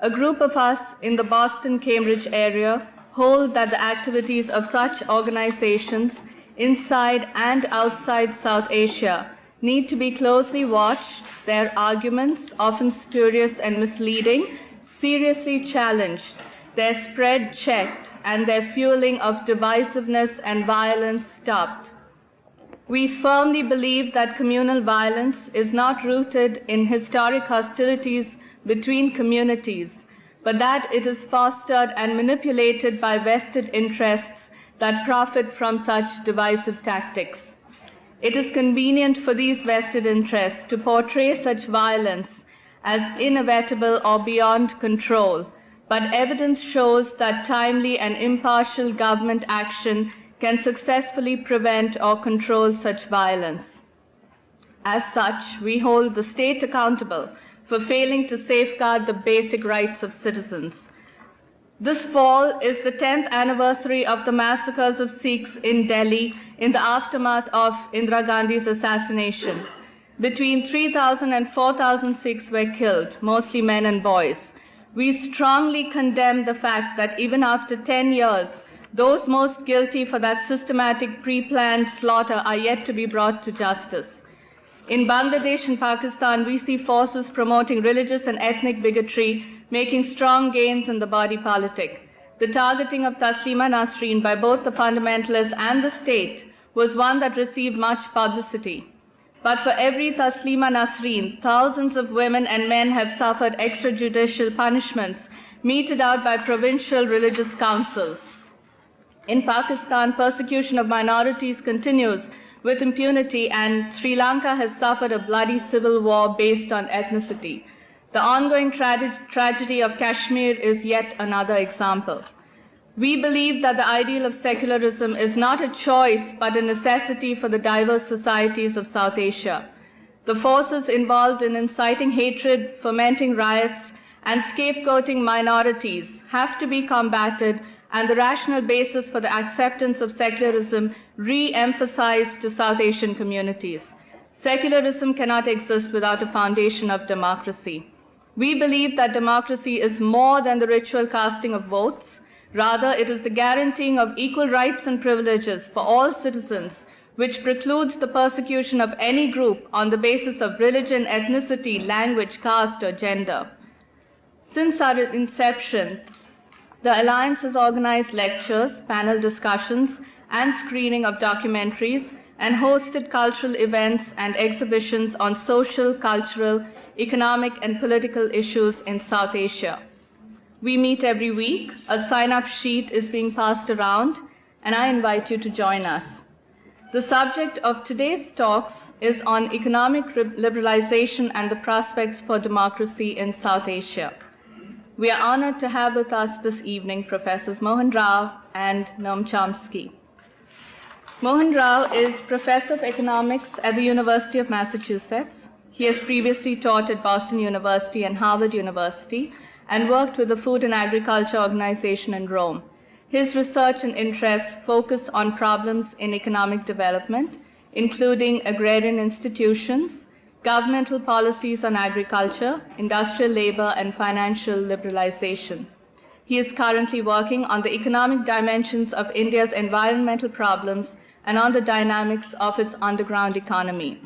A group of us in the Boston-Cambridge area hold that the activities of such organizations inside and outside South Asia need to be closely watched, their arguments, often spurious and misleading, seriously challenged, their spread checked, and their fueling of divisiveness and violence stopped. We firmly believe that communal violence is not rooted in historic hostilities between communities, but that it is fostered and manipulated by vested interests that profit from such divisive tactics. It is convenient for these vested interests to portray such violence as inevitable or beyond control, but evidence shows that timely and impartial government action can successfully prevent or control such violence. As such, we hold the state accountable for failing to safeguard the basic rights of citizens. This fall is the 10th anniversary of the massacres of Sikhs in Delhi in the aftermath of Indira Gandhi's assassination. Between 3,000 and 4,000 Sikhs were killed, mostly men and boys. We strongly condemn the fact that even after 10 years, those most guilty for that systematic pre-planned slaughter are yet to be brought to justice. In Bangladesh and Pakistan, we see forces promoting religious and ethnic bigotry, making strong gains in the body politic. The targeting of Taslima Nasreen by both the fundamentalists and the state was one that received much publicity. But for every Taslima Nasreen, thousands of women and men have suffered extrajudicial punishments meted out by provincial religious councils. In Pakistan, persecution of minorities continues with impunity, and Sri Lanka has suffered a bloody civil war based on ethnicity. The ongoing tragedy of Kashmir is yet another example. We believe that the ideal of secularism is not a choice, but a necessity for the diverse societies of South Asia. The forces involved in inciting hatred, fomenting riots, and scapegoating minorities have to be combated, and the rational basis for the acceptance of secularism re-emphasized to South Asian communities. Secularism cannot exist without a foundation of democracy. We believe that democracy is more than the ritual casting of votes. Rather, it is the guaranteeing of equal rights and privileges for all citizens, which precludes the persecution of any group on the basis of religion, ethnicity, language, caste, or gender. Since our inception, the Alliance has organized lectures, panel discussions, and screening of documentaries, and hosted cultural events and exhibitions on social, cultural, economic, and political issues in South Asia. We meet every week. A sign-up sheet is being passed around, and I invite you to join us. The subject of today's talks is on economic liberalization and the prospects for democracy in South Asia. We are honored to have with us this evening Professors Mohan Rao and Noam Chomsky. Mohan Rao is Professor of Economics at the University of Massachusetts. He has previously taught at Boston University and Harvard University and worked with the Food and Agriculture Organization in Rome. His research and interests focus on problems in economic development, including agrarian institutions, governmental policies on agriculture, industrial labor, and financial liberalization. He is currently working on the economic dimensions of India's environmental problems and on the dynamics of its underground economy.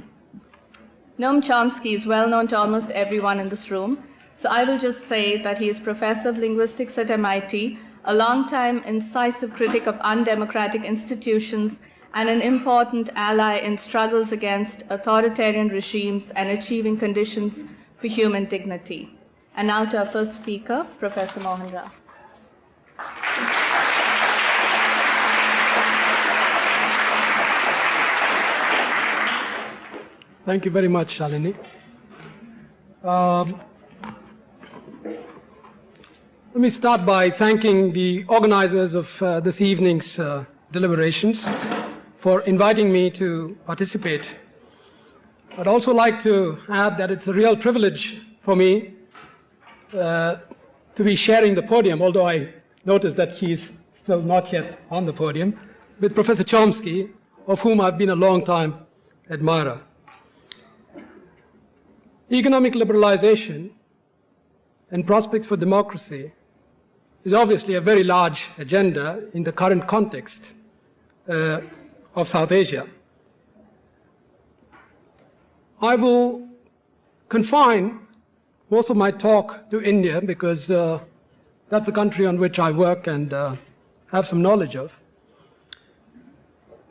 Noam Chomsky is well known to almost everyone in this room, so I will just say that he is Professor of Linguistics at MIT, a longtime incisive critic of undemocratic institutions, and an important ally in struggles against authoritarian regimes and achieving conditions for human dignity. And now to our first speaker, Professor Mohan Rao. Thank you very much, Shalini. Let me start by thanking the organizers of this evening's deliberations for inviting me to participate. I'd also like to add that it's a real privilege for me to be sharing the podium, although I noticed that he's still not yet on the podium, with Professor Chomsky, of whom I've been a long-time admirer. Economic liberalization and prospects for democracy is obviously a very large agenda in the current context of South Asia. I will confine most of my talk to India because that's a country on which I work and have some knowledge of.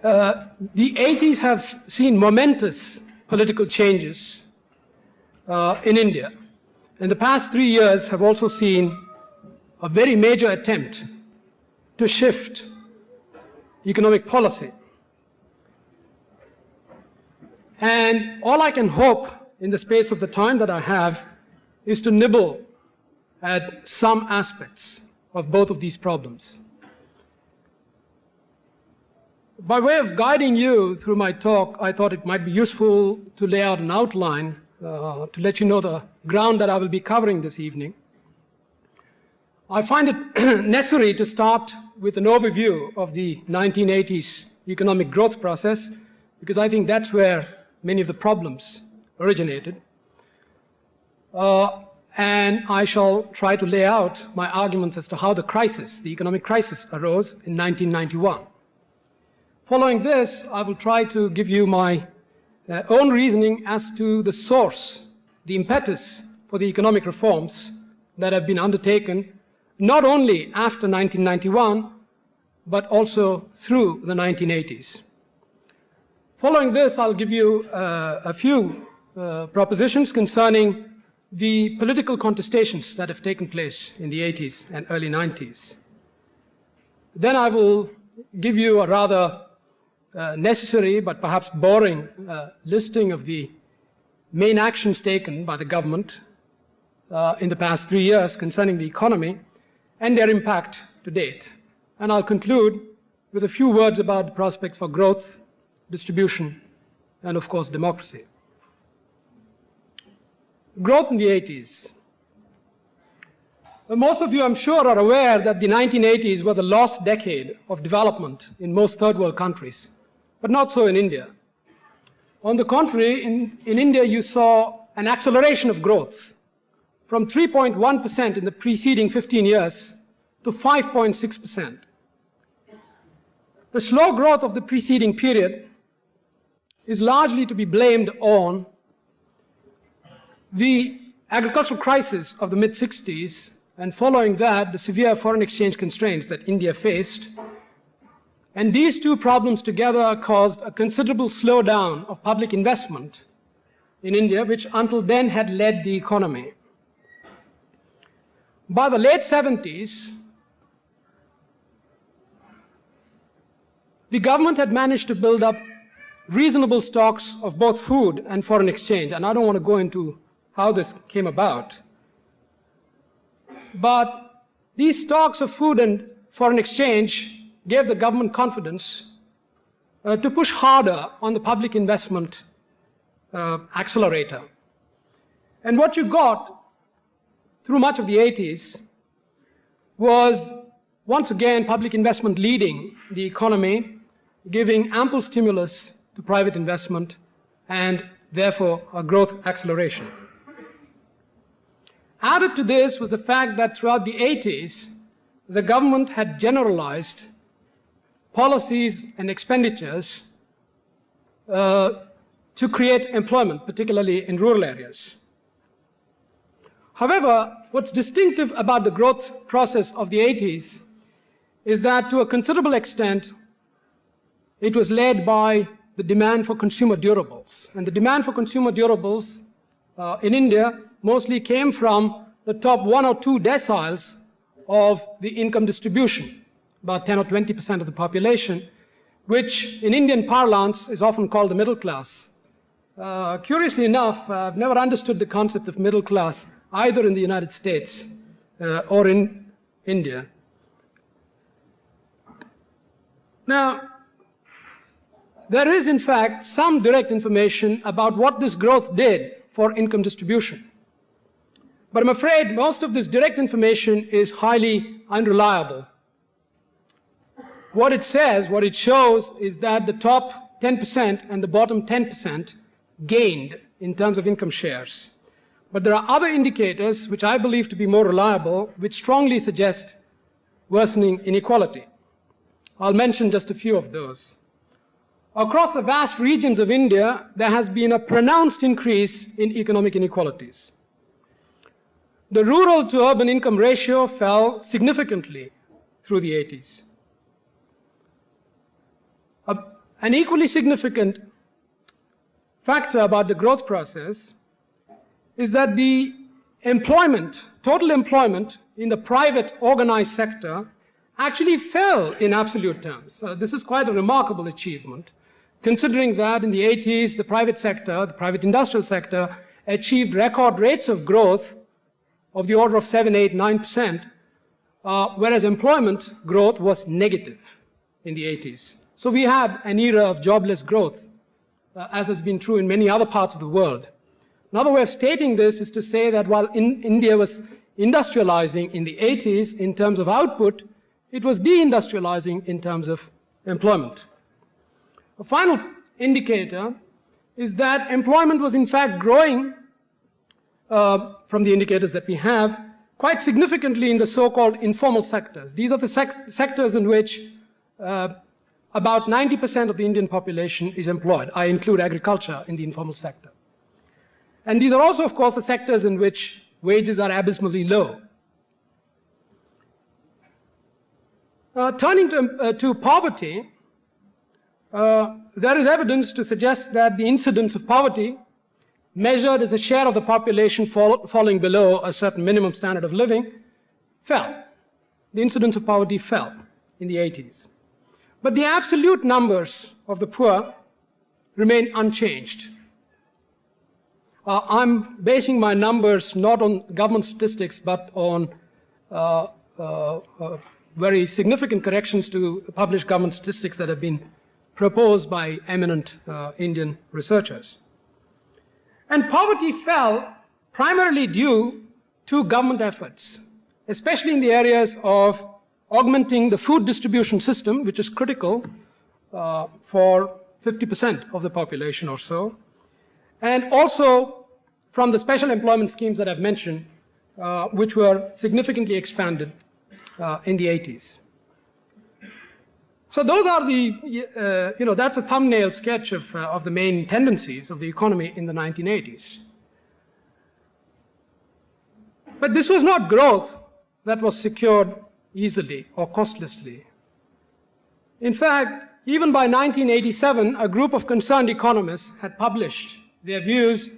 The 80s have seen momentous political changes in India. And the past 3 years have also seen a very major attempt to shift economic policy. And all I can hope in the space of the time that I have is to nibble at some aspects of both of these problems. By way of guiding you through my talk, I thought it might be useful to lay out an outline to let you know the ground that I will be covering this evening. I find it necessary to start with an overview of the 1980s economic growth process, because I think that's where many of the problems originated. And I shall try to lay out my arguments as to how the economic crisis arose in 1991. Following this, I will try to give you my own reasoning as to the source, the impetus for the economic reforms that have been undertaken not only after 1991, but also through the 1980s. Following this, I'll give you a few propositions concerning the political contestations that have taken place in the 80s and early 90s. Then I will give you a rather necessary but perhaps boring listing of the main actions taken by the government in the past 3 years concerning the economy and their impact to date. And I'll conclude with a few words about the prospects for growth, distribution, and of course democracy. Growth in the 80s. Well, most of you, I'm sure, are aware that the 1980s were the lost decade of development in most third world countries, but not so in India. On the contrary, in India you saw an acceleration of growth from 3.1% in the preceding 15 years to 5.6%. The slow growth of the preceding period is largely to be blamed on the agricultural crisis of the mid-60s, and following that, the severe foreign exchange constraints that India faced. And these two problems together caused a considerable slowdown of public investment in India, which until then had led the economy. By the late 70s, the government had managed to build up reasonable stocks of both food and foreign exchange, and I don't want to go into how this came about. But these stocks of food and foreign exchange gave the government confidence to push harder on the public investment accelerator. And what you got through much of the 80s was, once again, public investment leading the economy, giving ample stimulus to private investment, and therefore a growth acceleration. Added to this was the fact that throughout the 80s, the government had generalized policies and expenditures to create employment, particularly in rural areas. However, what's distinctive about the growth process of the 80s is that to a considerable extent, it was led by the demand for consumer durables. And the demand for consumer durables in India mostly came from the top 1 or 2 deciles of the income distribution, about 10 or 20% of the population, which in Indian parlance is often called the middle class. Curiously enough, I've never understood the concept of middle class either in the United States or in India. Now, there is in fact some direct information about what this growth did for income distribution. But I'm afraid most of this direct information is highly unreliable. What it says, what it shows, is that the top 10% and the bottom 10% gained in terms of income shares. But there are other indicators which I believe to be more reliable, which strongly suggest worsening inequality. I'll mention just a few of those. Across the vast regions of India, there has been a pronounced increase in economic inequalities. The rural to urban income ratio fell significantly through the 80s. An equally significant factor about the growth process is that the employment, total employment in the private organized sector actually fell in absolute terms. This is quite a remarkable achievement, considering that in the 80s, the private sector, the private industrial sector, achieved record rates of growth of the order of 7, 8, 9%, whereas employment growth was negative in the 80s. So we had an era of jobless growth, as has been true in many other parts of the world. Another way of stating this is to say that while India was industrializing in the 80s in terms of output, it was deindustrializing in terms of employment. A final indicator is that employment was in fact growing from the indicators that we have quite significantly in the so-called informal sectors. These are the sectors in which about 90% of the Indian population is employed. I include agriculture in the informal sector. And these are also, of course, the sectors in which wages are abysmally low. Turning to poverty, there is evidence to suggest that the incidence of poverty, measured as a share of the population falling below a certain minimum standard of living, fell. The incidence of poverty fell in the 80s. But the absolute numbers of the poor remain unchanged. I'm basing my numbers not on government statistics, but on very significant corrections to published government statistics that have been proposed by eminent Indian researchers. And poverty fell primarily due to government efforts, especially in the areas of augmenting the food distribution system, which is critical for 50% of the population or so, and also from the special employment schemes that I've mentioned, which were significantly expanded in the 80s. So those are the, that's a thumbnail sketch of the main tendencies of the economy in the 1980s. But this was not growth that was secured easily or costlessly. In fact, even by 1987, a group of concerned economists had published their views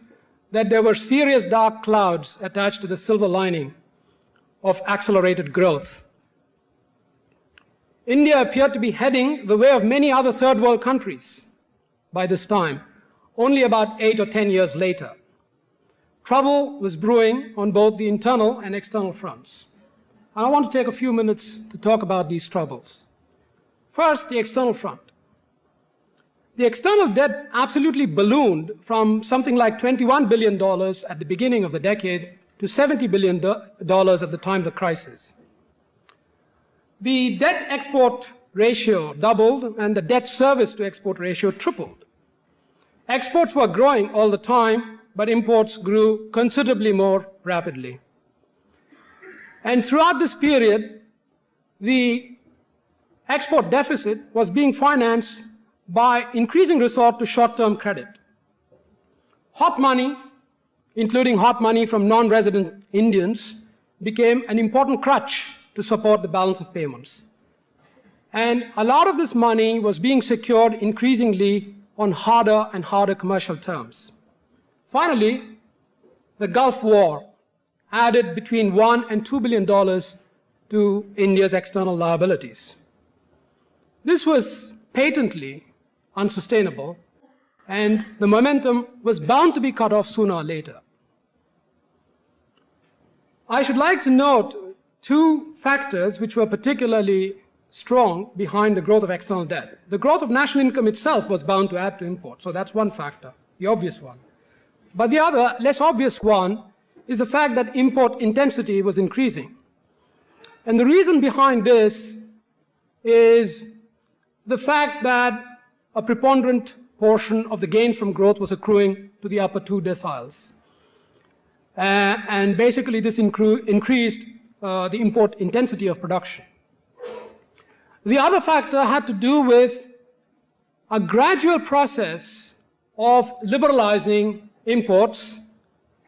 that there were serious dark clouds attached to the silver lining of accelerated growth. India appeared to be heading the way of many other third world countries by this time, only about 8 or 10 years later. Trouble was brewing on both the internal and external fronts. And I want to take a few minutes to talk about these troubles. First, the external front. The external debt absolutely ballooned from something like $21 billion at the beginning of the decade to $70 billion at the time of the crisis. The debt export ratio doubled and the debt service to export ratio tripled. Exports were growing all the time, but imports grew considerably more rapidly. And throughout this period, the export deficit was being financed by increasing resort to short-term credit. Hot money, including hot money from non-resident Indians, became an important crutch to support the balance of payments. And a lot of this money was being secured increasingly on harder and harder commercial terms. Finally, the Gulf War added between $1 and $2 billion to India's external liabilities. This was patently unsustainable, and the momentum was bound to be cut off sooner or later. I should like to note two factors which were particularly strong behind the growth of external debt. The growth of national income itself was bound to add to import, so that's one factor, the obvious one. But the other, less obvious one, is the fact that import intensity was increasing. And the reason behind this is the fact that a preponderant portion of the gains from growth was accruing to the upper two deciles. and basically this increased the import intensity of production. The other factor had to do with a gradual process of liberalizing imports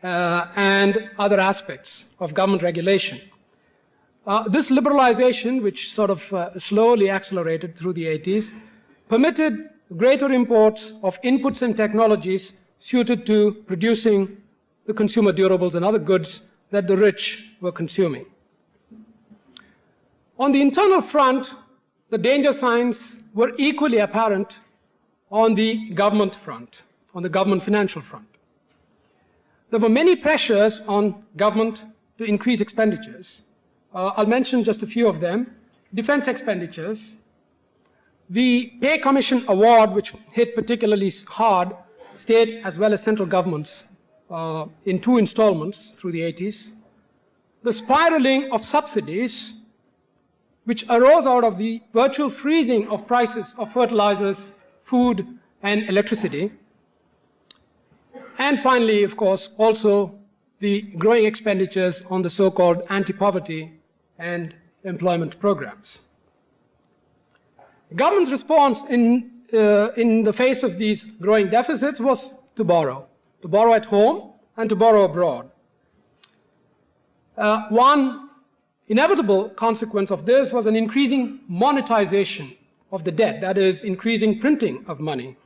and other aspects of government regulation. This liberalization, which sort of slowly accelerated through the 80s, permitted greater imports of inputs and technologies suited to producing the consumer durables and other goods that the rich were consuming. On the internal front, the danger signs were equally apparent on the government front, on the government financial front. There were many pressures on government to increase expenditures. I'll mention just a few of them. Defense expenditures. The Pay Commission Award, which hit particularly hard state as well as central governments in 2 installments through the 80s. The spiraling of subsidies, which arose out of the virtual freezing of prices of fertilizers, food, and electricity. And finally, of course, also the growing expenditures on the so-called anti-poverty and employment programs. Government's response in the face of these growing deficits was to borrow at home and to borrow abroad. One inevitable consequence of this was an increasing monetization of the debt, that is, increasing printing of money,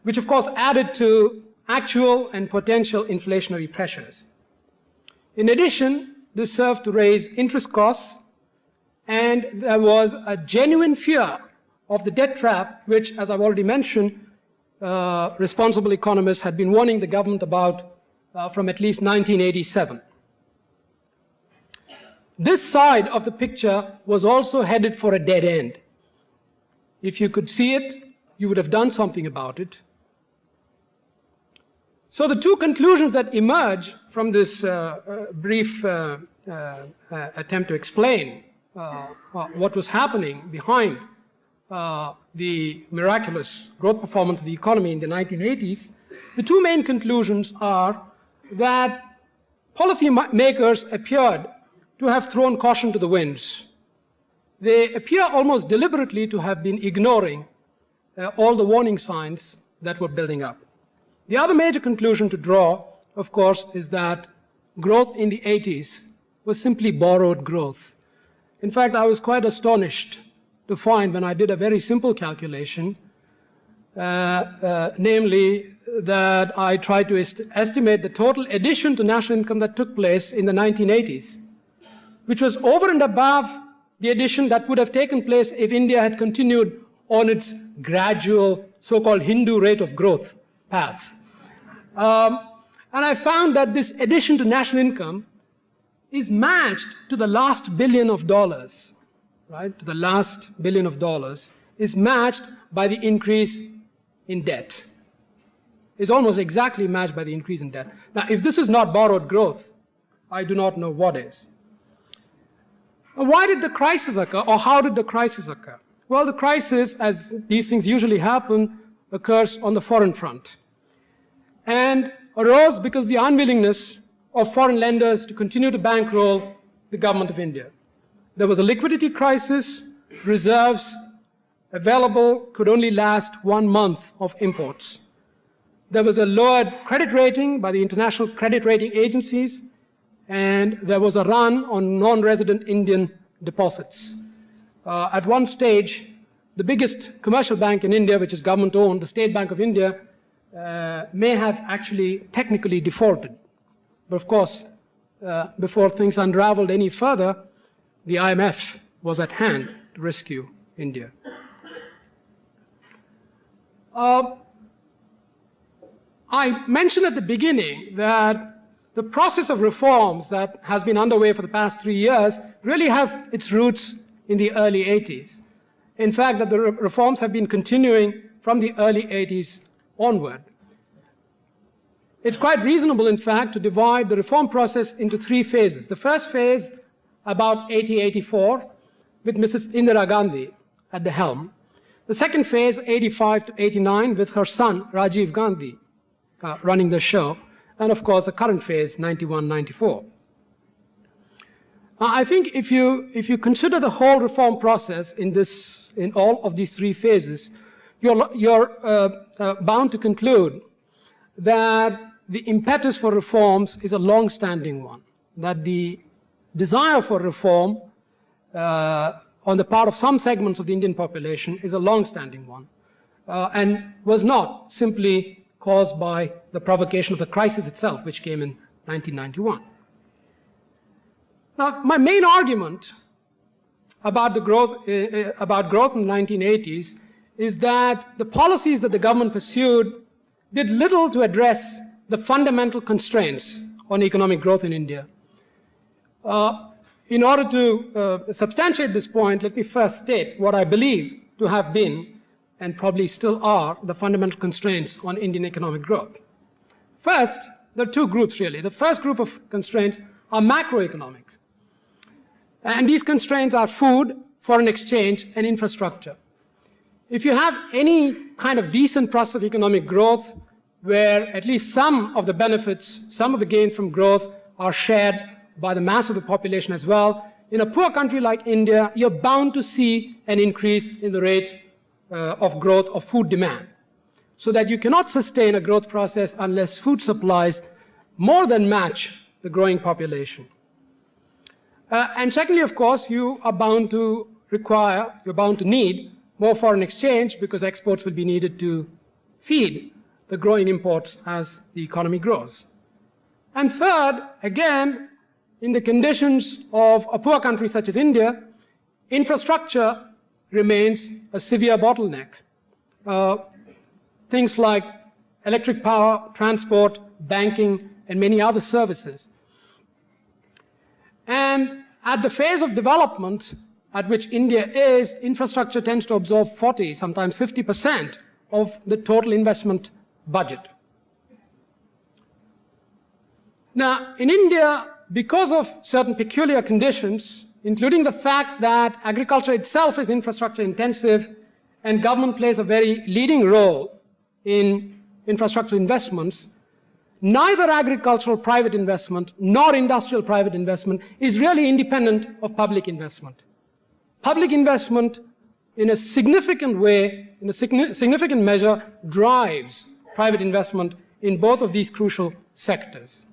which of course added to actual and potential inflationary pressures. In addition, this served to raise interest costs, and there was a genuine fear of the debt trap, which, as I've already mentioned, responsible economists had been warning the government about from at least 1987. This side of the picture was also headed for a dead end. If you could see it, you would have done something about it. So the 2 conclusions that emerge from this brief attempt to explain what was happening behind the miraculous growth performance of the economy in the 1980s, the 2 main conclusions are that policy makers appeared to have thrown caution to the winds. They appear almost deliberately to have been ignoring all the warning signs that were building up. The other major conclusion to draw, of course, is that growth in the 80s was simply borrowed growth. In fact, I was quite astonished to find when I did a very simple calculation, namely that I tried to estimate the total addition to national income that took place in the 1980s, which was over and above the addition that would have taken place if India had continued on its gradual so-called Hindu rate of growth path. And I found that this addition to national income is matched to the last $1 billion, right? To the last $1 billion is matched by the increase in debt. It's almost exactly matched by the increase in debt. Now, if this is not borrowed growth, I do not know what is. Why did the crisis occur, or how did the crisis occur? Well, the crisis, as these things usually happen, occurs on the foreign front, and arose because of the unwillingness of foreign lenders to continue to bankroll the government of India. There was a liquidity crisis. Reserves available could only last 1 month of imports. There was a lowered credit rating by the international credit rating agencies, and there was a run on non-resident Indian deposits. At one stage, the biggest commercial bank in India, which is government-owned, the State Bank of India, may have actually technically defaulted. But of course, before things unraveled any further, the IMF was at hand to rescue India. I mentioned at the beginning that the process of reforms that has been underway for the past 3 years really has its roots in the early 80s. In fact, that the reforms have been continuing from the early 80s onward. It's quite reasonable, in fact, to divide the reform process into 3 phases. The first phase, about 80-84, with Mrs. Indira Gandhi at the helm. The second phase, 85 to 89, with her son, Rajiv Gandhi, running the show. and of course the current phase, 91-94. I think if you consider the whole reform process in all of these three phases, you're bound to conclude that the impetus for reforms is a long-standing one, that the desire for reform on the part of some segments of the Indian population is a long-standing one, and was not simply caused by the provocation of the crisis itself, which came in 1991. Now, my main argument about growth in the 1980s is that the policies that the government pursued did little to address the fundamental constraints on economic growth in India. In order to substantiate this point, let me first state what I believe to have been, and probably still are, the fundamental constraints on Indian economic growth. First, there are two groups really. The first group of constraints are macroeconomic. And these constraints are food, foreign exchange, and infrastructure. If you have any kind of decent process of economic growth where at least some of the benefits, some of the gains from growth are shared by the mass of the population as well, in a poor country like India, you're bound to see an increase in the rate of growth of food demand. So that you cannot sustain a growth process unless food supplies more than match the growing population. And secondly, of course, you're bound to need more foreign exchange because exports will be needed to feed the growing imports as the economy grows. And third, again, in the conditions of a poor country such as India, infrastructure remains a severe bottleneck. Things like electric power, transport, banking, and many other services. And at the phase of development at which India is, infrastructure tends to absorb 40, sometimes 50% of the total investment budget. Now, in India, because of certain peculiar conditions, including the fact that agriculture itself is infrastructure intensive and government plays a very leading role in infrastructure investments, neither agricultural private investment nor industrial private investment is really independent of public investment. Public investment in a significant way, in a significant measure, drives private investment in both of these crucial sectors.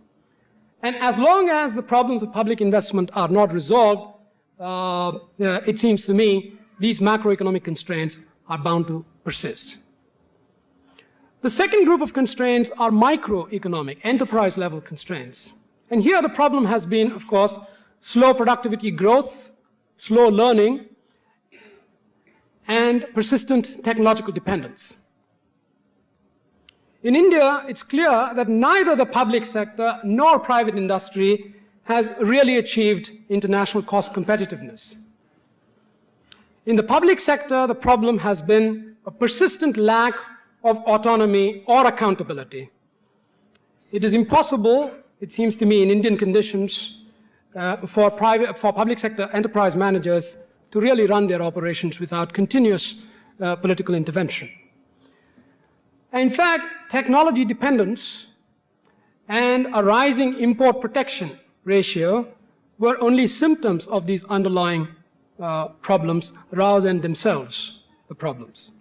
And as long as the problems of public investment are not resolved, it seems to me these macroeconomic constraints are bound to persist. The second group of constraints are microeconomic, enterprise-level constraints. And here the problem has been, of course, slow productivity growth, slow learning, and persistent technological dependence. In India, it's clear that neither the public sector nor private industry has really achieved international cost competitiveness. In the public sector, the problem has been a persistent lack of autonomy or accountability. It is impossible, it seems to me, in Indian conditions, for public sector enterprise managers to really run their operations without continuous political intervention. In fact, technology dependence and a rising import protection ratio were only symptoms of these underlying problems rather than themselves the problems.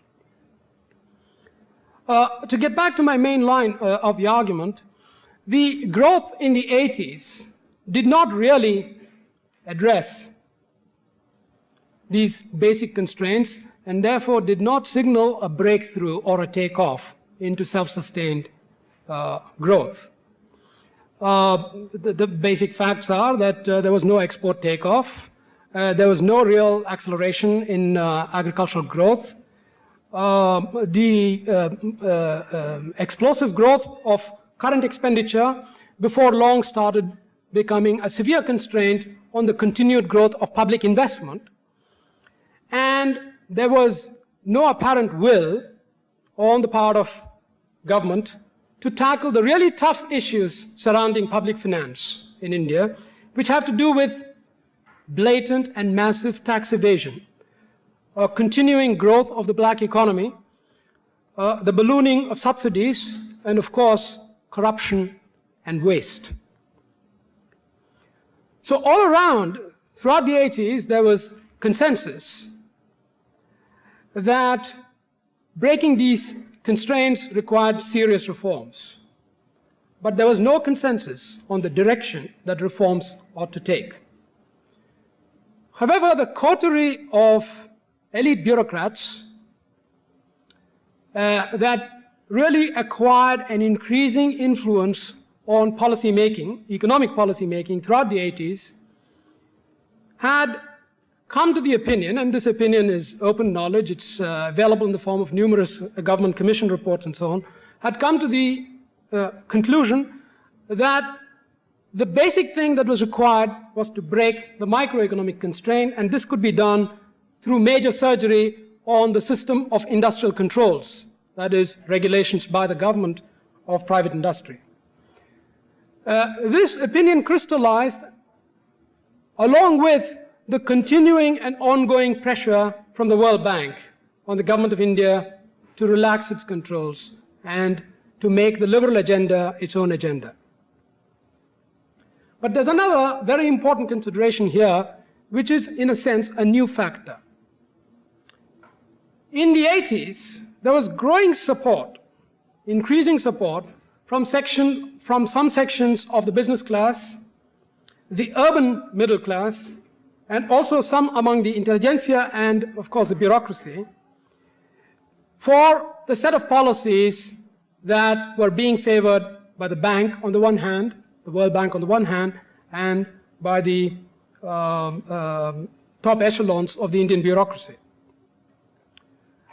To get back to my main line of the argument, the growth in the 80s did not really address these basic constraints and therefore did not signal a breakthrough or a takeoff into self-sustained growth. The basic facts are that there was no export takeoff, there was no real acceleration in agricultural growth. The explosive growth of current expenditure before long started becoming a severe constraint on the continued growth of public investment. And there was no apparent will on the part of government to tackle the really tough issues surrounding public finance in India, which have to do with blatant and massive tax evasion, continuing growth of the black economy, the ballooning of subsidies, and of course, corruption and waste. So all around, throughout the 80s, there was consensus that breaking these constraints required serious reforms. But there was no consensus on the direction that reforms ought to take. However, the coterie of elite bureaucrats that really acquired an increasing influence on policy making, economic policy making throughout the 80s, had come to the opinion, and this opinion is open knowledge, it's available in the form of numerous government commission reports and so on, had come to the conclusion that the basic thing that was required was to break the microeconomic constraint, and this could be done through major surgery on the system of industrial controls, that is, regulations by the government of private industry. This opinion crystallized along with the continuing and ongoing pressure from the World Bank on the government of India to relax its controls and to make the liberal agenda its own agenda. But there's another very important consideration here, which is, in a sense, a new factor. In the 80s, there was growing support, increasing support from some sections of the business class, the urban middle class, and also some among the intelligentsia and, of course, the bureaucracy, for the set of policies that were being favored by the bank on the one hand, the World Bank on the one hand, and by the top echelons of the Indian bureaucracy.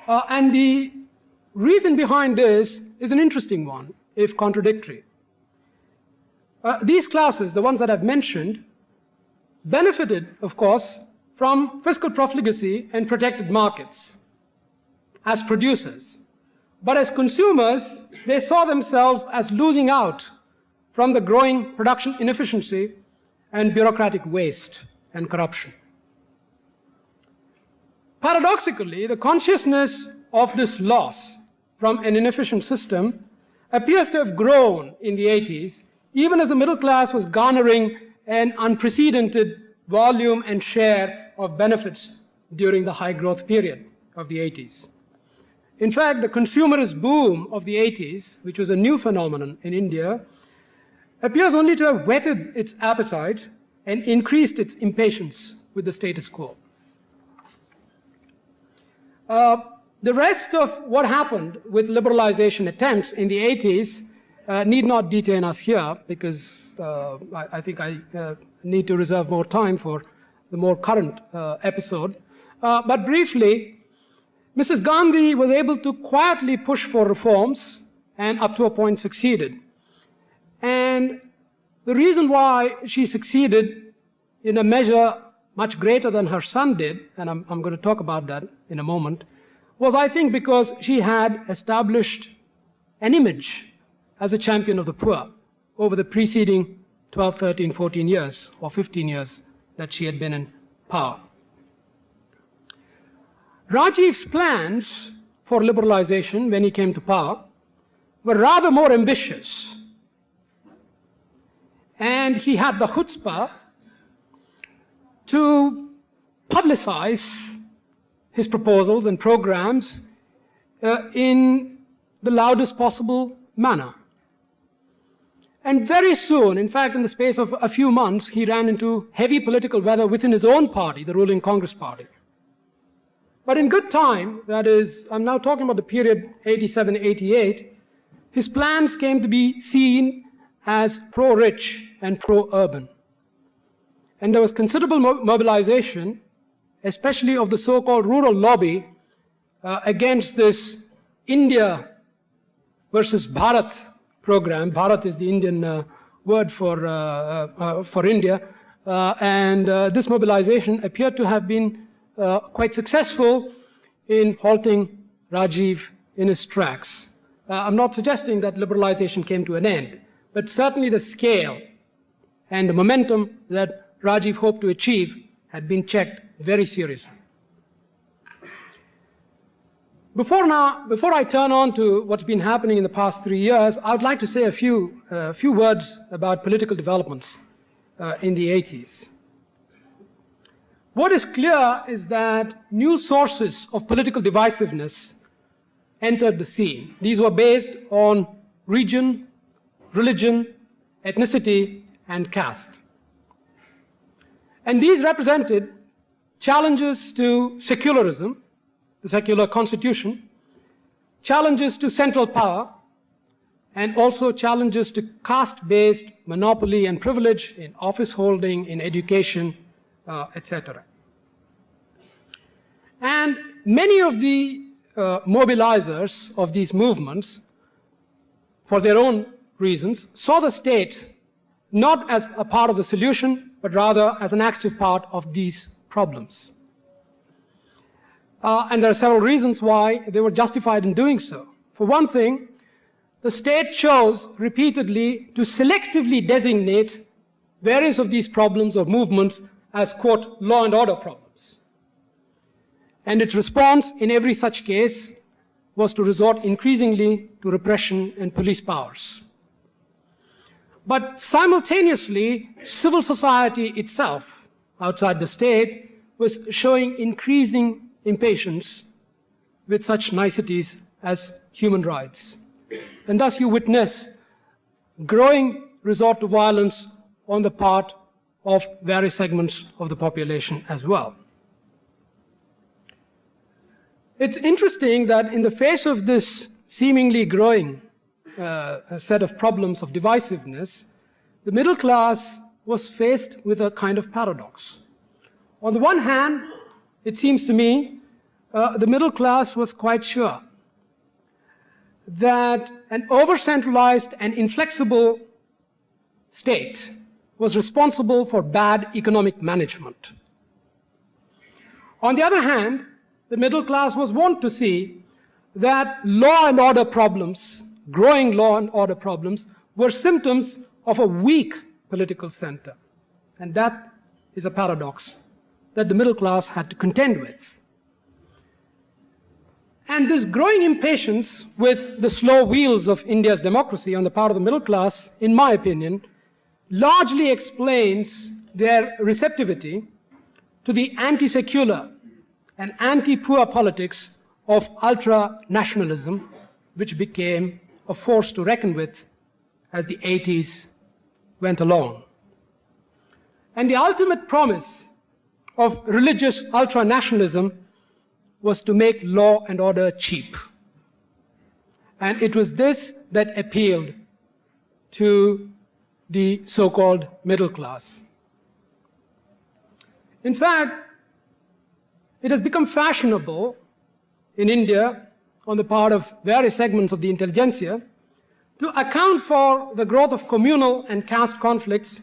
And the reason behind this is an interesting one, if contradictory. These classes, the ones that I've mentioned, benefited, of course, from fiscal profligacy and protected markets as producers. But as consumers, they saw themselves as losing out from the growing production inefficiency and bureaucratic waste and corruption. Paradoxically, the consciousness of this loss from an inefficient system appears to have grown in the 80s, even as the middle class was garnering an unprecedented volume and share of benefits during the high growth period of the 80s. In fact, the consumerist boom of the 80s, which was a new phenomenon in India, appears only to have whetted its appetite and increased its impatience with the status quo. The rest of what happened with liberalization attempts in the 80s need not detain us here, because I think I need to reserve more time for the more current episode. But briefly, Mrs. Gandhi was able to quietly push for reforms and up to a point succeeded. And the reason why she succeeded in a measure much greater than her son did, and I'm going to talk about that in a moment, was, I think, because she had established an image as a champion of the poor over the preceding 12, 13, 14 years or 15 years that she had been in power. Rajiv's plans for liberalization when he came to power were rather more ambitious. And he had the chutzpah to publicize his proposals and programs in the loudest possible manner. And very soon, in fact, in the space of a few months, he ran into heavy political weather within his own party, the ruling Congress party. But in good time, that is, I'm now talking about the period 87, 88, his plans came to be seen as pro-rich and pro-urban. And there was considerable mobilization, especially of the so-called rural lobby, against this India versus Bharat program. Bharat is the Indian word for India. And this mobilization appeared to have been quite successful in halting Rajiv in his tracks. I'm not suggesting that liberalization came to an end, but certainly the scale and the momentum that Rajiv hoped to achieve had been checked very seriously. Before I turn on to what's been happening in the past 3 years, I would like to say a few words about political developments in the 80s. What is clear is that new sources of political divisiveness entered the scene. These were based on region, religion, ethnicity, and caste. And these represented challenges to secularism, the secular constitution, challenges to central power, and also challenges to caste-based monopoly and privilege in office holding, in education, etc. And many of the mobilizers of these movements, for their own reasons, saw the state not as a part of the solution, but rather as an active part of these problems. And there are several reasons why they were justified in doing so. For one thing, the state chose repeatedly to selectively designate various of these problems or movements as, quote, law and order problems. And its response in every such case was to resort increasingly to repression and police powers. But simultaneously, civil society itself, outside the state, was showing increasing impatience with such niceties as human rights. And thus you witness growing resort to violence on the part of various segments of the population as well. It's interesting that in the face of this seemingly growing set of problems of divisiveness, the middle class was faced with a kind of paradox. On the one hand, it seems to me, the middle class was quite sure that an over-centralized and inflexible state was responsible for bad economic management. On the other hand, the middle class was wont to see that law and order problems, growing law and order problems, were symptoms of a weak political center. And that is a paradox that the middle class had to contend with. And this growing impatience with the slow wheels of India's democracy on the part of the middle class, in my opinion, largely explains their receptivity to the anti-secular and anti-poor politics of ultra-nationalism, which became a force to reckon with as the 80s went along. And the ultimate promise of religious ultra-nationalism was to make law and order cheap. And it was this that appealed to the so-called middle class. In fact, it has become fashionable in India, on the part of various segments of the intelligentsia, to account for the growth of communal and caste conflicts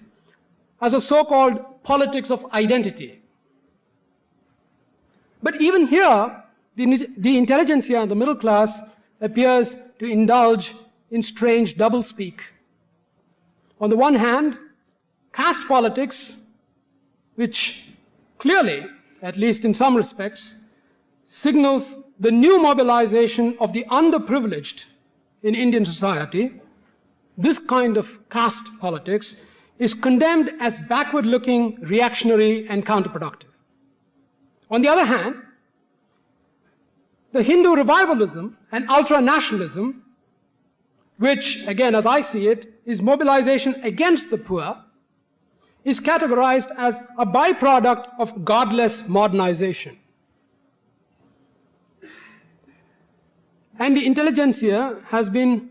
as a so-called politics of identity. But even here, the intelligentsia and the middle class appears to indulge in strange doublespeak. On the one hand, caste politics, which clearly, at least in some respects, signals the new mobilization of the underprivileged in Indian society, this kind of caste politics is condemned as backward-looking, reactionary, and counterproductive. On the other hand, the Hindu revivalism and ultra-nationalism, which, again, as I see it, is mobilization against the poor, is categorized as a byproduct of godless modernization. And the intelligentsia has been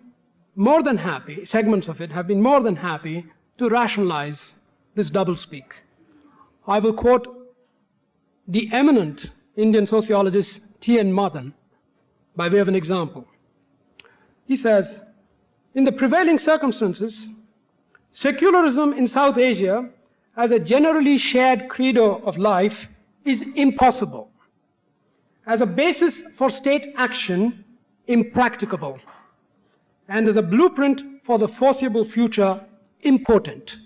more than happy, segments of it have been more than happy to rationalize this doublespeak. I will quote the eminent Indian sociologist T.N. Madan by way of an example. He says, in the prevailing circumstances, secularism in South Asia as a generally shared credo of life is impossible. As a basis for state action, impracticable. And as a blueprint for the foreseeable future, impotent.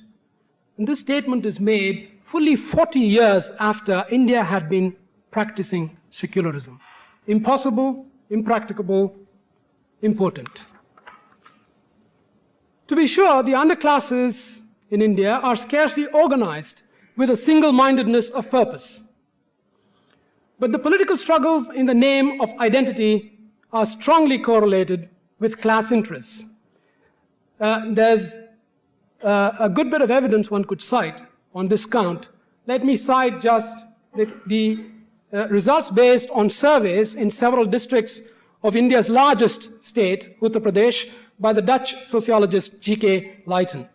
And this statement is made fully 40 years after India had been practicing secularism. Impossible, impracticable, impotent. To be sure, the underclasses in India are scarcely organized with a single-mindedness of purpose. But the political struggles in the name of identity are strongly correlated with class interests. There's a good bit of evidence one could cite on this count. Let me cite just the results based on surveys in several districts of India's largest state, Uttar Pradesh, by the Dutch sociologist G.K. Leyton.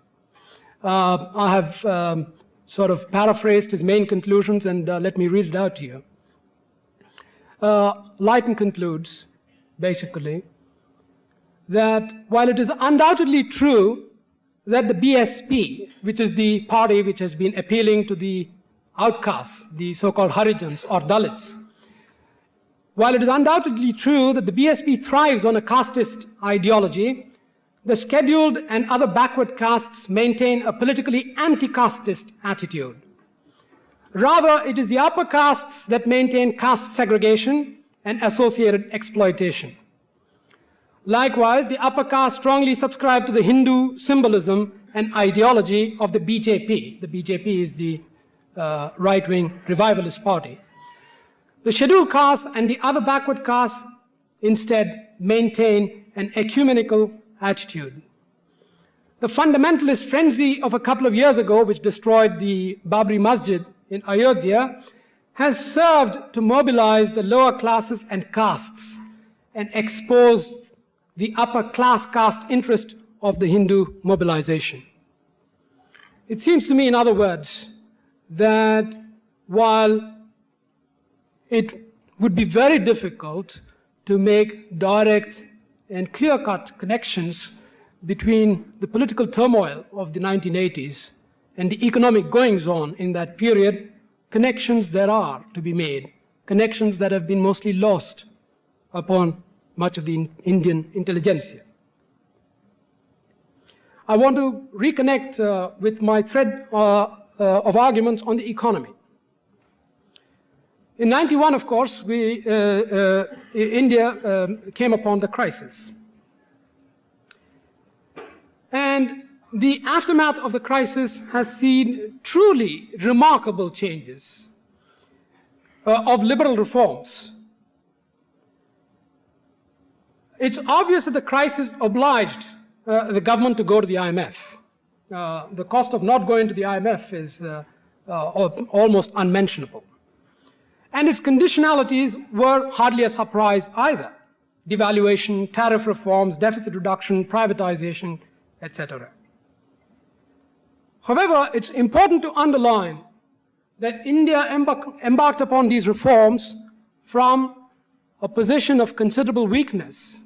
I have sort of paraphrased his main conclusions, and let me read it out to you. Leyton concludes, basically, that while it is undoubtedly true that the BSP, which is the party which has been appealing to the outcasts, the so-called Harijans or Dalits, while it is undoubtedly true that the BSP thrives on a casteist ideology, the scheduled and other backward castes maintain a politically anti-casteist attitude. Rather, it is the upper castes that maintain caste segregation and associated exploitation. Likewise, the upper caste strongly subscribe to the Hindu symbolism and ideology of the BJP. The BJP is the right-wing revivalist party. The scheduled castes and the other backward castes instead maintain an ecumenical attitude. The fundamentalist frenzy of a couple of years ago, which destroyed the Babri Masjid in Ayodhya, has served to mobilize the lower classes and castes and expose the upper class caste interest of the Hindu mobilization. It seems to me, in other words, that while it would be very difficult to make direct and clear-cut connections between the political turmoil of the 1980s and the economic goings-on in that period, connections there are to be made, connections that have been mostly lost upon much of the Indian intelligentsia. I want to reconnect with my thread of arguments on the economy. In 91, of course, India came upon the crisis. And the aftermath of the crisis has seen truly remarkable changes of liberal reforms. It's obvious that the crisis obliged the government to go to the IMF. The cost of not going to the IMF is almost unmentionable. And its conditionalities were hardly a surprise either. Devaluation, tariff reforms, deficit reduction, privatization, etc. However, it's important to underline that India embarked upon these reforms from a position of considerable weakness,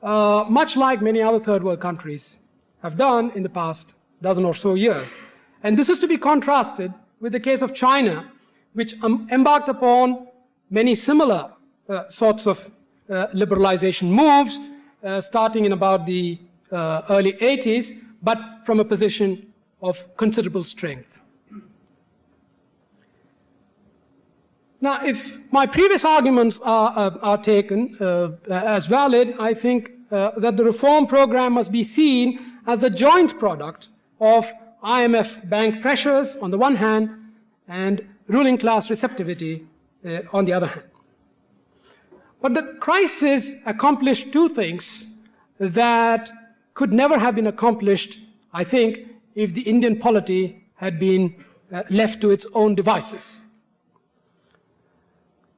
much like many other third world countries have done in the past dozen or so years. And this is to be contrasted with the case of China, which embarked upon many similar sorts of liberalization moves, starting in about the early 80s, but from a position of considerable strength. Now, if my previous arguments are taken as valid, I think that the reform program must be seen as the joint product of IMF bank pressures on the one hand and ruling class receptivity on the other hand. But the crisis accomplished two things that could never have been accomplished, I think, if the Indian polity had been left to its own devices.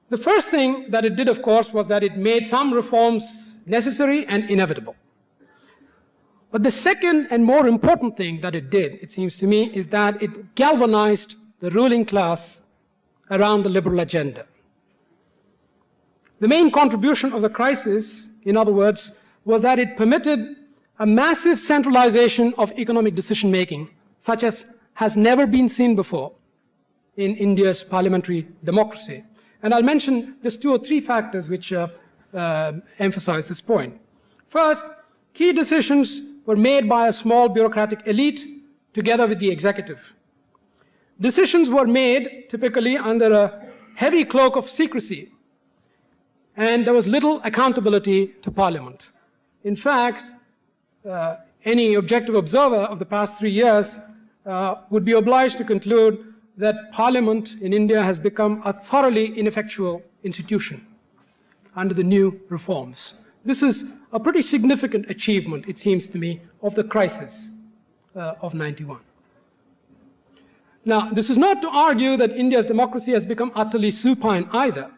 The first thing that it did, of course, was that it made some reforms necessary and inevitable. But the second and more important thing that it did, it seems to me, is that it galvanized the ruling class around the liberal agenda. The main contribution of the crisis, in other words, was that it permitted a massive centralization of economic decision-making, such as has never been seen before in India's parliamentary democracy. And I'll mention just two or three factors which emphasize this point. First, key decisions were made by a small bureaucratic elite together with the executive. Decisions were made typically under a heavy cloak of secrecy, and there was little accountability to Parliament. In fact, any objective observer of the past 3 years would be obliged to conclude that Parliament in India has become a thoroughly ineffectual institution under the new reforms. This is a pretty significant achievement, it seems to me, of the crisis of 91. Now, this is not to argue that India's democracy has become utterly supine either.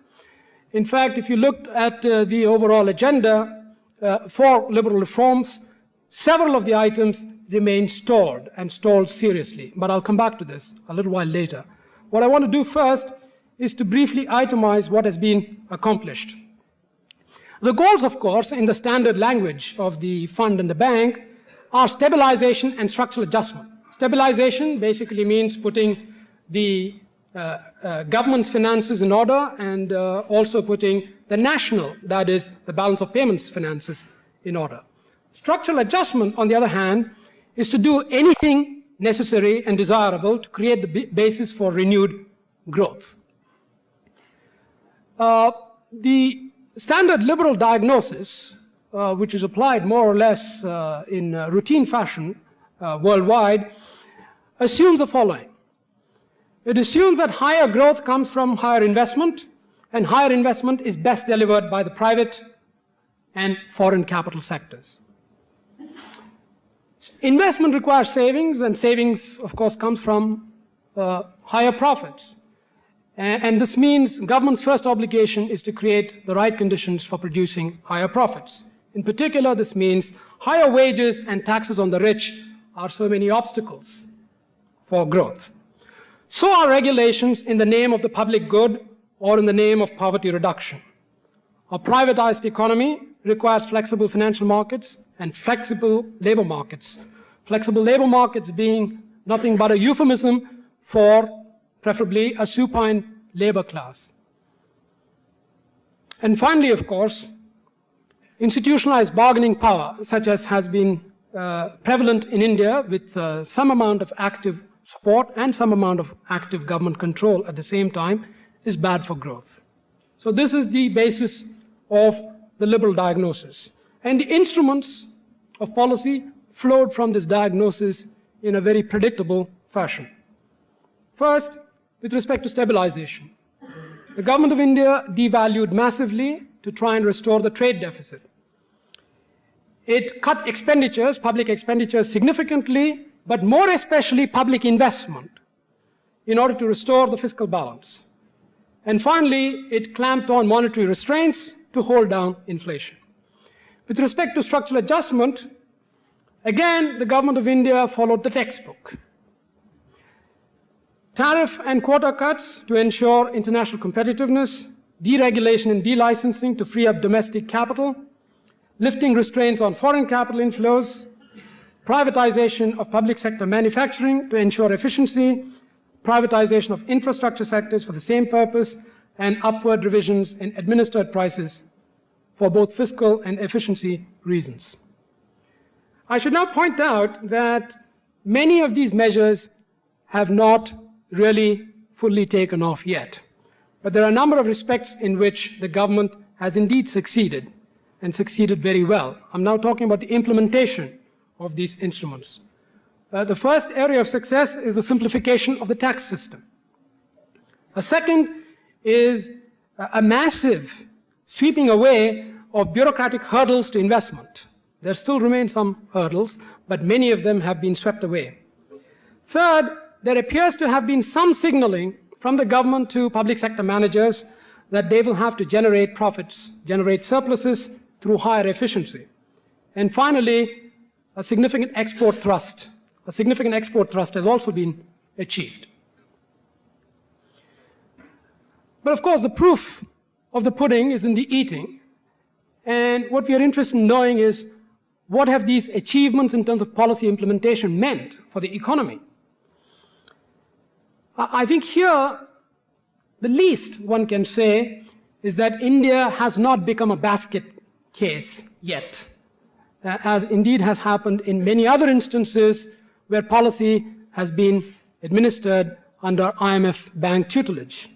In fact, if you looked at the overall agenda for liberal reforms, several of the items remain stalled and stalled seriously. But I'll come back to this a little while later. What I want to do first is to briefly itemize what has been accomplished. The goals, of course, in the standard language of the fund and the bank are stabilization and structural adjustment. Stabilization basically means putting the government's finances in order and also putting the national, that is, the balance of payments finances, in order. Structural adjustment, on the other hand, is to do anything necessary and desirable to create the basis for renewed growth. The standard liberal diagnosis, which is applied more or less in routine fashion worldwide, assumes the following. It assumes that higher growth comes from higher investment, and higher investment is best delivered by the private and foreign capital sectors. Investment requires savings, and savings, of course, comes from higher profits. And this means government's first obligation is to create the right conditions for producing higher profits. In particular, this means higher wages and taxes on the rich are so many obstacles for growth. So are regulations in the name of the public good or in the name of poverty reduction. A privatized economy requires flexible financial markets and flexible labor markets. Flexible labor markets being nothing but a euphemism for preferably a supine labor class. And finally, of course, institutionalized bargaining power, such as has been prevalent in India with some amount of active support and some amount of active government control at the same time, is bad for growth. So this is the basis of the liberal diagnosis. And the instruments of policy flowed from this diagnosis in a very predictable fashion. First, with respect to stabilization, the government of India devalued massively to try and restore the trade deficit. It cut expenditures, public expenditures, significantly, but more especially public investment, in order to restore the fiscal balance. And finally, it clamped on monetary restraints to hold down inflation. With respect to structural adjustment, again, the government of India followed the textbook. Tariff and quota cuts to ensure international competitiveness, deregulation and delicensing to free up domestic capital, lifting restraints on foreign capital inflows, privatization of public sector manufacturing to ensure efficiency, privatization of infrastructure sectors for the same purpose, and upward revisions in administered prices for both fiscal and efficiency reasons. I should now point out that many of these measures have not really fully taken off yet. But there are a number of respects in which the government has indeed succeeded, and succeeded very well. I'm now talking about the implementation of these instruments. The first area of success is the simplification of the tax system. A second is a massive sweeping away of bureaucratic hurdles to investment. There still remain some hurdles, but many of them have been swept away. Third, there appears to have been some signaling from the government to public sector managers that they will have to generate profits, generate surpluses through higher efficiency. And finally, a significant export thrust. A significant export thrust has also been achieved. But of course, the proof of the pudding is in the eating. And what we are interested in knowing is, what have these achievements in terms of policy implementation meant for the economy? I think here, the least one can say is that India has not become a basket case yet, as indeed has happened in many other instances where policy has been administered under IMF bank tutelage.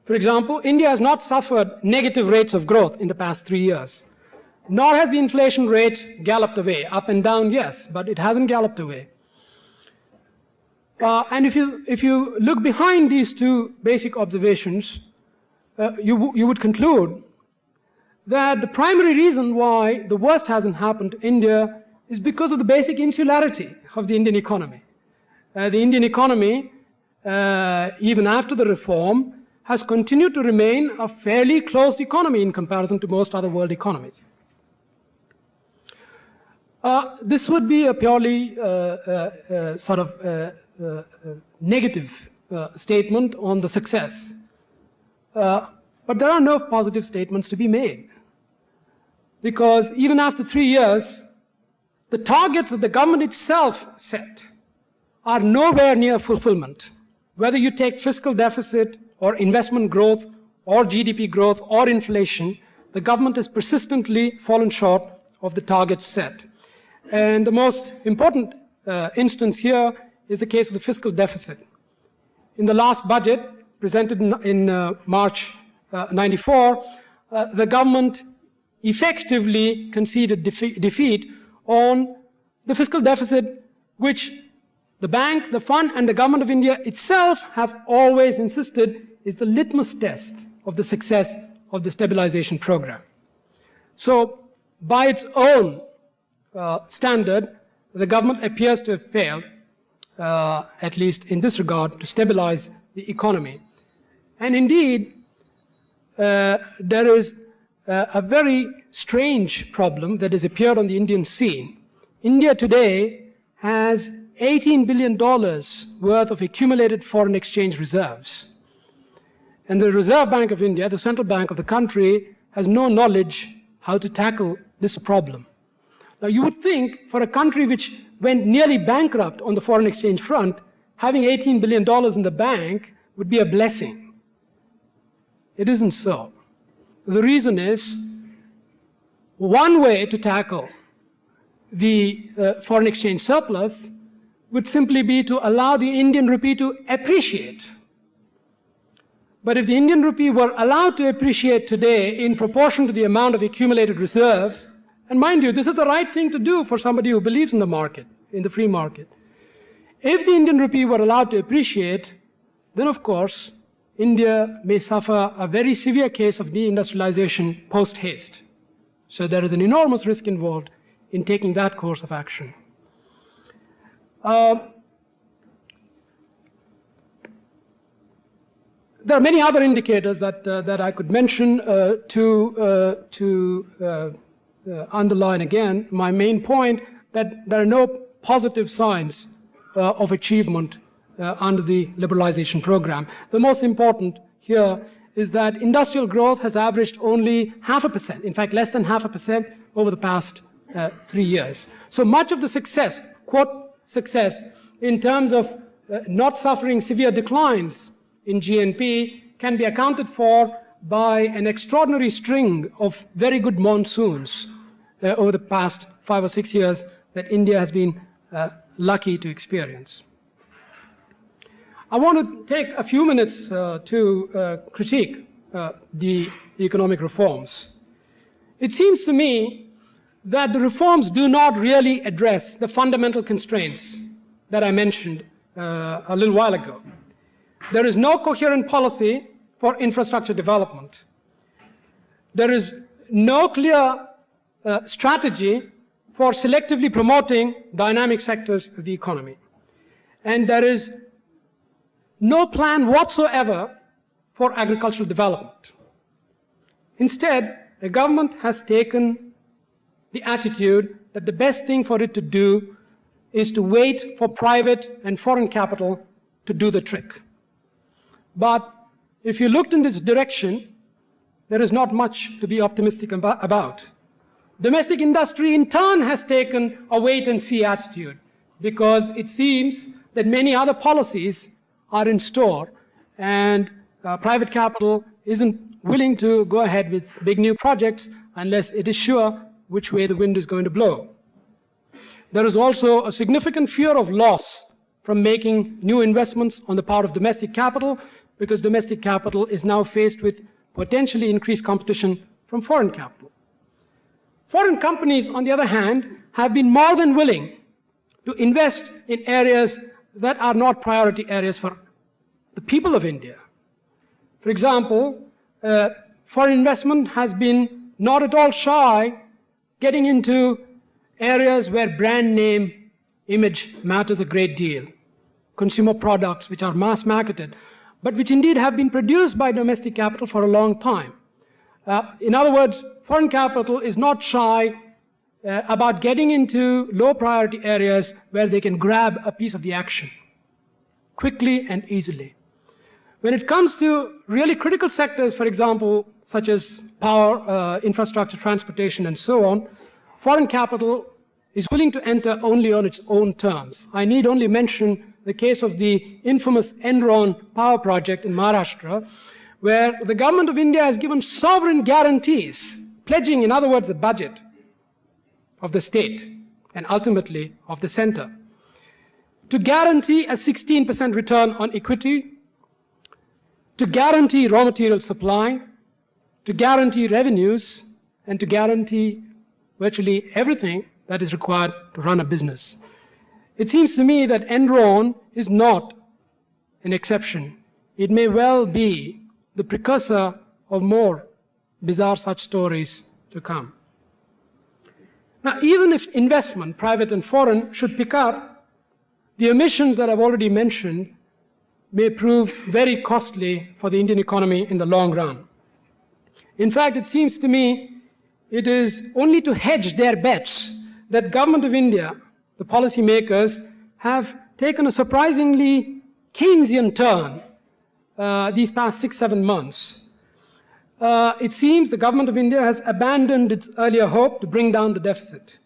For example, India has not suffered negative rates of growth in the past 3 years, nor has the inflation rate galloped away. Up and down, yes, but it hasn't galloped away. And if you look behind these two basic observations, you would conclude that the primary reason why the worst hasn't happened to India is because of the basic insularity of the Indian economy. The Indian economy, even after the reform, has continued to remain a fairly closed economy in comparison to most other world economies. This would be a purely sort of negative statement on the success. But there are no positive statements to be made. Because even after 3 years, the targets that the government itself set are nowhere near fulfillment. Whether you take fiscal deficit or investment growth or GDP growth or inflation, the government has persistently fallen short of the targets set. And the most important instance here is the case of the fiscal deficit. In the last budget, presented in March 94, the government effectively conceded defeat on the fiscal deficit, which the bank, the fund, and the government of India itself have always insisted is the litmus test of the success of the stabilization program. So, by its own standard, the government appears to have failed, at least in this regard, to stabilize the economy. And indeed, there is a very strange problem that has appeared on the Indian scene. India today has $18 billion worth of accumulated foreign exchange reserves. And the Reserve Bank of India, the central bank of the country, has no knowledge how to tackle this problem. Now, you would think for a country which went nearly bankrupt on the foreign exchange front, having $18 billion in the bank would be a blessing. It isn't so. The reason is, one way to tackle the foreign exchange surplus would simply be to allow the Indian rupee to appreciate. But if the Indian rupee were allowed to appreciate today in proportion to the amount of accumulated reserves, and mind you, this is the right thing to do for somebody who believes in the market, in the free market. If the Indian rupee were allowed to appreciate, then of course, India may suffer a very severe case of deindustrialization post-haste. So there is an enormous risk involved in taking that course of action. There are many other indicators that I could mention to underline again my main point, that there are no positive signs of achievement under the liberalization program. The most important here is that industrial growth has averaged only 0.5%, in fact less than 0.5% over the past 3 years. So much of the success, quote success, in terms of not suffering severe declines in GNP can be accounted for by an extraordinary string of very good monsoons over the past 5 or 6 years that India has been lucky to experience. I want to take a few minutes to critique the economic reforms. It seems to me that the reforms do not really address the fundamental constraints that I mentioned a little while ago. There is no coherent policy for infrastructure development. There is no clear strategy for selectively promoting dynamic sectors of the economy. And there is no plan whatsoever for agricultural development. Instead, the government has taken the attitude that the best thing for it to do is to wait for private and foreign capital to do the trick. But if you looked in this direction, there is not much to be optimistic about. Domestic industry in turn has taken a wait-and-see attitude because it seems that many other policies are in store and private capital isn't willing to go ahead with big new projects unless it is sure which way the wind is going to blow. There is also a significant fear of loss from making new investments on the part of domestic capital because domestic capital is now faced with potentially increased competition from foreign capital. Foreign companies, on the other hand, have been more than willing to invest in areas that are not priority areas for the people of India. For example, foreign investment has been not at all shy getting into areas where brand name image matters a great deal. Consumer products which are mass marketed, but which indeed have been produced by domestic capital for a long time. In other words, foreign capital is not shy about getting into low priority areas where they can grab a piece of the action quickly and easily. When it comes to really critical sectors, for example, such as power, infrastructure, transportation, and so on, foreign capital is willing to enter only on its own terms. I need only mention the case of the infamous Enron power project in Maharashtra, where the government of India has given sovereign guarantees, pledging, in other words, the budget of the state and ultimately of the center, to guarantee a 16% return on equity, to guarantee raw material supply, to guarantee revenues, and to guarantee virtually everything that is required to run a business. It seems to me that Enron is not an exception. It may well be the precursor of more bizarre such stories to come. Now, even if investment, private and foreign, should pick up, the emissions that I've already mentioned may prove very costly for the Indian economy in the long run. In fact, it seems to me it is only to hedge their bets that Government of India, the policymakers, have taken a surprisingly Keynesian turn these past 6-7 months. It seems the Government of India has abandoned its earlier hope to bring down the deficit.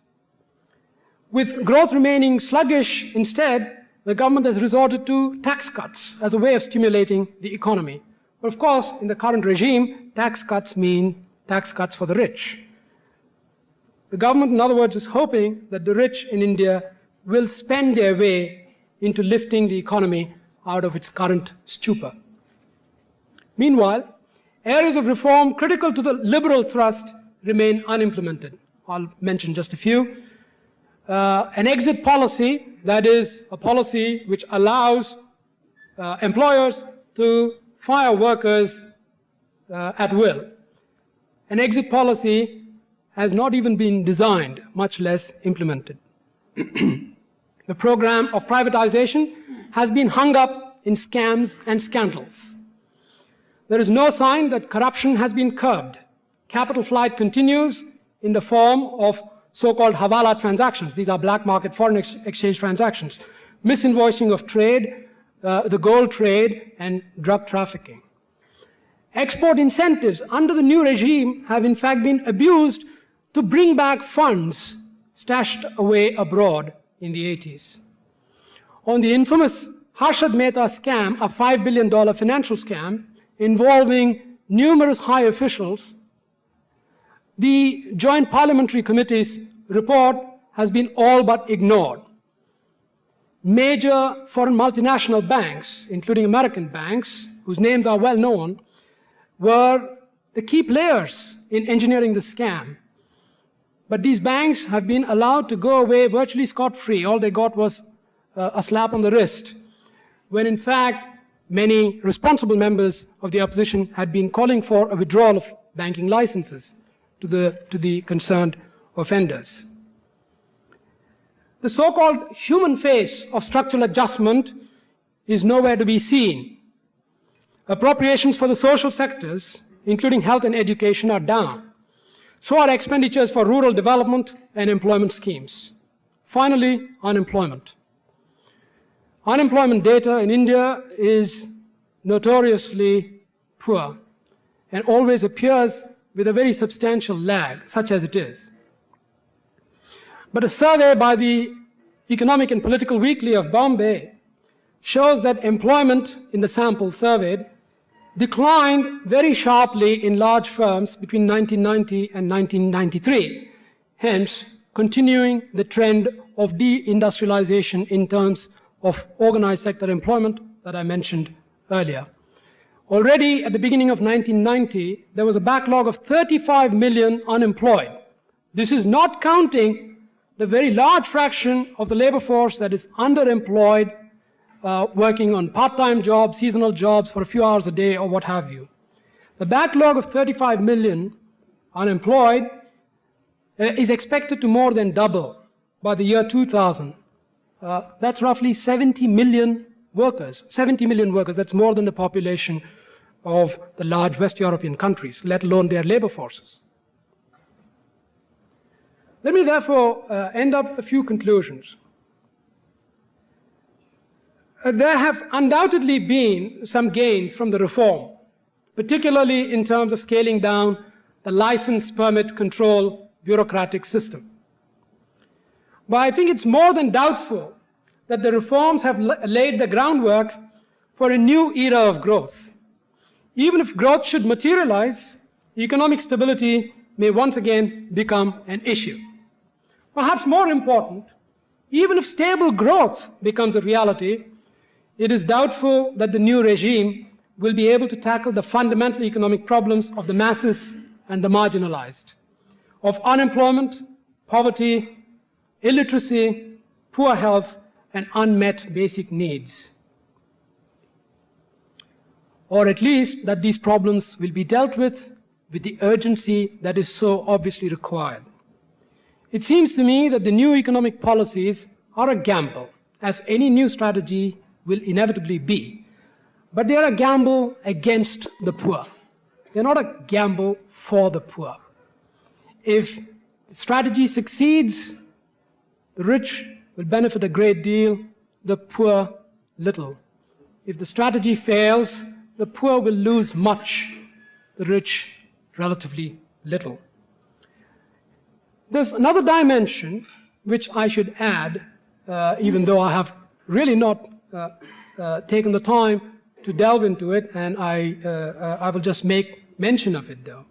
With growth remaining sluggish, instead, the government has resorted to tax cuts as a way of stimulating the economy. But of course, in the current regime, tax cuts mean tax cuts for the rich. The government, in other words, is hoping that the rich in India will spend their way into lifting the economy out of its current stupor. Meanwhile, areas of reform critical to the liberal thrust remain unimplemented. I'll mention just a few. An exit policy, that is, a policy which allows employers to fire workers at will. An exit policy has not even been designed, much less implemented. The program of privatization has been hung up in scams and scandals. There is no sign that corruption has been curbed. Capital flight continues in the form of so-called hawala transactions. These are black market foreign exchange transactions. Misinvoicing of trade, the gold trade, and drug trafficking. Export incentives under the new regime have in fact been abused to bring back funds stashed away abroad in the 80s. On the infamous Harshad Mehta scam, a $5 billion financial scam involving numerous high officials, the Joint Parliamentary Committee's report has been all but ignored. Major foreign multinational banks, including American banks, whose names are well known, were the key players in engineering the scam. But these banks have been allowed to go away virtually scot-free. All they got was a slap on the wrist, when in fact many responsible members of the opposition had been calling for a withdrawal of banking licenses to the concerned offenders. The so-called human face of structural adjustment is nowhere to be seen. Appropriations for the social sectors, including health and education, are down. So are expenditures for rural development and employment schemes. Finally, unemployment. Unemployment data in India is notoriously poor and always appears with a very substantial lag, such as it is. But a survey by the Economic and Political Weekly of Bombay shows that employment in the sample surveyed declined very sharply in large firms between 1990 and 1993, hence continuing the trend of deindustrialization in terms of organized sector employment that I mentioned earlier. Already at the beginning of 1990, there was a backlog of 35 million unemployed. This is not counting the very large fraction of the labor force that is underemployed, working on part-time jobs, seasonal jobs for a few hours a day or what have you. The backlog of 35 million unemployed is expected to more than double by the year 2000. That's roughly 70 million workers. 70 million workers, that's more than the population of the large West European countries, let alone their labor forces. Let me therefore end up a few conclusions. There have undoubtedly been some gains from the reform, particularly in terms of scaling down the license, permit, control, bureaucratic system. But I think it's more than doubtful that the reforms have laid the groundwork for a new era of growth. Even if growth should materialize, economic stability may once again become an issue. Perhaps more important, even if stable growth becomes a reality, it is doubtful that the new regime will be able to tackle the fundamental economic problems of the masses and the marginalized, of unemployment, poverty, illiteracy, poor health, and unmet basic needs. Or at least that these problems will be dealt with the urgency that is so obviously required. It seems to me that the new economic policies are a gamble, as any new strategy will inevitably be. But they are a gamble against the poor. They're not a gamble for the poor. If the strategy succeeds, the rich will benefit a great deal, the poor little. If the strategy fails, the poor will lose much, the rich relatively little. There's another dimension which I should add, even though I have really not taken the time to delve into it, and I will just make mention of it though.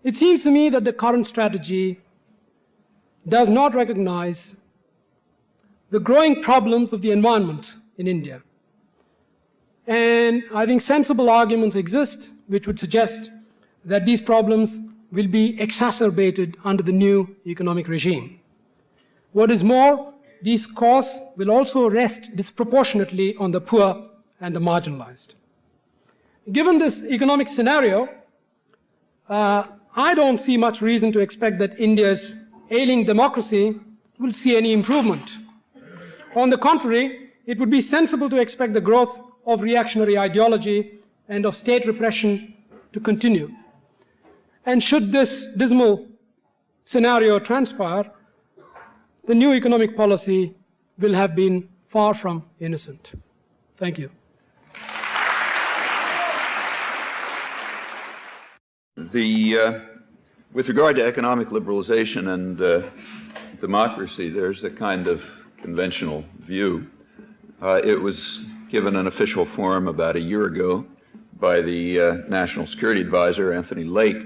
It seems to me that the current strategy does not recognize the growing problems of the environment in India. And I think sensible arguments exist which would suggest that these problems will be exacerbated under the new economic regime. What is more, these costs will also rest disproportionately on the poor and the marginalized. Given this economic scenario, I don't see much reason to expect that India's ailing democracy will see any improvement. On the contrary, it would be sensible to expect the growth of reactionary ideology and of state repression to continue. And should this dismal scenario transpire, the new economic policy will have been far from innocent. Thank you. With regard to economic liberalization and democracy, there's a kind of conventional view. It was given an official form about a year ago by the National Security Advisor, Anthony Lake,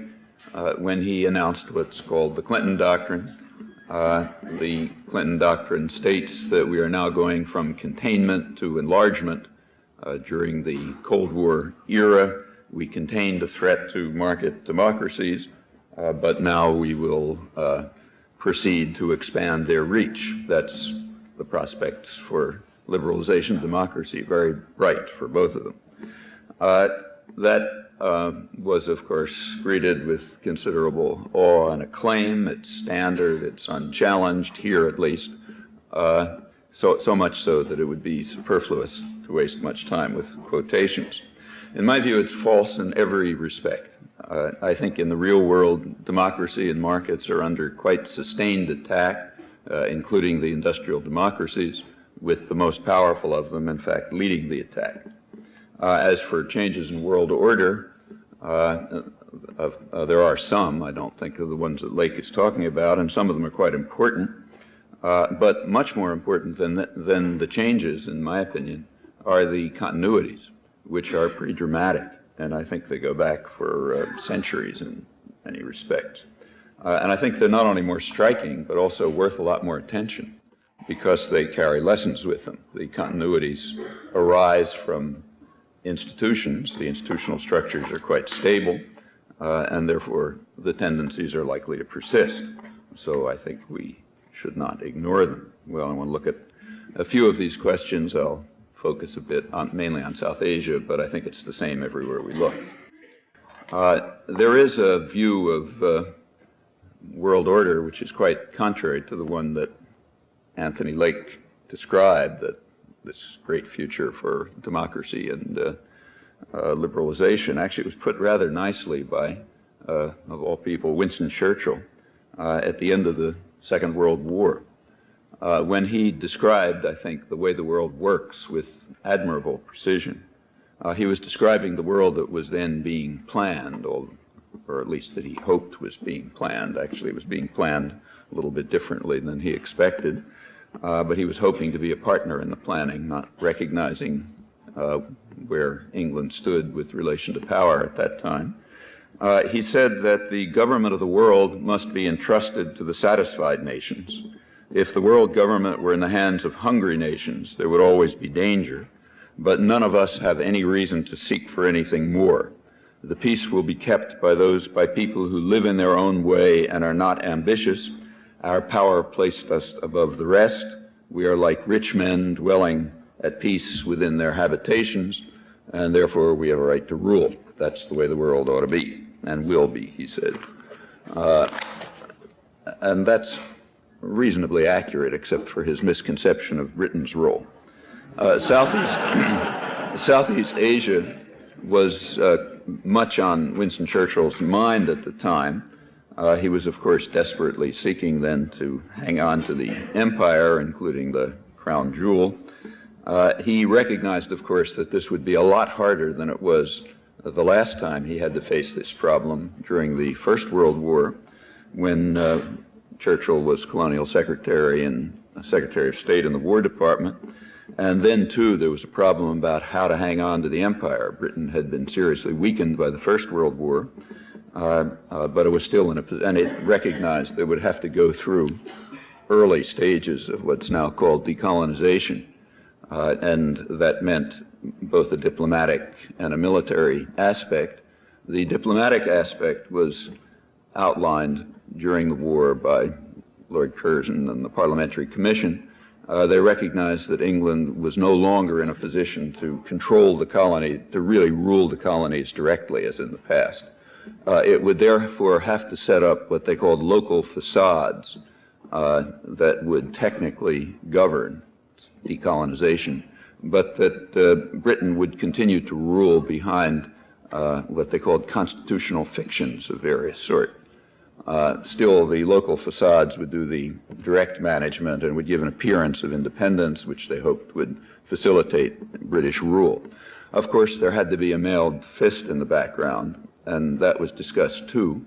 when he announced what's called the Clinton Doctrine. The Clinton Doctrine states that we are now going from containment to enlargement. During the Cold War era, we contained a threat to market democracies, but now we will proceed to expand their reach. That's the prospects for liberalization of democracy, very bright for both of them. That was, of course, greeted with considerable awe and acclaim. It's standard, it's unchallenged, here at least, so much so that it would be superfluous to waste much time with quotations. In my view, it's false in every respect. I think in the real world, democracy and markets are under quite sustained attack, including the industrial democracies, with the most powerful of them, in fact, leading the attack. As for changes in world order, there are some, I don't think of the ones that Lake is talking about, and some of them are quite important. But much more important than the changes, in my opinion, are the continuities, which are pretty dramatic, and I think they go back for centuries in many respects. And I think they're not only more striking, but also worth a lot more attention, because they carry lessons with them. The continuities arise from institutions. The institutional structures are quite stable, and therefore the tendencies are likely to persist. So I think we should not ignore them. Well, I want to look at a few of these questions. I'll focus a bit mainly on South Asia, but I think it's the same everywhere we look. There is a view of world order which is quite contrary to the one that Anthony Lake described, that this great future for democracy and liberalization. Actually, it was put rather nicely by, of all people, Winston Churchill at the end of the Second World War, when he described, I think, the way the world works with admirable precision. He was describing the world that was then being planned, or at least that he hoped was being planned. Actually, it was being planned a little bit differently than he expected, but he was hoping to be a partner in the planning, not recognizing where England stood with relation to power at that time. He said that the government of the world must be entrusted to the satisfied nations. If the world government were in the hands of hungry nations, there would always be danger, but none of us have any reason to seek for anything more. The peace will be kept by people who live in their own way and are not ambitious. Our power placed us above the rest. We are like rich men dwelling at peace within their habitations, and therefore we have a right to rule. That's the way the world ought to be, and will be, he said. And that's reasonably accurate, except for his misconception of Britain's role. Southeast Asia was much on Winston Churchill's mind at the time. He was, of course, desperately seeking then to hang on to the empire, including the crown jewel. He recognized, of course, that this would be a lot harder than it was the last time he had to face this problem during the First World War, when Churchill was colonial secretary and Secretary of State in the War Department. And then, too, there was a problem about how to hang on to the empire. Britain had been seriously weakened by the First World War, but it was still and it recognized they would have to go through early stages of what's now called decolonization. And that meant both a diplomatic and a military aspect. The diplomatic aspect was outlined during the war by Lord Curzon and the Parliamentary Commission. They recognized that England was no longer in a position to control the colony, to really rule the colonies directly as in the past. It would therefore have to set up what they called local facades that would technically govern decolonization, but that Britain would continue to rule behind what they called constitutional fictions of various sorts. Still, the local facades would do the direct management and would give an appearance of independence, which they hoped would facilitate British rule. Of course, there had to be a mailed fist in the background, and that was discussed too.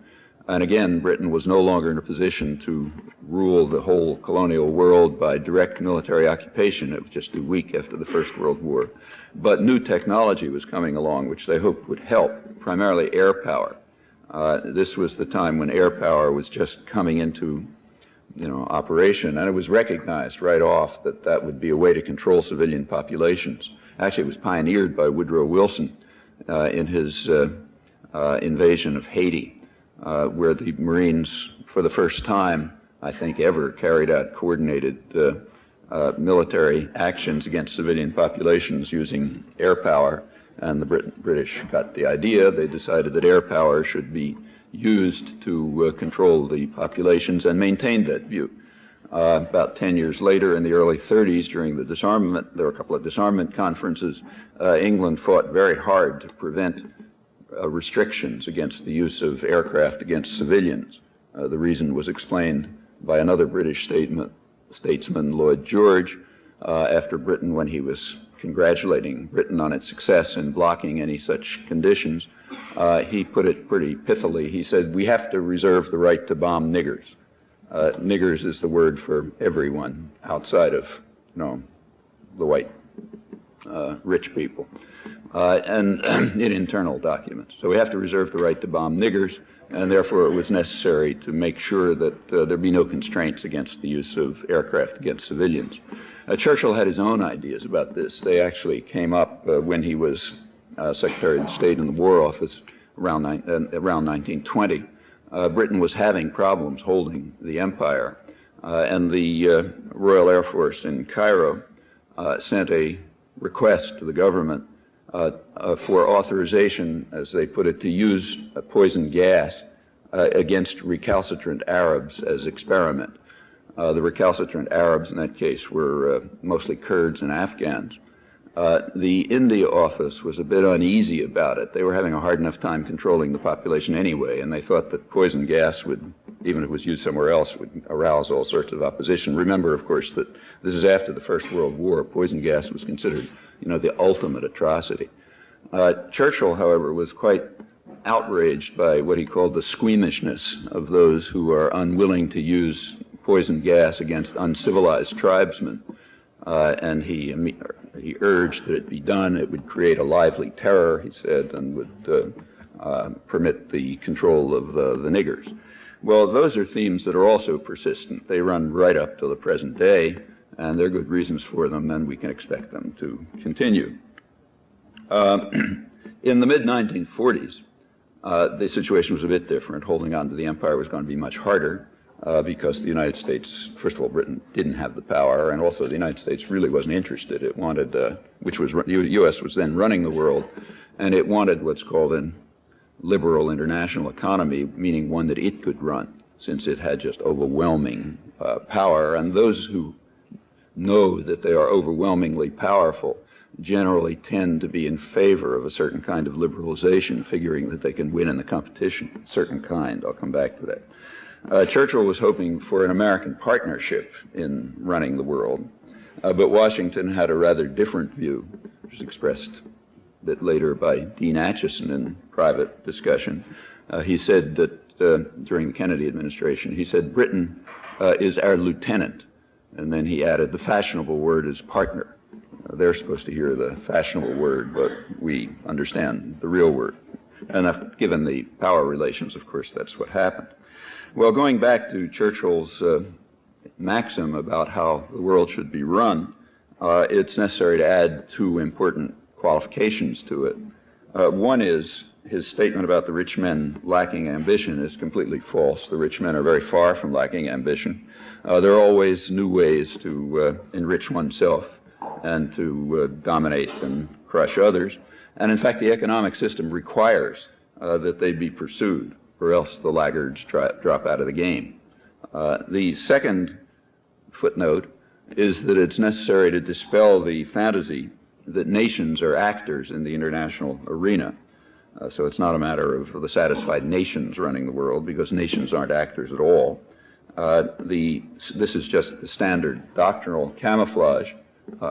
And again, Britain was no longer in a position to rule the whole colonial world by direct military occupation. It was just a week after the First World War. But new technology was coming along, which they hoped would help, primarily air power. This was the time when air power was just coming into, operation, and it was recognized right off that that would be a way to control civilian populations. Actually, it was pioneered by Woodrow Wilson in his invasion of Haiti, where the Marines, for the first time, I think, ever carried out coordinated military actions against civilian populations using air power. And the British got the idea. They decided that air power should be used to control the populations and maintained that view. About 10 years later, in the early 30s, during the disarmament, there were a couple of disarmament conferences, England fought very hard to prevent restrictions against the use of aircraft against civilians. The reason was explained by another British statesman, Llyod George, after Britain, when he was congratulating Britain on its success in blocking any such conditions. He put it pretty pithily. He said, we have to reserve the right to bomb niggers. Niggers is the word for everyone outside of, the white rich people, and in internal documents. So we have to reserve the right to bomb niggers, and therefore it was necessary to make sure that there be no constraints against the use of aircraft against civilians. Churchill had his own ideas about this. They actually came up when he was Secretary of State in the War Office around 1920, Britain was having problems holding the empire, and the Royal Air Force in Cairo sent a request to the government for authorization, as they put it, to use a poison gas against recalcitrant Arabs as experiment. The recalcitrant Arabs in that case were mostly Kurds and Afghans. The India office was a bit uneasy about it. They were having a hard enough time controlling the population anyway, and they thought that poison gas would, even if it was used somewhere else, would arouse all sorts of opposition. Remember, of course, that this is after the First World War. Poison gas was considered, the ultimate atrocity. Churchill, however, was quite outraged by what he called the squeamishness of those who are unwilling to use poison gas against uncivilized tribesmen, and he urged that it be done. It would create a lively terror, he said, and would permit the control of the niggers. Well, those are themes that are also persistent. They run right up to the present day, and there are good reasons for them, and we can expect them to continue. In the mid-1940s, the situation was a bit different. Holding on to the empire was going to be much harder because the United States, first of all, Britain didn't have the power, and also the United States really wasn't interested. It wanted, the U.S. was then running the world, and it wanted what's called an liberal international economy, meaning one that it could run, since it had just overwhelming power. And those who know that they are overwhelmingly powerful generally tend to be in favor of a certain kind of liberalization, figuring that they can win in the competition, certain kind. I'll come back to that. Churchill was hoping for an American partnership in running the world, but Washington had a rather different view, which was expressed a bit later by Dean Acheson in private discussion. He said that during the Kennedy administration, he said, Britain is our lieutenant, and then he added, the fashionable word is partner. They're supposed to hear the fashionable word, but we understand the real word. And given the power relations, of course, that's what happened. Well, going back to Churchill's maxim about how the world should be run, it's necessary to add two important qualifications to it. One is his statement about the rich men lacking ambition is completely false. The rich men are very far from lacking ambition. There are always new ways to enrich oneself and to dominate and crush others. And in fact, the economic system requires that they be pursued, or else the laggards drop out of the game. The second footnote is that it's necessary to dispel the fantasy that nations are actors in the international arena. So it's not a matter of the satisfied nations running the world, because nations aren't actors at all. This is just the standard doctrinal camouflage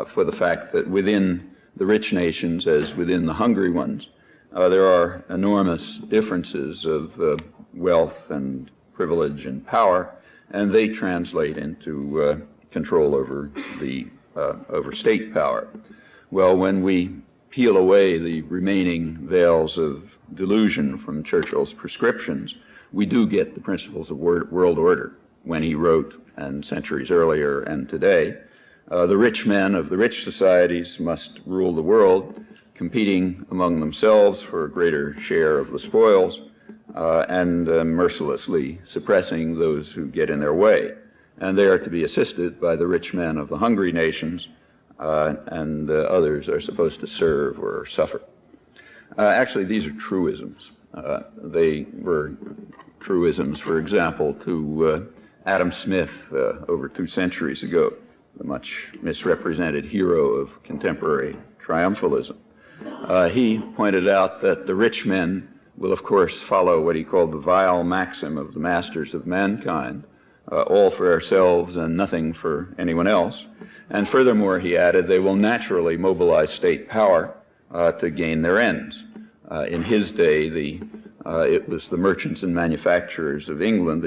for the fact that within the rich nations, as within the hungry ones, there are enormous differences of wealth and privilege and power, and they translate into control over over state power. Well, when we peel away the remaining veils of delusion from Churchill's prescriptions, we do get the principles of world order when he wrote, and centuries earlier and today. The rich men of the rich societies must rule the world, competing among themselves for a greater share of the spoils, and mercilessly suppressing those who get in their way. And they are to be assisted by the rich men of the hungry nations, and others are supposed to serve or suffer. Actually, these are truisms. They were truisms, for example, to Adam Smith over 2 centuries ago, the much misrepresented hero of contemporary triumphalism. He pointed out that the rich men will, of course, follow what he called the vile maxim of the masters of mankind, all for ourselves and nothing for anyone else. And furthermore, he added, they will naturally mobilize state power to gain their ends. In his day, it was the merchants and manufacturers of England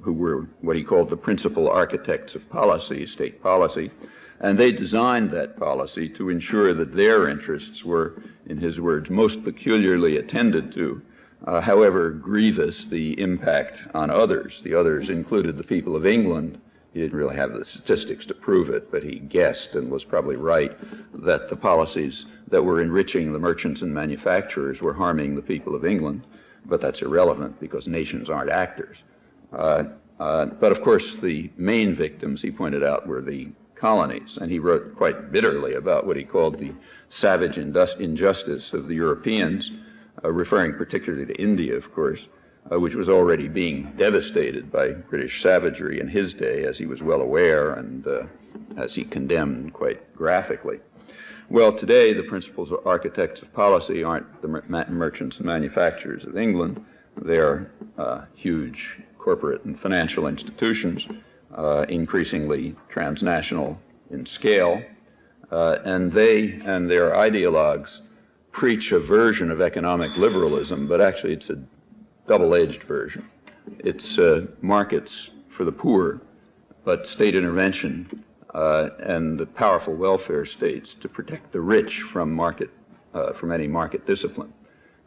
who were what he called the principal architects of policy, state policy, and they designed that policy to ensure that their interests were, in his words, most peculiarly attended to, however grievous the impact on others. The others included the people of England. He didn't really have the statistics to prove it, but he guessed, and was probably right, that the policies that were enriching the merchants and manufacturers were harming the people of England, but that's irrelevant because nations aren't actors. But of course, the main victims, he pointed out, were the colonies, and he wrote quite bitterly about what he called the savage injustice of the Europeans, referring particularly to India, of course, which was already being devastated by British savagery in his day, as he was well aware and as he condemned quite graphically. Well, today, the principal architects of policy aren't the merchants and manufacturers of England. They're huge corporate and financial institutions, increasingly transnational in scale, and they and their ideologues preach a version of economic liberalism, but actually it's a double-edged version. It's markets for the poor, but state intervention and the powerful welfare states to protect the rich from any market discipline.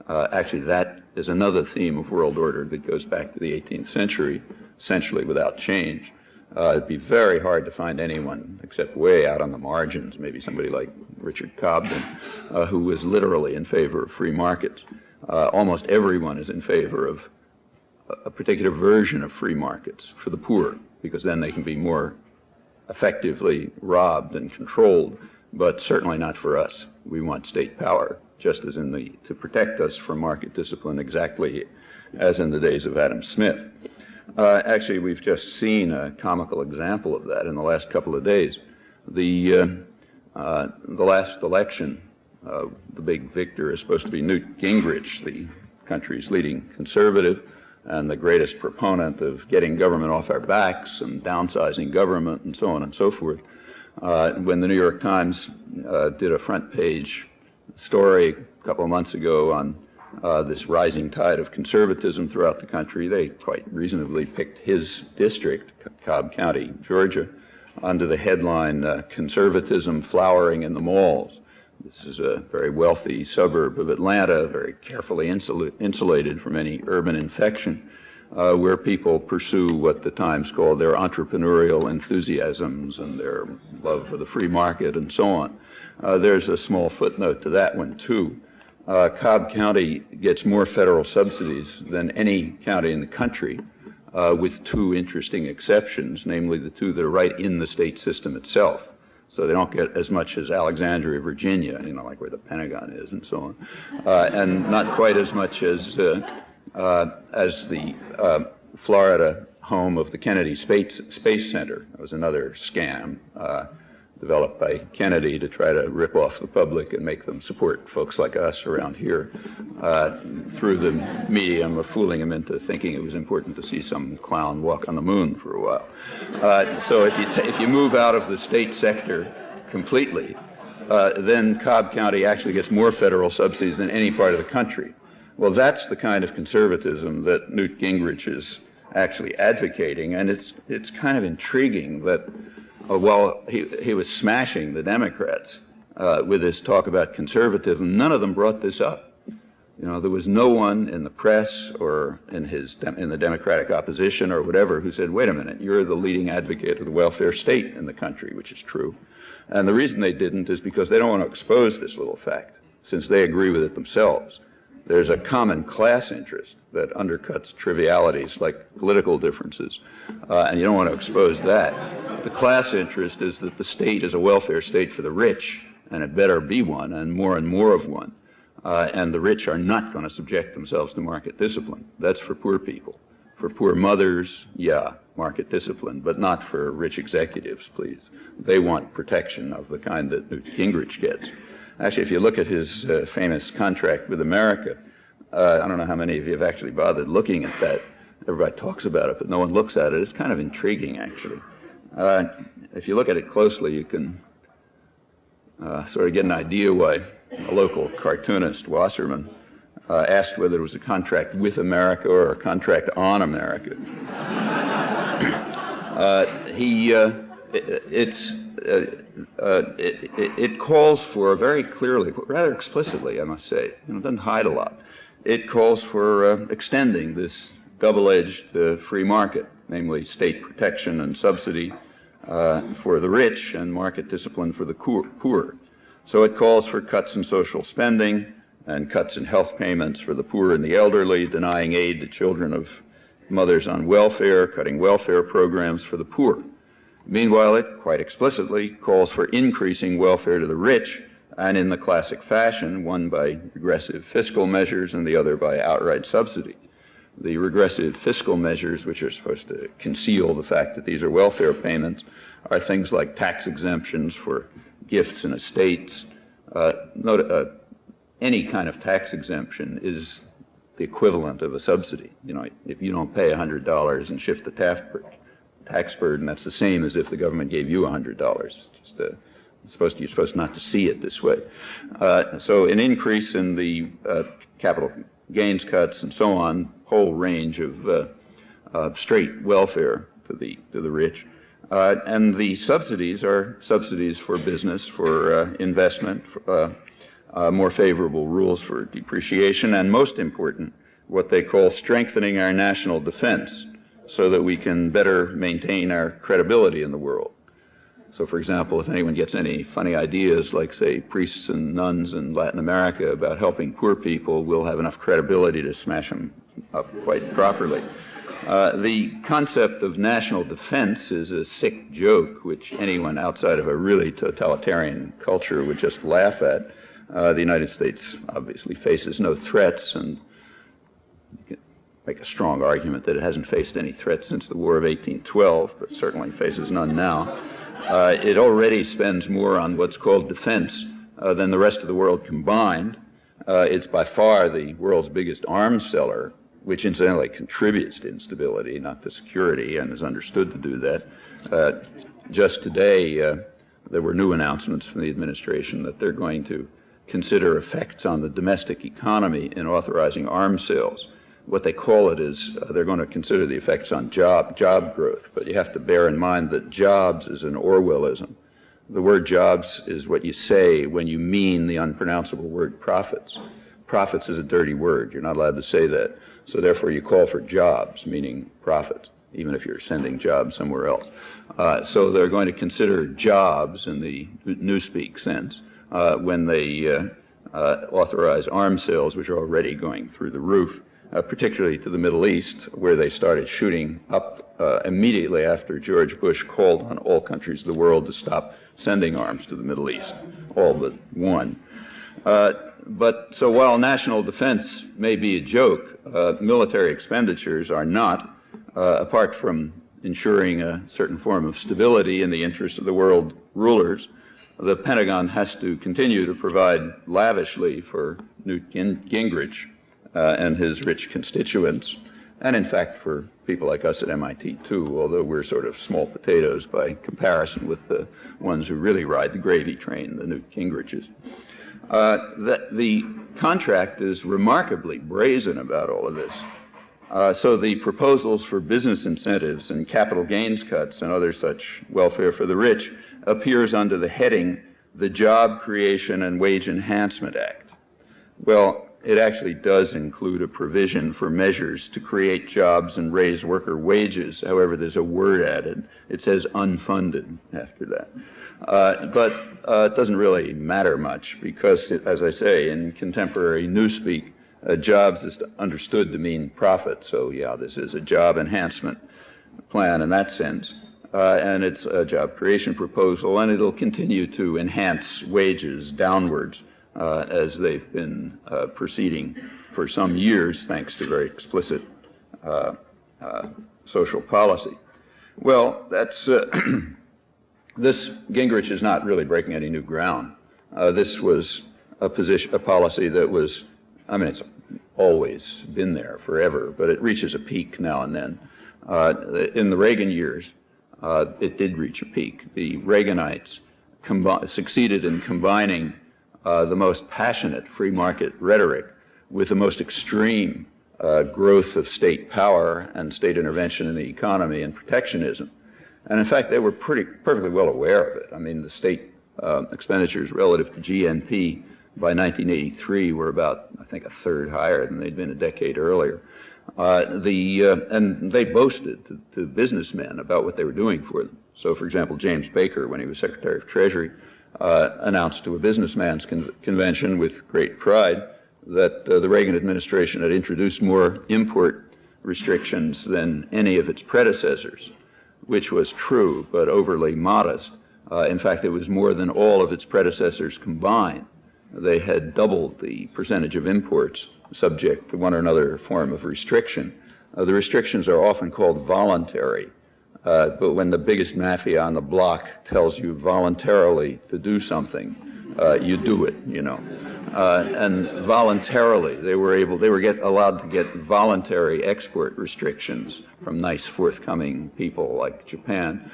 Actually, that is another theme of world order that goes back to the 18th century, essentially without change. It'd be very hard to find anyone, except way out on the margins, maybe somebody like Richard Cobden, who was literally in favor of free markets. Almost everyone is in favor of a particular version of free markets for the poor, because then they can be more effectively robbed and controlled, but certainly not for us. We want state power, just as to protect us from market discipline, exactly as in the days of Adam Smith. Actually, we've just seen a comical example of that in the last couple of days. The last election, the big victor is supposed to be Newt Gingrich, the country's leading conservative and the greatest proponent of getting government off our backs and downsizing government and so on and so forth. When the New York Times did a front page story a couple of months ago on this rising tide of conservatism throughout the country, they quite reasonably picked his district, Cobb County, Georgia, under the headline, Conservatism Flowering in the Malls. This is a very wealthy suburb of Atlanta, very carefully insulated from any urban infection, where people pursue what the Times called their entrepreneurial enthusiasms and their love for the free market and so on. There's a small footnote to that one, too. Cobb County gets more federal subsidies than any county in the country, with two interesting exceptions, namely the two that are right in the state system itself. So they don't get as much as Alexandria, Virginia, like where the Pentagon is and so on, and not quite as much as the Florida home of the Kennedy Space Center. That was another scam developed by Kennedy to try to rip off the public and make them support folks like us around here through the medium of fooling them into thinking it was important to see some clown walk on the moon for a while. So if you move out of the state sector completely, then Cobb County actually gets more federal subsidies than any part of the country. Well, that's the kind of conservatism that Newt Gingrich is actually advocating, and it's kind of intriguing that while he was smashing the Democrats with his talk about conservatism, none of them brought this up. There was no one in the press or in the Democratic opposition or whatever who said, wait a minute, you're the leading advocate of the welfare state in the country, which is true. And the reason they didn't is because they don't want to expose this little fact, since they agree with it themselves. There's a common class interest that undercuts trivialities like political differences, and you don't want to expose that. The class interest is that the state is a welfare state for the rich, and it better be one, and more of one. And the rich are not going to subject themselves to market discipline. That's for poor people. For poor mothers, yeah, market discipline, but not for rich executives, please. They want protection of the kind that Newt Gingrich gets. Actually, if you look at his famous contract with America, I don't know how many of you have actually bothered looking at that. Everybody talks about it, but no one looks at it. It's kind of intriguing, actually. If you look at it closely, you can sort of get an idea why a local cartoonist, Wasserman, asked whether it was a contract with America or a contract on America. It calls for very clearly, rather explicitly, I must say, it doesn't hide a lot. It calls for extending this double-edged free market, namely state protection and subsidy for the rich and market discipline for the poor. So it calls for cuts in social spending and cuts in health payments for the poor and the elderly, denying aid to children of mothers on welfare, cutting welfare programs for the poor. Meanwhile, it quite explicitly calls for increasing welfare to the rich, and in the classic fashion, one by regressive fiscal measures and the other by outright subsidy. The regressive fiscal measures, which are supposed to conceal the fact that these are welfare payments, are things like tax exemptions for gifts and estates. Any kind of tax exemption is the equivalent of a subsidy. You know, if you don't pay $100 and shift the tax burden, that's the same as if the government gave you $100. It's just, you're supposed not to see it this way. So an increase in the capital gains cuts and so on, whole range of straight welfare to the rich. And the subsidies are subsidies for business, for investment, for, more favorable rules for depreciation, and most important, what they call strengthening our national defense so that we can better maintain our credibility in the world. So, for example, if anyone gets any funny ideas, like, say, priests and nuns in Latin America about helping poor people, we'll have enough credibility to smash them up quite properly. The concept of national defense is a sick joke, which anyone outside of a really totalitarian culture would just laugh at. The United States obviously faces no threats, and you can make a strong argument that it hasn't faced any threats since the War of 1812, but certainly faces none now. It already spends more on what's called defense than the rest of the world combined. It's by far the world's biggest arms seller, which incidentally contributes to instability, not to security, and is understood to do that. Just today, there were new announcements from the administration that they're going to consider effects on the domestic economy in authorizing arms sales. What they call it is they're going to consider the effects on job growth, but you have to bear in mind that jobs is an Orwellism. The word jobs is what you say when you mean the unpronounceable word profits. Profits is a dirty word. You're not allowed to say that. So therefore you call for jobs, meaning profits, even if you're sending jobs somewhere else. So they're going to consider jobs in the newspeak sense when they authorize arms sales, which are already going through the roof, particularly to the Middle East, where they started shooting up immediately after George Bush called on all countries of the world to stop sending arms to the Middle East, all but one. But so while national defense may be a joke, military expenditures are not, apart from ensuring a certain form of stability in the interests of the world rulers. The Pentagon has to continue to provide lavishly for Newt Gingrich and his rich constituents, and in fact for people like us at MIT too, although we're sort of small potatoes by comparison with the ones who really ride the gravy train, the Newt Gingriches. The contract is remarkably brazen about all of this. So the proposals for business incentives and capital gains cuts and other such welfare for the rich appears under the heading, the Job Creation and Wage Enhancement Act. Well, it actually does include a provision for measures to create jobs and raise worker wages. However, there's a word added. It says unfunded after that. But it doesn't really matter much because, as I say, in contemporary newspeak, jobs is understood to mean profit. So, yeah, this is a job enhancement plan in that sense. And it's a job creation proposal, and it'll continue to enhance wages downwards as they've been proceeding for some years, thanks to very explicit social policy. Well, that's this Gingrich is not really breaking any new ground. This was a policy that was, I mean, it's always been there forever, but it reaches a peak now and then. In the Reagan years, it did reach a peak. The Reaganites succeeded in combining the most passionate free market rhetoric with the most extreme growth of state power and state intervention in the economy and protectionism. And in fact, they were perfectly well aware of it. I mean, the state expenditures relative to GNP by 1983 were about, I think, a third higher than they'd been a decade earlier. And they boasted to businessmen about what they were doing for them. So, for example, James Baker, when he was Secretary of Treasury, announced to a businessman's convention with great pride that the Reagan administration had introduced more import restrictions than any of its predecessors, which was true, but overly modest. In fact, it was more than all of its predecessors combined. They had doubled the percentage of imports subject to one or another form of restriction. The restrictions are often called voluntary, but when the biggest mafia on the block tells you voluntarily to do something, you do it, you know. And voluntarily, they were allowed to get voluntary export restrictions from nice forthcoming people like Japan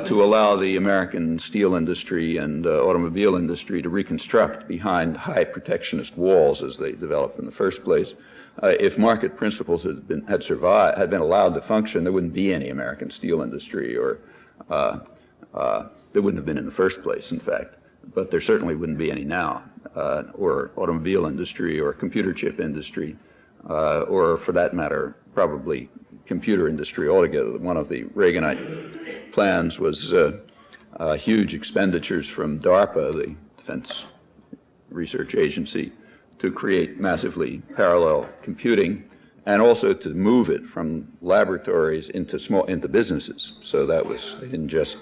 to allow the American steel industry and automobile industry to reconstruct behind high protectionist walls as they developed in the first place. If market principles had been allowed to function, there wouldn't be any American steel industry, or there wouldn't have been in the first place, in fact. But there certainly wouldn't be any now, or automobile industry, or computer chip industry, or for that matter, probably computer industry altogether. One of the Reaganite plans was huge expenditures from DARPA, the Defense Research Agency, to create massively parallel computing, and also to move it from laboratories into businesses. So that was, they didn't just,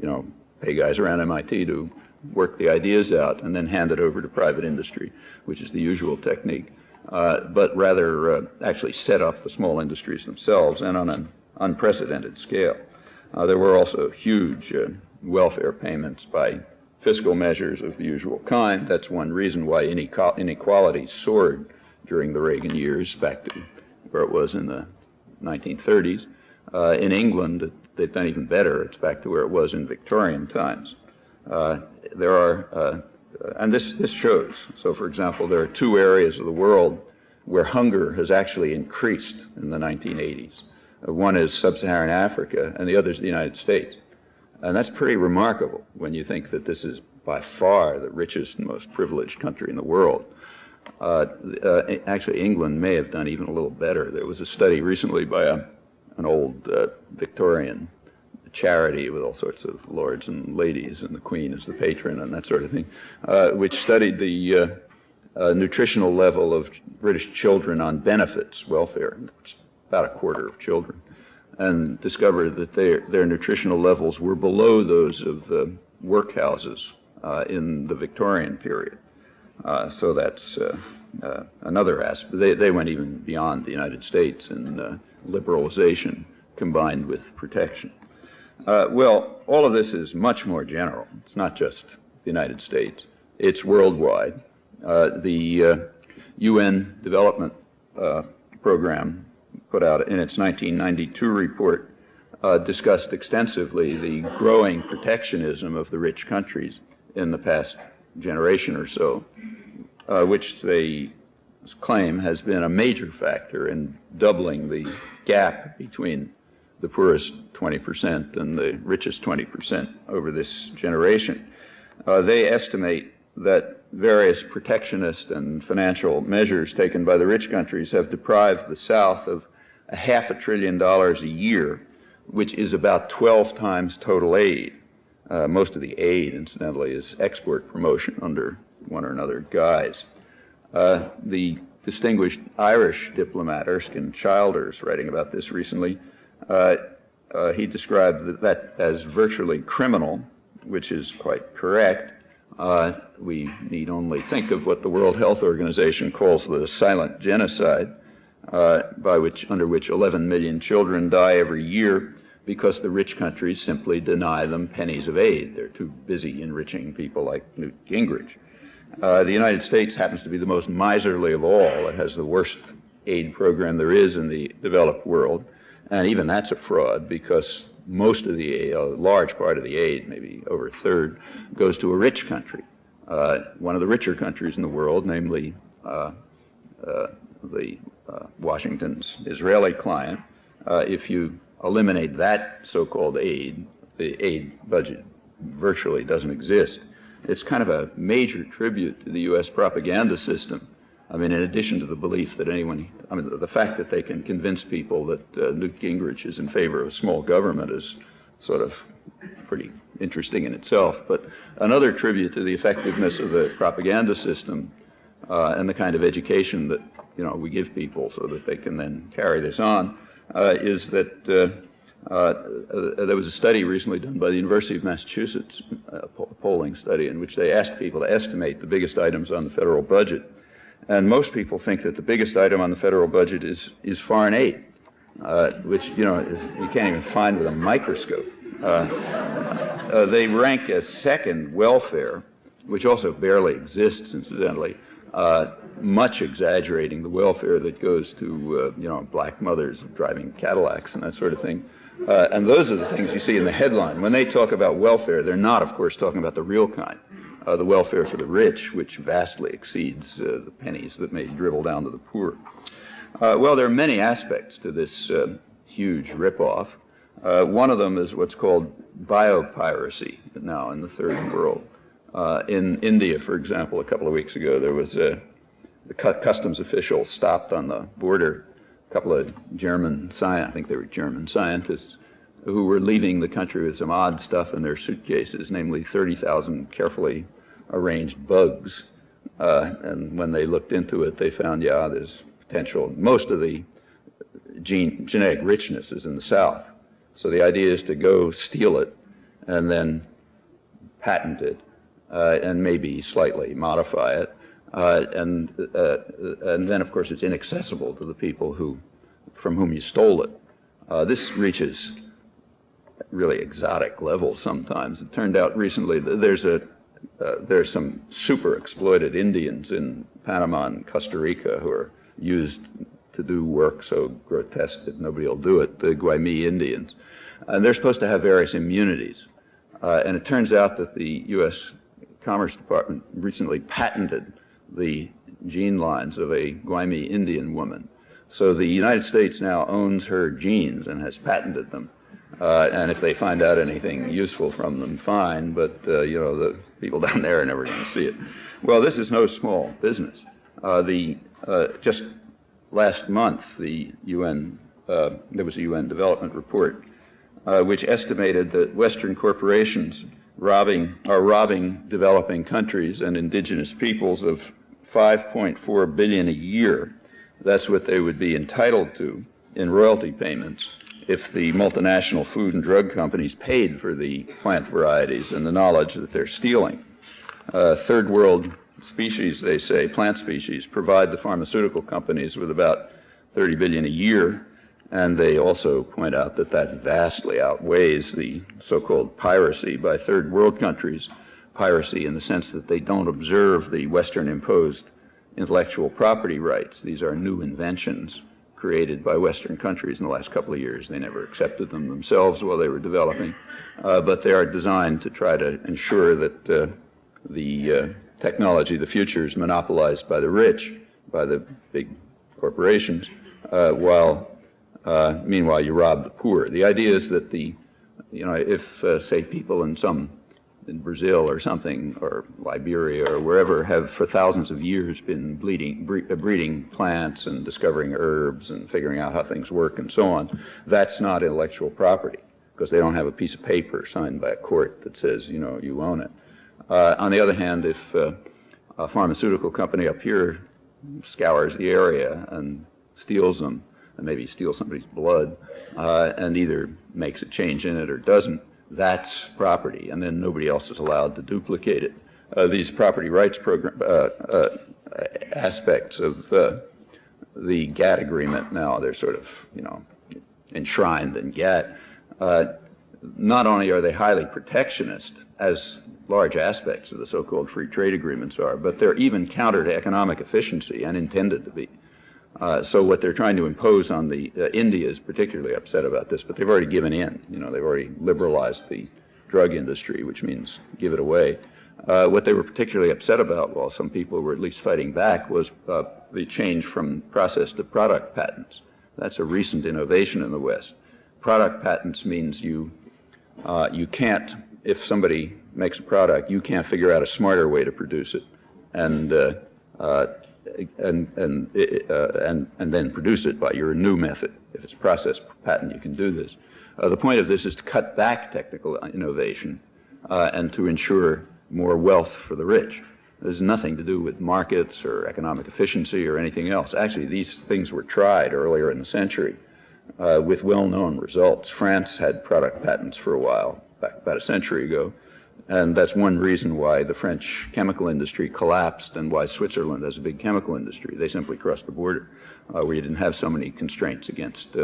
you know, pay guys around MIT to work the ideas out and then hand it over to private industry, which is the usual technique, but rather actually set up the small industries themselves, and on an unprecedented scale. There were also huge welfare payments by fiscal measures of the usual kind. That's one reason why inequality soared during the Reagan years, back to where it was in the 1930s. In England, they've done even better. It's back to where it was in Victorian times. There are, and this shows. So, for example, there are two areas of the world where hunger has actually increased in the 1980s. One is sub-Saharan Africa, and the other is the United States. And that's pretty remarkable when you think that this is by far the richest and most privileged country in the world. Actually, England may have done even a little better. There was a study recently by an old Victorian charity with all sorts of lords and ladies, and the Queen as the patron and that sort of thing, which studied the nutritional level of British children on benefits, welfare, about a quarter of children, and discovered that their nutritional levels were below those of workhouses in the Victorian period. So that's another aspect. They went even beyond the United States in liberalization combined with protection. Well, all of this is much more general. It's not just the United States. It's worldwide. The UN Development Program put out in its 1992 report discussed extensively the growing protectionism of the rich countries in the past generation or so, which they claim has been a major factor in doubling the gap between the poorest 20% and the richest 20% over this generation. They estimate that various protectionist and financial measures taken by the rich countries have deprived the South of $500 billion a year, which is about 12 times total aid. Most of the aid, incidentally, is export promotion under one or another guise. The distinguished Irish diplomat Erskine Childers, writing about this recently, he described that as virtually criminal, which is quite correct. We need only think of what the World Health Organization calls the silent genocide, under which 11 million children die every year because the rich countries simply deny them pennies of aid. They're too busy enriching people like Newt Gingrich. The United States happens to be the most miserly of all. It has the worst aid program there is in the developed world, and even that's a fraud because most of the aid, a large part of the aid, maybe over a third, goes to a rich country, one of the richer countries in the world, namely Washington's Israeli client. If you eliminate that so-called aid, the aid budget virtually doesn't exist. It's kind of a major tribute to the U.S. propaganda system. I mean, in addition to the belief that the fact that they can convince people that Newt Gingrich is in favor of small government is sort of pretty interesting in itself. But another tribute to the effectiveness of the propaganda system and the kind of education that we give people so that they can then carry this on is that there was a study recently done by the University of Massachusetts, a polling study, in which they asked people to estimate the biggest items on the federal budget. And most people think that the biggest item on the federal budget is foreign aid, which you can't even find with a microscope. They rank as second welfare, which also barely exists, incidentally, much exaggerating the welfare that goes to black mothers driving Cadillacs and that sort of thing. And those are the things you see in the headline. When they talk about welfare, they're not, of course, talking about the real kind. The welfare for the rich, which vastly exceeds the pennies that may dribble down to the poor. Well, there are many aspects to this huge ripoff. One of them is what's called biopiracy now in the third world. In India, for example, a couple of weeks ago, there was the customs official stopped on the border a couple of I think they were German scientists, who were leaving the country with some odd stuff in their suitcases, namely 30,000 carefully arranged bugs. And when they looked into it, they found, there's potential. Most of the genetic richness is in the South. So the idea is to go steal it and then patent it and maybe slightly modify it. And then, of course, it's inaccessible to the people from whom you stole it. This reaches really exotic levels sometimes. It turned out recently that there's some super exploited Indians in Panama and Costa Rica who are used to do work so grotesque that nobody will do it, the Guatemala Indians. And they're supposed to have various immunities. And it turns out that the U.S. Commerce Department recently patented the gene lines of a Guatemala Indian woman. So the United States now owns her genes and has patented them. And if they find out anything useful from them, fine, but the people down there are never going to see it. Well, this is no small business. Just last month, there was a UN development report which estimated that Western corporations are robbing developing countries and indigenous peoples of $5.4 billion a year. That's what they would be entitled to in royalty payments if the multinational food and drug companies paid for the plant varieties and the knowledge that they're stealing. Third world species, they say, plant species, provide the pharmaceutical companies with about $30 billion a year, and they also point out that that vastly outweighs the so-called piracy by third world countries, piracy in the sense that they don't observe the Western-imposed intellectual property rights. These are new inventions created by Western countries in the last couple of years. They never accepted them themselves while they were developing, but they are designed to try to ensure that the technology of the future is monopolized by the rich, by the big corporations, while meanwhile you rob the poor. The idea is that if say people in Brazil or something, or Liberia or wherever, have for thousands of years been breeding plants and discovering herbs and figuring out how things work and so on, that's not intellectual property because they don't have a piece of paper signed by a court that says, you own it. On the other hand, if a pharmaceutical company up here scours the area and steals them, and maybe steals somebody's blood, and either makes a change in it or doesn't, that's property, and then nobody else is allowed to duplicate it. These property rights aspects of the GATT agreement now, they're sort of, enshrined in GATT. Not only are they highly protectionist, as large aspects of the so-called free trade agreements are, but they're even counter to economic efficiency and intended to be. So what they're trying to impose on India is particularly upset about this, but they've already given in. They've already liberalized the drug industry, which means give it away. What they were particularly upset about, while some people were at least fighting back, was the change from process to product patents. That's a recent innovation in the West. Product patents means you can't, if somebody makes a product, you can't figure out a smarter way to produce it, and then produce it by your new method. If it's a process patent, you can do this. The point of this is to cut back technical innovation and to ensure more wealth for the rich. This has nothing to do with markets or economic efficiency or anything else. Actually, these things were tried earlier in the century with well-known results. France had product patents for a while, back about a century ago, and that's one reason why the French chemical industry collapsed and why Switzerland has a big chemical industry. They simply crossed the border where you didn't have so many constraints against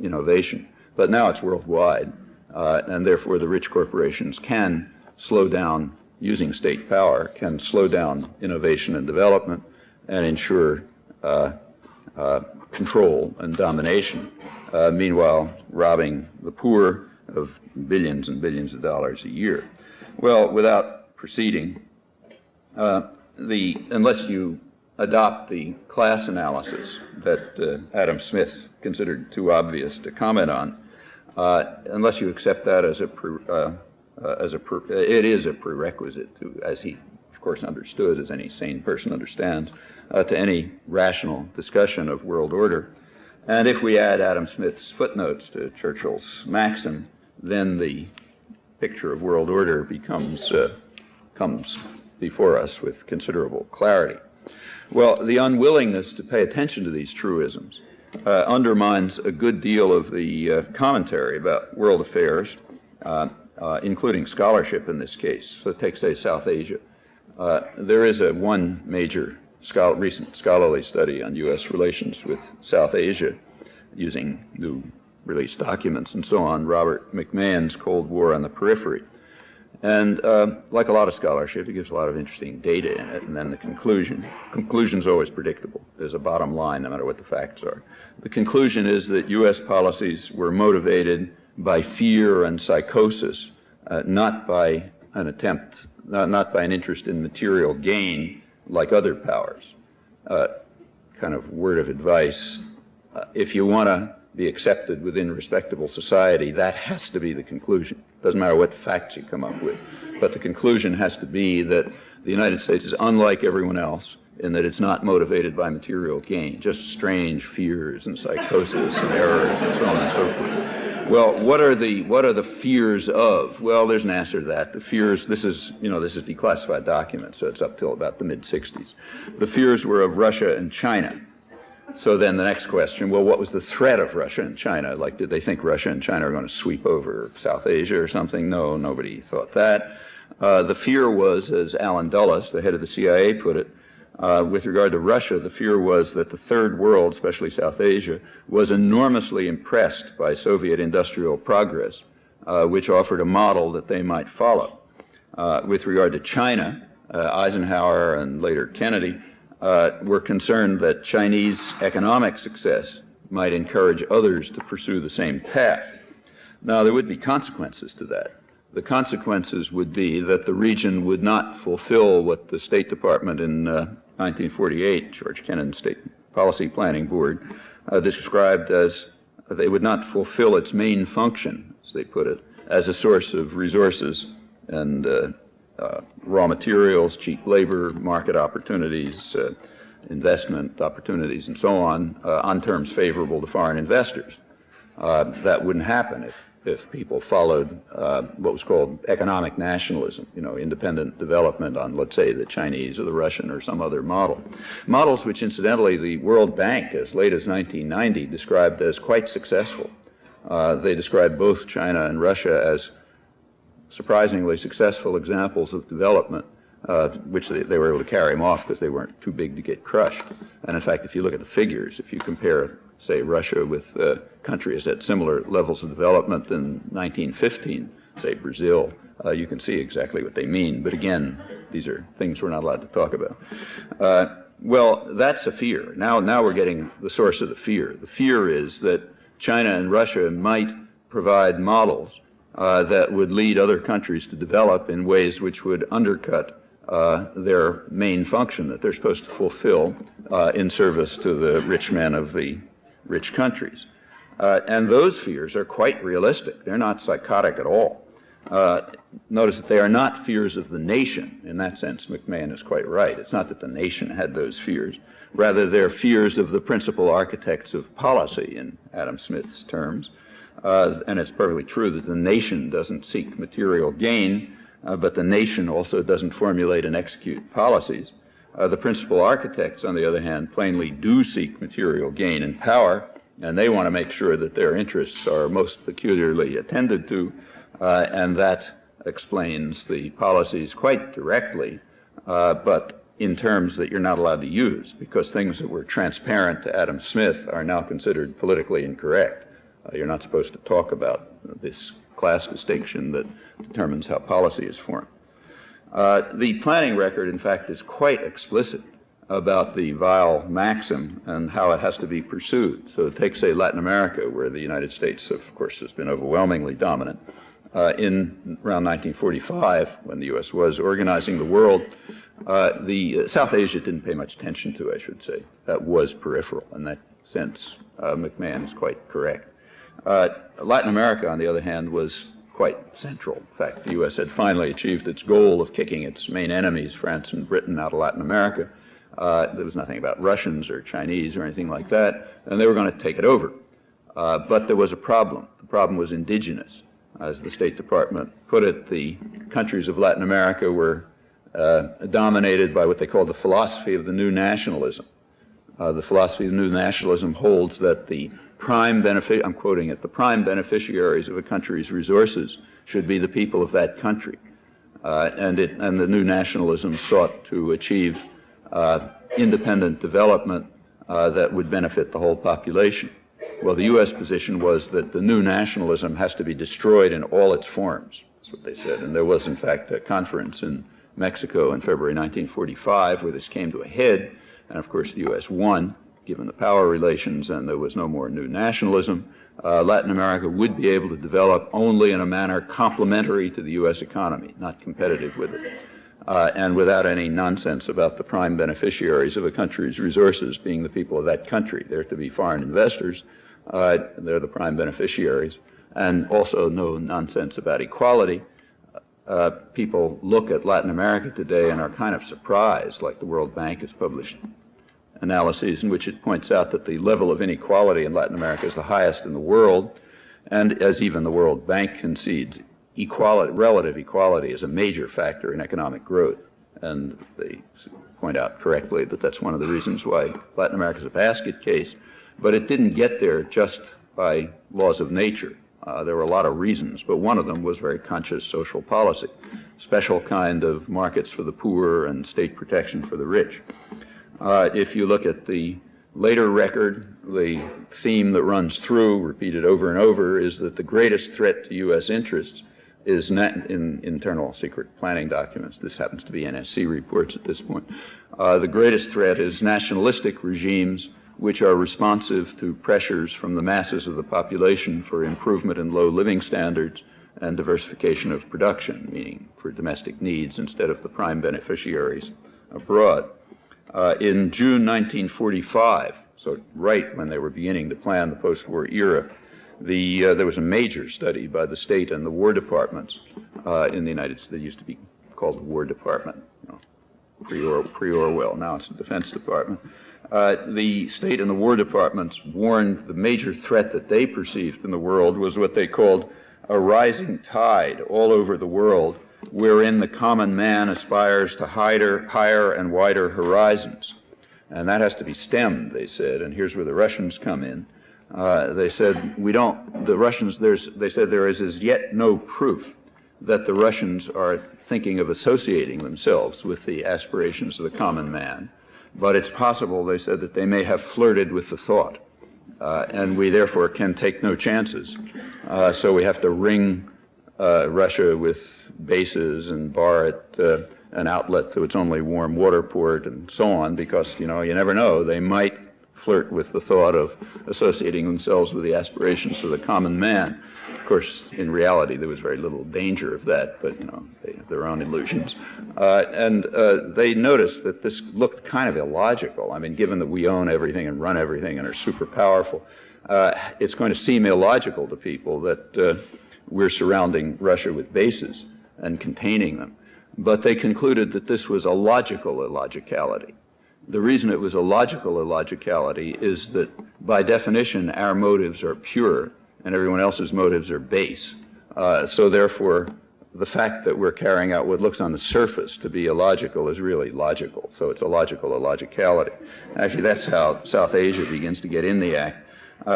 innovation. But now it's worldwide, and therefore the rich corporations can slow down, using state power, can slow down innovation and development and ensure control and domination, meanwhile robbing the poor of billions and billions of dollars a year. Well, without proceeding, unless you adopt the class analysis that Adam Smith considered too obvious to comment on, unless you accept that as it is a prerequisite to, as he of course understood, as any sane person understands, to any rational discussion of world order. And if we add Adam Smith's footnotes to Churchill's maxim, then the picture of world order comes before us with considerable clarity. Well, the unwillingness to pay attention to these truisms undermines a good deal of the commentary about world affairs, including scholarship in this case. So take, say, South Asia. There is one major recent scholarly study on U.S. relations with South Asia using new released documents and so on, Robert McMahon's Cold War on the Periphery. And like a lot of scholarship, it gives a lot of interesting data in it, and then the conclusion's always predictable. There's a bottom line no matter what the facts are. The conclusion is that U.S. policies were motivated by fear and psychosis, not by an attempt, not by an interest in material gain like other powers. Kind of word of advice, if you want to be accepted within respectable society, that has to be the conclusion. Doesn't matter what facts you come up with, but the conclusion has to be that the United States is unlike everyone else in that it's not motivated by material gain, just strange fears and psychosis and errors and so on and so forth. Well, what are the fears of? Well, there's an answer to that. The fears, this is declassified document, so it's up till about the mid-60s. The fears were of Russia and China. So then the next question, well, what was the threat of Russia and China? Like, did they think Russia and China are going to sweep over South Asia or something? No, nobody thought that. The fear was, as Alan Dulles, the head of the CIA, put it, with regard to Russia, the fear was that the third world, especially South Asia, was enormously impressed by Soviet industrial progress, which offered a model that they might follow. With regard to China, Eisenhower and later Kennedy were concerned that Chinese economic success might encourage others to pursue the same path. Now, there would be consequences to that. The consequences would be that the region would not fulfill what the State Department in 1948, George Kennan State Policy Planning Board, described as they would not fulfill its main function, as they put it, as a source of resources and raw materials, cheap labor, market opportunities, investment opportunities, and so on terms favorable to foreign investors. That wouldn't happen if people followed what was called economic nationalism, independent development on, let's say, the Chinese or the Russian or some other model. Models which, incidentally, the World Bank, as late as 1990, described as quite successful. They described both China and Russia as surprisingly successful examples of development, which they were able to carry them off because they weren't too big to get crushed. And in fact, if you look at the figures, if you compare, say, Russia with countries at similar levels of development in 1915, say Brazil, you can see exactly what they mean. But again, these are things we're not allowed to talk about. Well, that's a fear. Now we're getting the source of the fear. The fear is that China and Russia might provide models that would lead other countries to develop in ways which would undercut their main function that they're supposed to fulfill in service to the rich men of the rich countries. And those fears are quite realistic. They're not psychotic at all. Notice that they are not fears of the nation. In that sense, McMahon is quite right. It's not that the nation had those fears. Rather, they're fears of the principal architects of policy, in Adam Smith's terms. And it's perfectly true that the nation doesn't seek material gain, but the nation also doesn't formulate and execute policies. The principal architects, on the other hand, plainly do seek material gain and power, and they want to make sure that their interests are most peculiarly attended to, and that explains the policies quite directly, but in terms that you're not allowed to use, because things that were transparent to Adam Smith are now considered politically incorrect. You're not supposed to talk about this class distinction that determines how policy is formed. The planning record, in fact, is quite explicit about the vile maxim and how it has to be pursued. So take, say, Latin America, where the United States, of course, has been overwhelmingly dominant. In around 1945, when the U.S. was organizing the world, South Asia didn't pay much attention to, I should say. That was peripheral. In that sense, McMahon is quite correct. Latin America, on the other hand, was quite central. In fact, the U.S. had finally achieved its goal of kicking its main enemies, France and Britain, out of Latin America. There was nothing about Russians or Chinese or anything like that, and they were going to take it over. But there was a problem. The problem was indigenous. As the State Department put it, the countries of Latin America were dominated by what they call the philosophy of the new nationalism. The philosophy of the new nationalism holds that the prime I'm quoting it, the prime beneficiaries of a country's resources should be the people of that country. And the new nationalism sought to achieve independent development that would benefit the whole population. Well, the U.S. position was that the new nationalism has to be destroyed in all its forms. That's what they said. And there was, in fact, a conference in Mexico in February 1945 where this came to a head. And, of course, the U.S. won, given the power relations, and there was no more new nationalism. Latin America would be able to develop only in a manner complementary to the U.S. economy, not competitive with it, and without any nonsense about the prime beneficiaries of a country's resources being the people of that country. They're to be foreign investors. They're the prime beneficiaries, and also no nonsense about equality. People look at Latin America today and are kind of surprised, like the World Bank has published analyses in which it points out that the level of inequality in Latin America is the highest in the world, and as even the World Bank concedes, relative equality is a major factor in economic growth. And they point out correctly that that's one of the reasons why Latin America is a basket case, but it didn't get there just by laws of nature. There were a lot of reasons, but one of them was very conscious social policy, special kind of markets for the poor and state protection for the rich. If you look at the later record, the theme that runs through, repeated over and over, is that the greatest threat to U.S. interests is in internal secret planning documents. This happens to be NSC reports at this point. The greatest threat is nationalistic regimes which are responsive to pressures from the masses of the population for improvement in low living standards and diversification of production, meaning for domestic needs instead of the prime beneficiaries abroad. In June 1945, so right when they were beginning to plan the post-war era, there was a major study by the State and the War Departments in the United States. They used to be called the War Department, pre-Orwell. Now it's the Defense Department. The State and the War Departments warned the major threat that they perceived in the world was what they called a rising tide all over the world, wherein the common man aspires to higher and wider horizons. And that has to be stemmed, they said, and here's where the Russians come in. They said, they said there is as yet no proof that the Russians are thinking of associating themselves with the aspirations of the common man. But it's possible, they said, that they may have flirted with the thought. And we therefore can take no chances. So we have to ring Russia with bases and bar it an outlet to its only warm water port and so on, because, you never know. They might flirt with the thought of associating themselves with the aspirations of the common man. Of course, in reality, there was very little danger of that, but, they have their own illusions. And they noticed that this looked kind of illogical. I mean, given that we own everything and run everything and are super powerful, it's going to seem illogical to people that we're surrounding Russia with bases and containing them. But they concluded that this was a logical illogicality. The reason it was a logical illogicality is that, by definition, our motives are pure and everyone else's motives are base. So therefore, the fact that we're carrying out what looks on the surface to be illogical is really logical. So it's a logical illogicality. Actually, that's how South Asia begins to get in the act.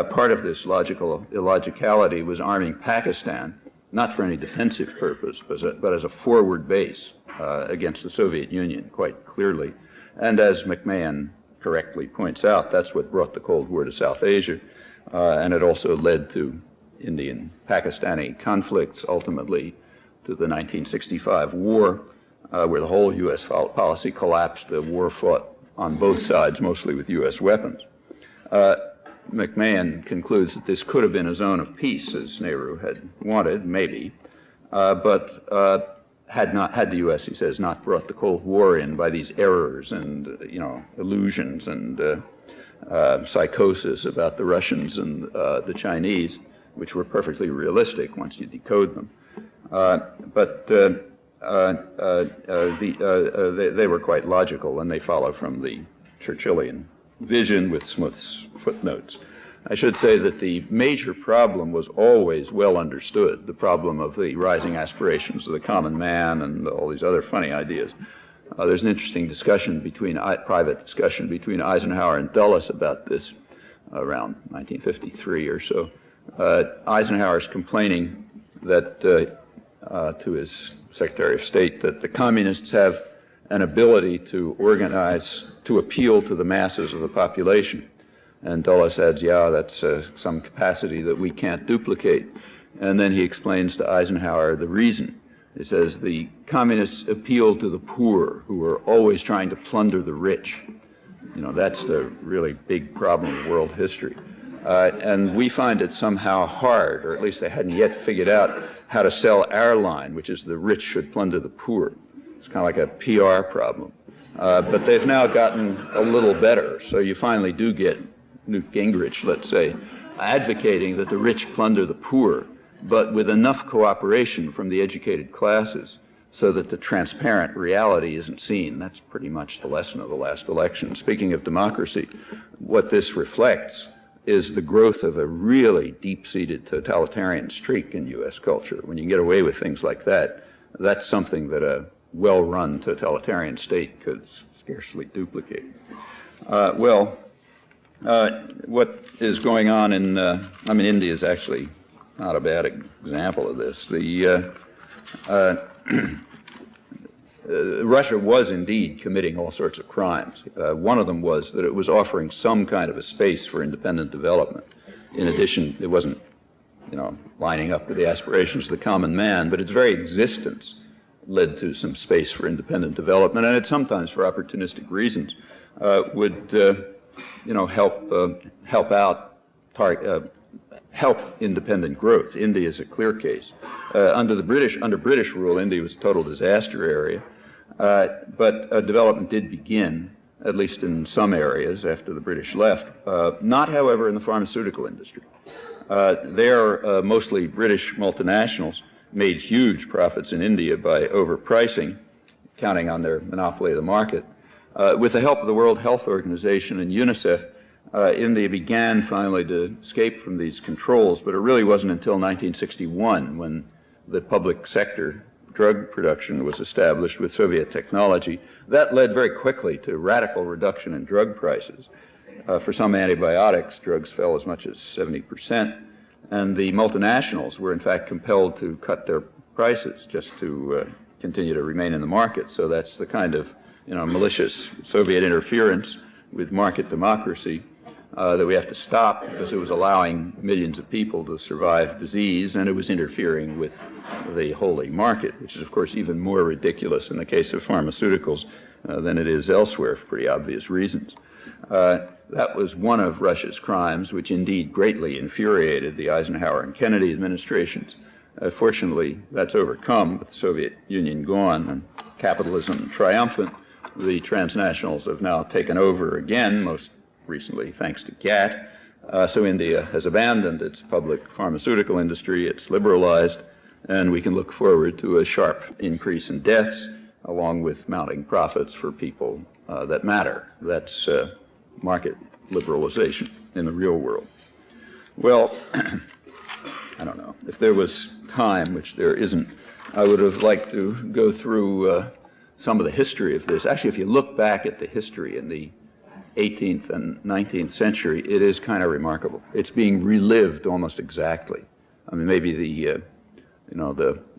Part of this logical illogicality was arming Pakistan, not for any defensive purpose, but as a forward base against the Soviet Union, quite clearly. And as McMahon correctly points out, that's what brought the Cold War to South Asia, and it also led to Indian-Pakistani conflicts, ultimately to the 1965 war, where the whole U.S. policy collapsed. The war fought on both sides, mostly with U.S. weapons. McMahon concludes that this could have been a zone of peace, as Nehru had wanted, maybe, but had the U.S., he says, not brought the Cold War in by these errors and, illusions and psychosis about the Russians and the Chinese, which were perfectly realistic once you decode them. But they were quite logical, and they follow from the Churchillian vision with Smith's footnotes. I should say that the major problem was always well understood, the problem of the rising aspirations of the common man and all these other funny ideas. There's an interesting private discussion between Eisenhower and Dulles about this around 1953 or so. Eisenhower's complaining that to his Secretary of State that the communists have an ability to organize, to appeal to the masses of the population. And Dulles adds, yeah, that's some capacity that we can't duplicate. And then he explains to Eisenhower the reason. He says the communists appeal to the poor, who are always trying to plunder the rich. That's the really big problem of world history. And we find it somehow hard, or at least they hadn't yet figured out how to sell our line, which is the rich should plunder the poor. It's kind of like a PR problem. But they've now gotten a little better, so you finally do get Newt Gingrich, let's say, advocating that the rich plunder the poor, but with enough cooperation from the educated classes so that the transparent reality isn't seen. That's pretty much the lesson of the last election. Speaking of democracy, what this reflects is the growth of a really deep-seated totalitarian streak in U.S. culture. When you get away with things like that, that's something that a well-run totalitarian state could scarcely duplicate. What is going on in, India is actually not a bad example of this. Russia was indeed committing all sorts of crimes. One of them was that it was offering some kind of a space for independent development. In addition, it wasn't, lining up with the aspirations of the common man, but its very existence led to some space for independent development, and it sometimes, for opportunistic reasons, would help independent growth. India is a clear case. Under British rule, India was a total disaster area, but development did begin, at least in some areas after the British left. Not, however, in the pharmaceutical industry. There, mostly British multinationals made huge profits in India by overpricing, counting on their monopoly of the market. With the help of the World Health Organization and UNICEF, India began finally to escape from these controls, but it really wasn't until 1961 when the public sector drug production was established with Soviet technology. That led very quickly to radical reduction in drug prices. For some antibiotics, drugs fell as much as 70%, and the multinationals were in fact compelled to cut their prices just to continue to remain in the market. So that's the kind of malicious Soviet interference with market democracy that we have to stop, because it was allowing millions of people to survive disease, and it was interfering with the holy market, which is, of course, even more ridiculous in the case of pharmaceuticals than it is elsewhere for pretty obvious reasons. That was one of Russia's crimes, which indeed greatly infuriated the Eisenhower and Kennedy administrations. Fortunately, that's overcome with the Soviet Union gone and capitalism triumphant. The transnationals have now taken over again, most recently thanks to GATT. So India has abandoned its public pharmaceutical industry, it's liberalized, and we can look forward to a sharp increase in deaths, along with mounting profits for people that matter. That's market liberalization in the real world. Well, I don't know. If there was time, which there isn't, I would have liked to go through some of the history of this. Actually, if you look back at the history in the 18th and 19th century, it is kind of remarkable. It's being relived almost exactly. I mean, maybe the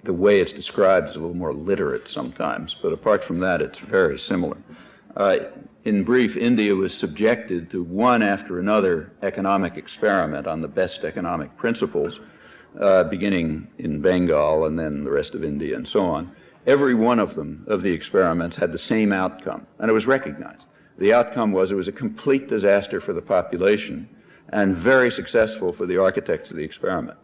way it's described is a little more literate sometimes, but apart from that, it's very similar. In brief, India was subjected to one after another economic experiment on the best economic principles, beginning in Bengal and then the rest of India and so on. Every one of them, of the experiments, had the same outcome, and it was recognized. The outcome was it was a complete disaster for the population and very successful for the architects of the experiment.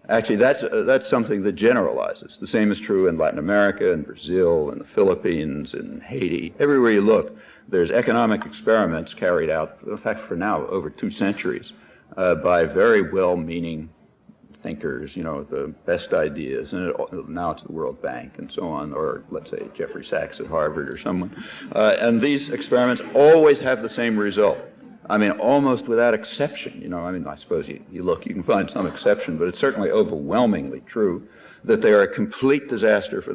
Actually, that's something that generalizes. The same is true in Latin America, in Brazil, in the Philippines, in Haiti. Everywhere you look, there's economic experiments carried out, in fact, for now, over 2 centuries, by very well-meaning thinkers, the best ideas, and now it's the World Bank and so on, or let's say Jeffrey Sachs at Harvard or someone. And these experiments always have the same result. I mean, almost without exception, I suppose you look, you can find some exception, but it's certainly overwhelmingly true that they are a complete disaster for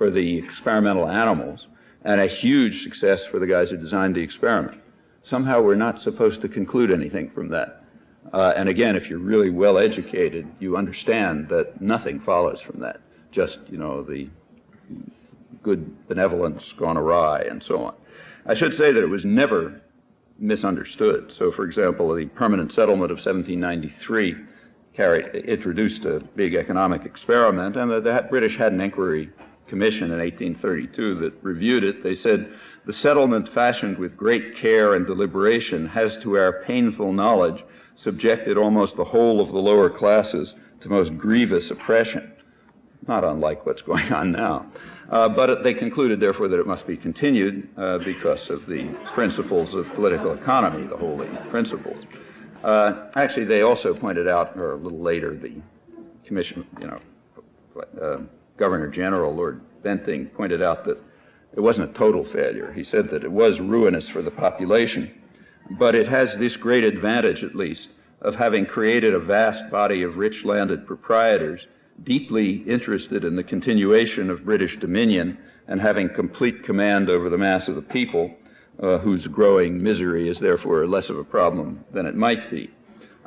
the experimental animals and a huge success for the guys who designed the experiment. Somehow we're not supposed to conclude anything from that. And again, if you're really well educated, you understand that nothing follows from that. Just, the good benevolence gone awry and so on. I should say that it was never misunderstood. So, for example, the Permanent Settlement of 1793 introduced a big economic experiment, and the British had an inquiry commission in 1832 that reviewed it. They said, "The settlement fashioned with great care and deliberation has to our painful knowledge subjected almost the whole of the lower classes to most grievous oppression," not unlike what's going on now. But they concluded, therefore, that it must be continued because of the principles of political economy, the holy principles. Actually, they also pointed out, or a little later, the commission, Governor General Lord Bentinck pointed out that it wasn't a total failure. He said that it was ruinous for the population, but it has this great advantage, at least, of having created a vast body of rich landed proprietors deeply interested in the continuation of British dominion and having complete command over the mass of the people, whose growing misery is therefore less of a problem than it might be.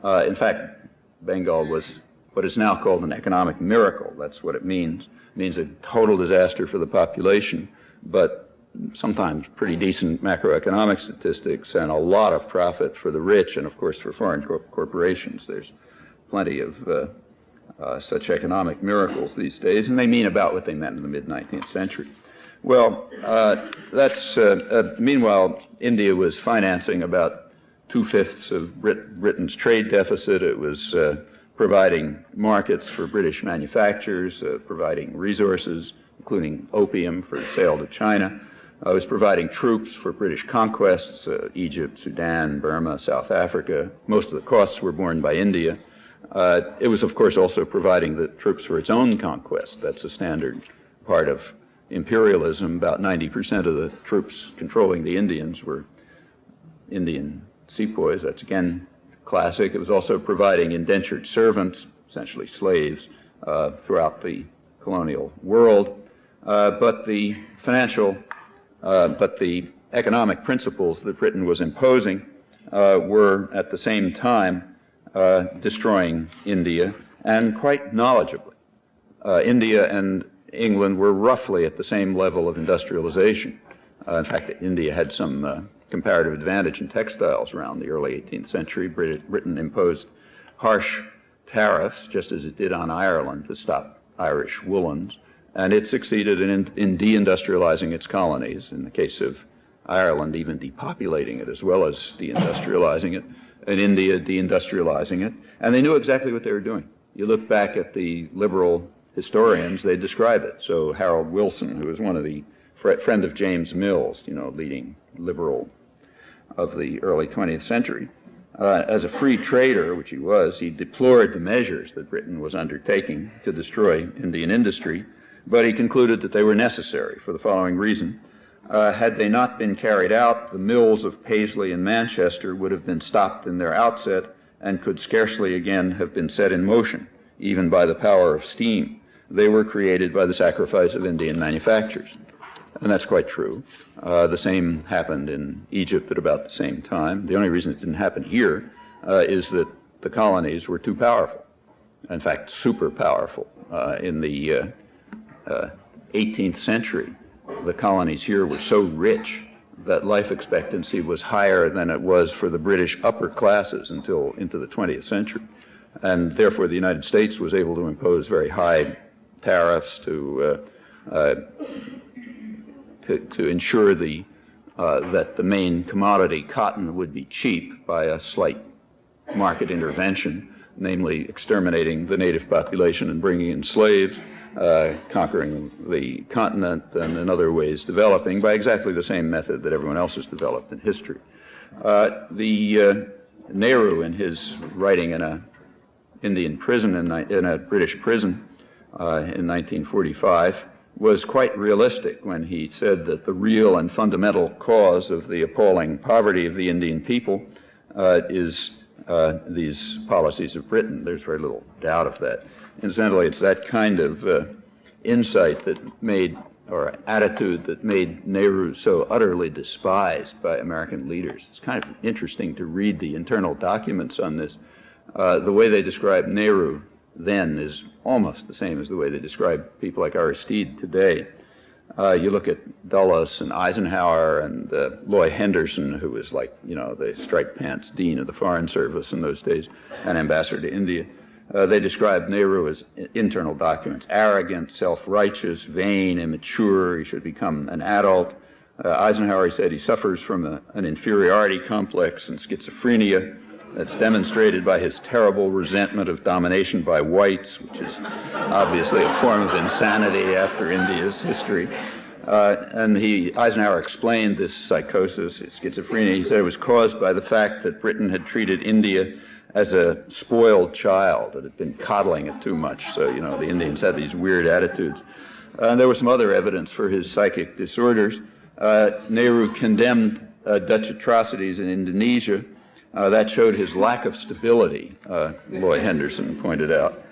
In fact, Bengal was what is now called an economic miracle. That's what it means. It means a total disaster for the population, but sometimes pretty decent macroeconomic statistics and a lot of profit for the rich and, of course, for foreign corporations. There's plenty of such economic miracles these days, and they mean about what they meant in the mid-19th century. Well, meanwhile, India was financing about 2/5 of Britain's trade deficit. It was providing markets for British manufacturers, providing resources, including opium for sale to China. It was providing troops for British conquests, Egypt, Sudan, Burma, South Africa. Most of the costs were borne by India. It was, of course, also providing the troops for its own conquest. That's a standard part of imperialism. About 90% of the troops controlling the Indians were Indian sepoys. That's, again, classic. It was also providing indentured servants, essentially slaves, throughout the colonial world. But the economic principles that Britain was imposing were at the same time destroying India, and quite knowledgeably. India and England were roughly at the same level of industrialization. In fact, India had some comparative advantage in textiles around the early 18th century. Britain imposed harsh tariffs, just as it did on Ireland, to stop Irish woolens, and it succeeded in deindustrializing its colonies. In the case of Ireland, even depopulating it as well as deindustrializing it. In India, deindustrializing it, and they knew exactly what they were doing. You look back at the liberal historians, they describe it. So Harold Wilson, who was one of the friend of James Mills, leading liberal of the early 20th century, as a free trader, which he was, he deplored the measures that Britain was undertaking to destroy Indian industry, but he concluded that they were necessary for the following reason. Had they not been carried out, the mills of Paisley and Manchester would have been stopped in their outset and could scarcely again have been set in motion, even by the power of steam. they were created by the sacrifice of Indian manufacturers. And that's quite true. The same happened in Egypt at about the same time. The only reason it didn't happen here is that the colonies were too powerful. In fact, super powerful. In the 18th century, the colonies here were so rich that life expectancy was higher than it was for the British upper classes until into the 20th century. And therefore, the United States was able to impose very high tariffs to ensure that the main commodity, cotton, would be cheap by a slight market intervention, namely exterminating the native population and bringing in slaves, conquering the continent, and in other ways developing by exactly the same method that everyone else has developed in history. Nehru, in his writing in a Indian prison, in a British prison in 1945, was quite realistic when he said that the real and fundamental cause of the appalling poverty of the Indian people is these policies of Britain. There's very little doubt of that. Incidentally, it's that kind of insight that made, or attitude that made Nehru so utterly despised by American leaders. It's kind of interesting to read the internal documents on this. The way they describe Nehru then is almost the same as the way they describe people like Aristide today. You look at Dulles and Eisenhower and Lloyd Henderson, who was like, the striped pants dean of the Foreign Service in those days, and ambassador to India. They described Nehru as internal documents: arrogant, self-righteous, vain, immature. He should become an adult. Eisenhower, he said, he suffers from an inferiority complex and schizophrenia that's demonstrated by his terrible resentment of domination by whites, which is obviously a form of insanity after India's history. And Eisenhower explained this psychosis, his schizophrenia. He said it was caused by the fact that Britain had treated India as a spoiled child, that had been coddling it too much. So, the Indians had these weird attitudes. And there was some other evidence for his psychic disorders. Nehru condemned Dutch atrocities in Indonesia. That showed his lack of stability, Lloyd Henderson pointed out.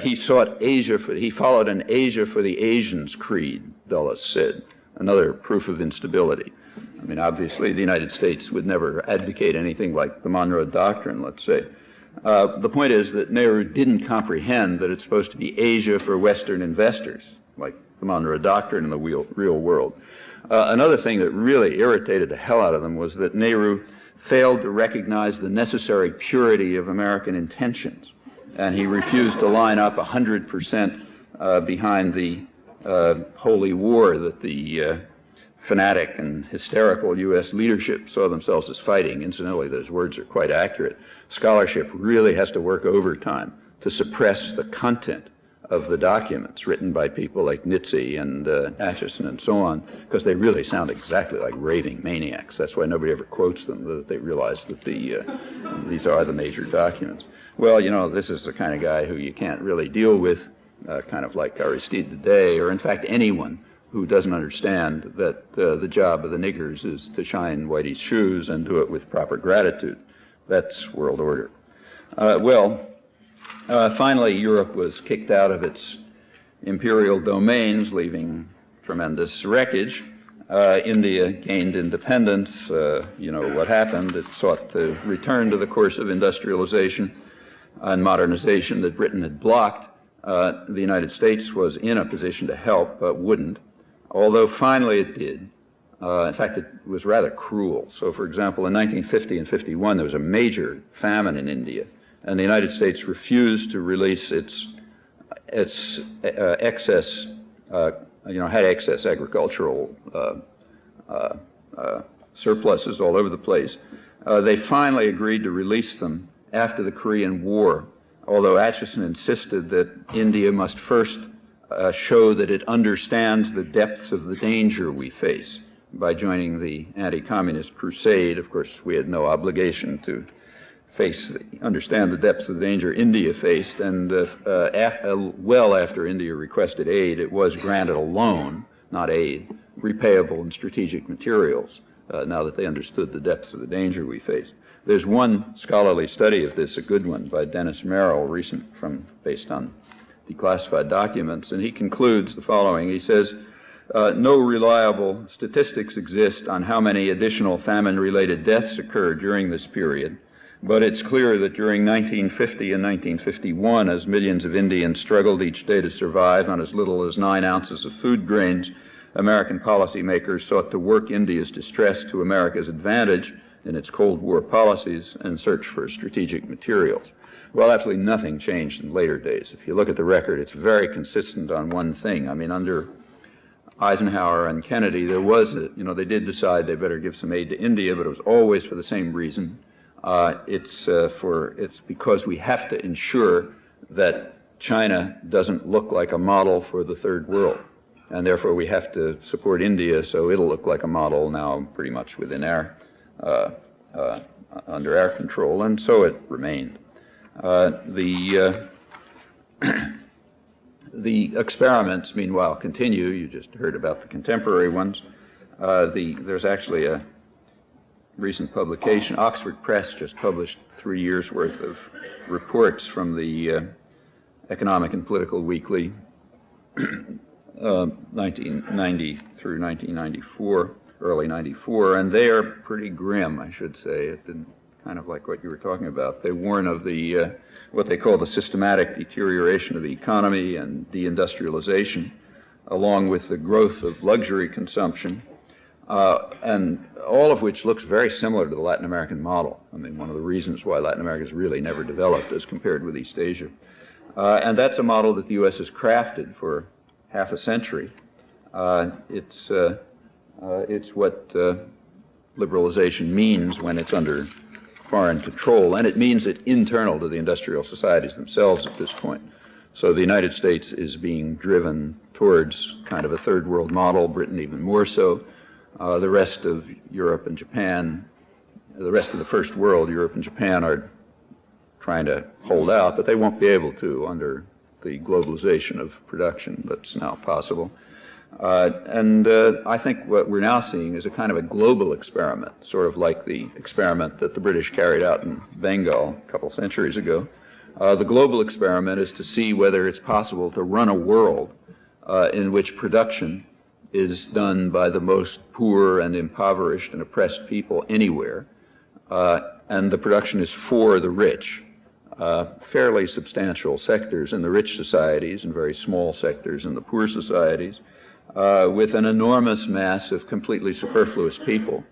He followed an Asia for the Asians creed, Dulles said, another proof of instability. I mean, obviously, the United States would never advocate anything like the Monroe Doctrine, let's say. The point is that Nehru didn't comprehend that it's supposed to be Asia for Western investors, like the Monroe Doctrine in the real world. Another thing that really irritated the hell out of them was that Nehru failed to recognize the necessary purity of American intentions, and he refused to line up 100% behind the holy war that the fanatic and hysterical U.S. leadership saw themselves as fighting. Incidentally, those words are quite accurate. Scholarship really has to work overtime to suppress the content of the documents written by people like Nitze and Atchison and so on, because they really sound exactly like raving maniacs. That's why nobody ever quotes them, that they realize that these are the major documents. Well, this is the kind of guy who you can't really deal with, kind of like Aristide today, or in fact anyone who doesn't understand that the job of the niggers is to shine Whitey's shoes and do it with proper gratitude. That's world order. Finally, Europe was kicked out of its imperial domains, leaving tremendous wreckage. India gained independence. What happened? It sought to return to the course of industrialization and modernization that Britain had blocked. The United States was in a position to help, but wouldn't. Although finally it did. In fact, it was rather cruel. So, for example, in 1950 and 51, there was a major famine in India, and the United States refused to release its excess, had excess agricultural surpluses all over the place. They finally agreed to release them after the Korean War, although Atchison insisted that India must first show that it understands the depths of the danger we face by joining the anti-communist crusade. Of course, we had no obligation to understand the depths of the danger India faced, and well after India requested aid, it was granted a loan, not aid, repayable in strategic materials, now that they understood the depths of the danger we faced. There's one scholarly study of this, a good one, by Dennis Merrill, based on declassified documents, and he concludes the following. He says, no reliable statistics exist on how many additional famine-related deaths occurred during this period, but it's clear that during 1950 and 1951, as millions of Indians struggled each day to survive on as little as 9 ounces of food grains, American policymakers sought to work India's distress to America's advantage in its Cold War policies and search for strategic materials. Well, absolutely nothing changed in later days. If you look at the record, it's very consistent on one thing. I mean, under Eisenhower and Kennedy, there was, they did decide they better give some aid to India, but it was always for the same reason. It's because we have to ensure that China doesn't look like a model for the third world, and therefore we have to support India so it'll look like a model now pretty much within our under our control, and so it remained. The experiments, meanwhile, continue. You just heard about the contemporary ones. There's actually a recent publication. Oxford Press just published 3 years' worth of reports from the Economic and Political Weekly, 1990 through 1994, early 94, and they are pretty grim, I should say. It didn't, kind of like what you were talking about. They warn of the what they call the systematic deterioration of the economy and deindustrialization, along with the growth of luxury consumption, and all of which looks very similar to the Latin American model. I mean, one of the reasons why Latin America has really never developed as compared with East Asia. And that's a model that the U.S. has crafted for half a century. It's what liberalization means when it's under foreign control, and it means it internal to the industrial societies themselves at this point. So the United States is being driven towards kind of a third world model, Britain even more so. The rest of Europe and Japan, the rest of the first world, Europe and Japan, are trying to hold out, but they won't be able to under the globalization of production that's now possible. I think what we're now seeing is a kind of a global experiment, sort of like the experiment that the British carried out in Bengal a couple centuries ago. The global experiment is to see whether it's possible to run a world in which production is done by the most poor and impoverished and oppressed people anywhere, and the production is for the rich. Fairly substantial sectors in the rich societies and very small sectors in the poor societies, with an enormous mass of completely superfluous people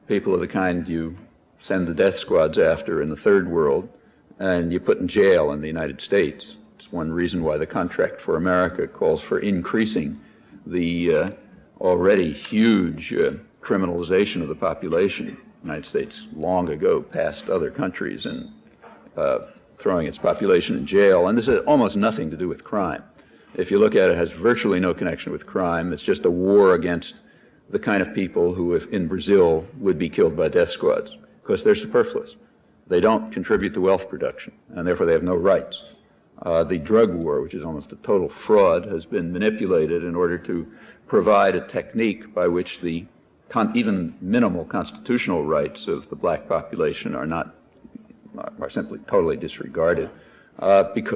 of the kind you send the death squads after in the third world and you put in jail in the United States. It's one reason why the Contract for America calls for increasing the already huge criminalization of the population. The United States long ago passed other countries in throwing its population in jail, and this has almost nothing to do with crime. If you look at it, it has virtually no connection with crime. It's just a war against the kind of people who, if in Brazil, would be killed by death squads, because they're superfluous. They don't contribute to wealth production, and therefore they have no rights. The drug war, which is almost a total fraud, has been manipulated in order to provide a technique by which the even minimal constitutional rights of the black population are simply totally disregarded,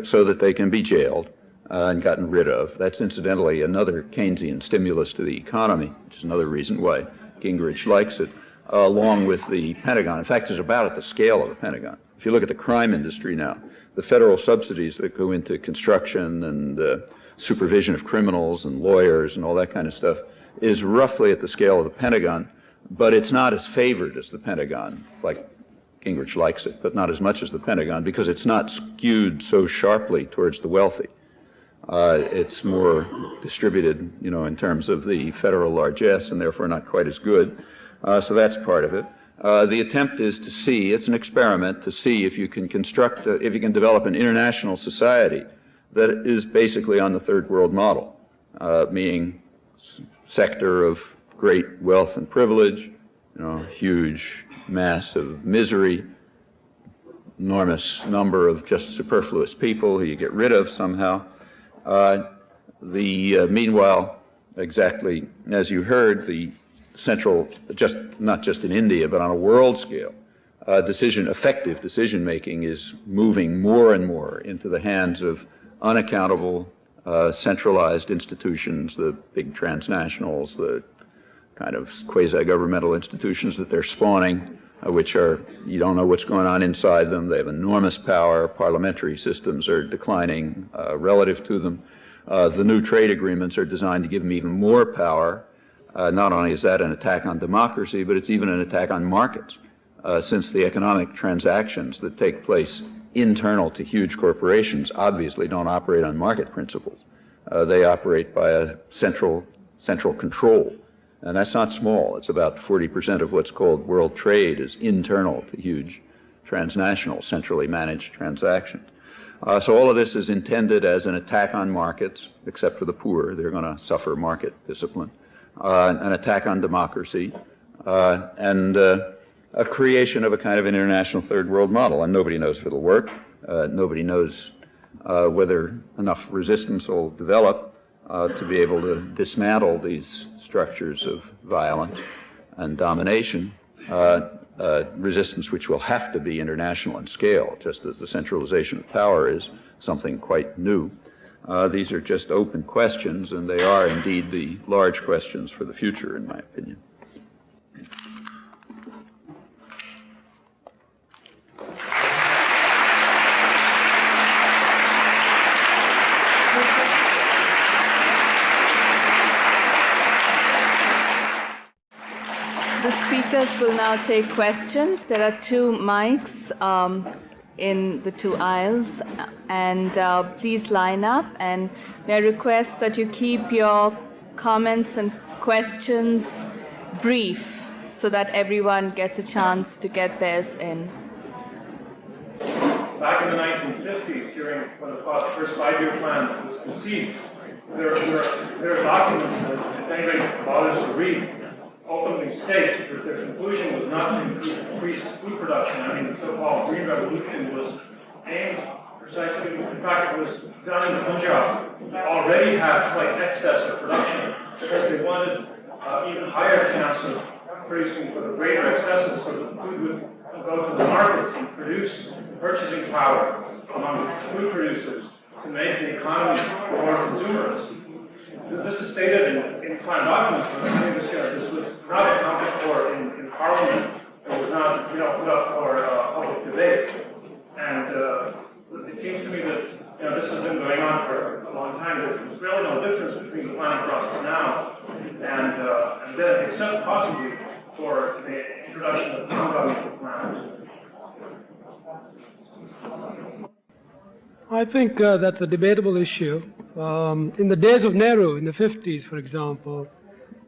so that they can be jailed and gotten rid of. That's incidentally another Keynesian stimulus to the economy, which is another reason why Gingrich likes it, along with the Pentagon. In fact, it's about at the scale of the Pentagon. If you look at the crime industry now, the federal subsidies that go into construction and supervision of criminals and lawyers and all that kind of stuff is roughly at the scale of the Pentagon, but it's not as favored as the Pentagon, like Gingrich likes it, but not as much as the Pentagon, because it's not skewed so sharply towards the wealthy. It's more distributed, in terms of the federal largesse, and therefore not quite as good. So that's part of it. The attempt is to see, it's an experiment, to see if you can if you can develop an international society that is basically on the third world model, meaning sector of great wealth and privilege, huge mass of misery, enormous number of just superfluous people who you get rid of somehow. Meanwhile, exactly as you heard, the central, not just in India, but on a world scale, effective decision-making is moving more and more into the hands of unaccountable, centralized institutions, the big transnationals, the kind of quasi-governmental institutions that they're spawning, which are, you don't know what's going on inside them. They have enormous power. Parliamentary systems are declining relative to them. The new trade agreements are designed to give them even more power. Not only is that an attack on democracy, but it's even an attack on markets, since the economic transactions that take place internal to huge corporations obviously don't operate on market principles. They operate by a central control. And that's not small. It's about 40% of what's called world trade is internal to huge transnational, centrally managed transactions. So all of this is intended as an attack on markets, except for the poor. They're going to suffer market discipline. An attack on democracy, and a creation of a kind of an international third world model. And nobody knows if it'll work. Nobody knows whether enough resistance will develop to be able to dismantle these structures of violence and domination, resistance which will have to be international in scale, just as the centralization of power is something quite new. These are just open questions, and they are indeed the large questions for the future, in my opinion. The speakers will now take questions. There are 2 mics in the 2 aisles, and please line up, and may I request that you keep your comments and questions brief so that everyone gets a chance to get theirs in. Back in the 1950s, when the first 5-year plan was conceived, there are documents that, if anybody bothers to read, openly state that their conclusion was not to increase food production. I mean, the so-called Green Revolution was aimed precisely, in fact, it was done in Punjab. Already had slight excess of production because they wanted even higher chance of producing for the greater excesses so that food would go to the markets and produce purchasing power among food producers to make the economy more consumerist. This is stated in plan documents, but I think this was not accounted for in Parliament. It was not, put up for public debate. And it seems to me that this has been going on for a long time. There's really no difference between the planning process now and then, except possibly for the introduction of non-governmental plans. I think that's a debatable issue. In the days of Nehru, in the 50s, for example,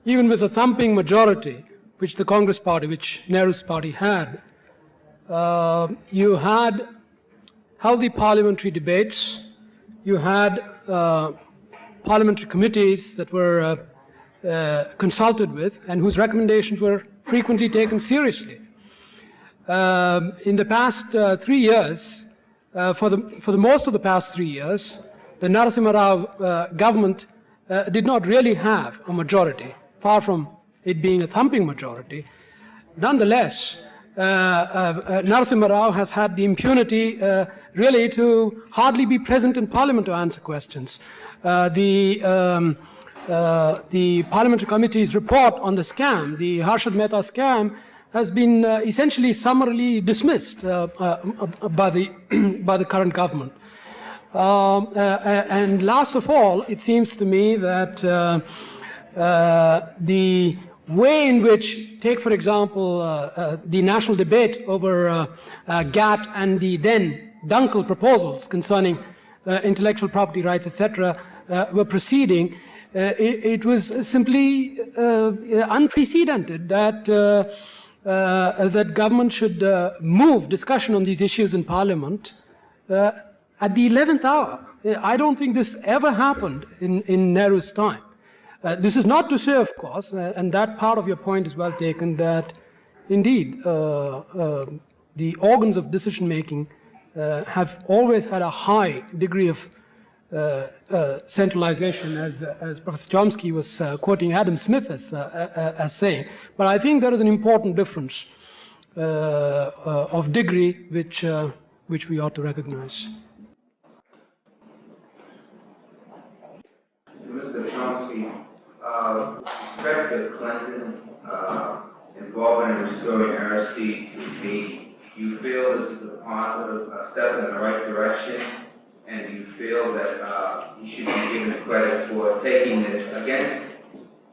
even with a thumping majority, which the Congress party, which Nehru's party had, you had healthy parliamentary debates, you had parliamentary committees that were consulted with and whose recommendations were frequently taken seriously. In the past 3 years, for the most of the past 3 years, the Narasimha Rao government did not really have a majority, far from it being a thumping majority. Nonetheless, Narasimha Rao has had the impunity really to hardly be present in Parliament to answer questions. The Parliamentary Committee's report on the scam, the Harshad Mehta scam, has been essentially summarily dismissed by the current government. And last of all, it seems to me that the way in which, take for example, the national debate over GATT and the then Dunkel proposals concerning intellectual property rights, etc., were proceeding, it was simply unprecedented that that government should move discussion on these issues in Parliament at the 11th hour. I don't think this ever happened in Nehru's time. This is not to say, of course, and that part of your point is well taken, that indeed the organs of decision-making have always had a high degree of centralization, as Professor Chomsky was quoting Adam Smith as saying. But I think there is an important difference of degree which we ought to recognize. respect to Clinton's involvement in restoring Aristide to Haiti, do you feel this is a positive step in the right direction? And do you feel that he should be given credit for taking this against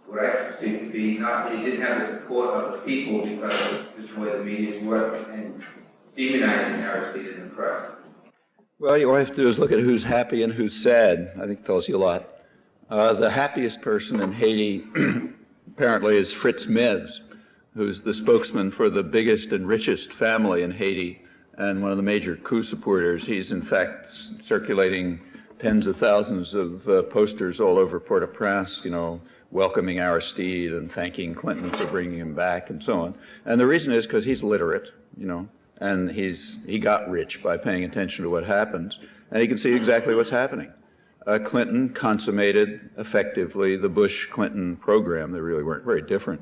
what I perceive to be not, he didn't have the support of the people because of just the way the media's work and demonizing Aristide in the press? Well, all you have to do is look at who's happy and who's sad. I think it tells you a lot. The happiest person in Haiti apparently is Fritz Mevs, who's the spokesman for the biggest and richest family in Haiti and one of the major coup supporters. He's in fact circulating tens of thousands of posters all over Port-au-Prince, welcoming Aristide and thanking Clinton for bringing him back and so on. And the reason is because he's literate, and he got rich by paying attention to what happens, and he can see exactly what's happening. Clinton consummated effectively the Bush-Clinton program. They really weren't very different,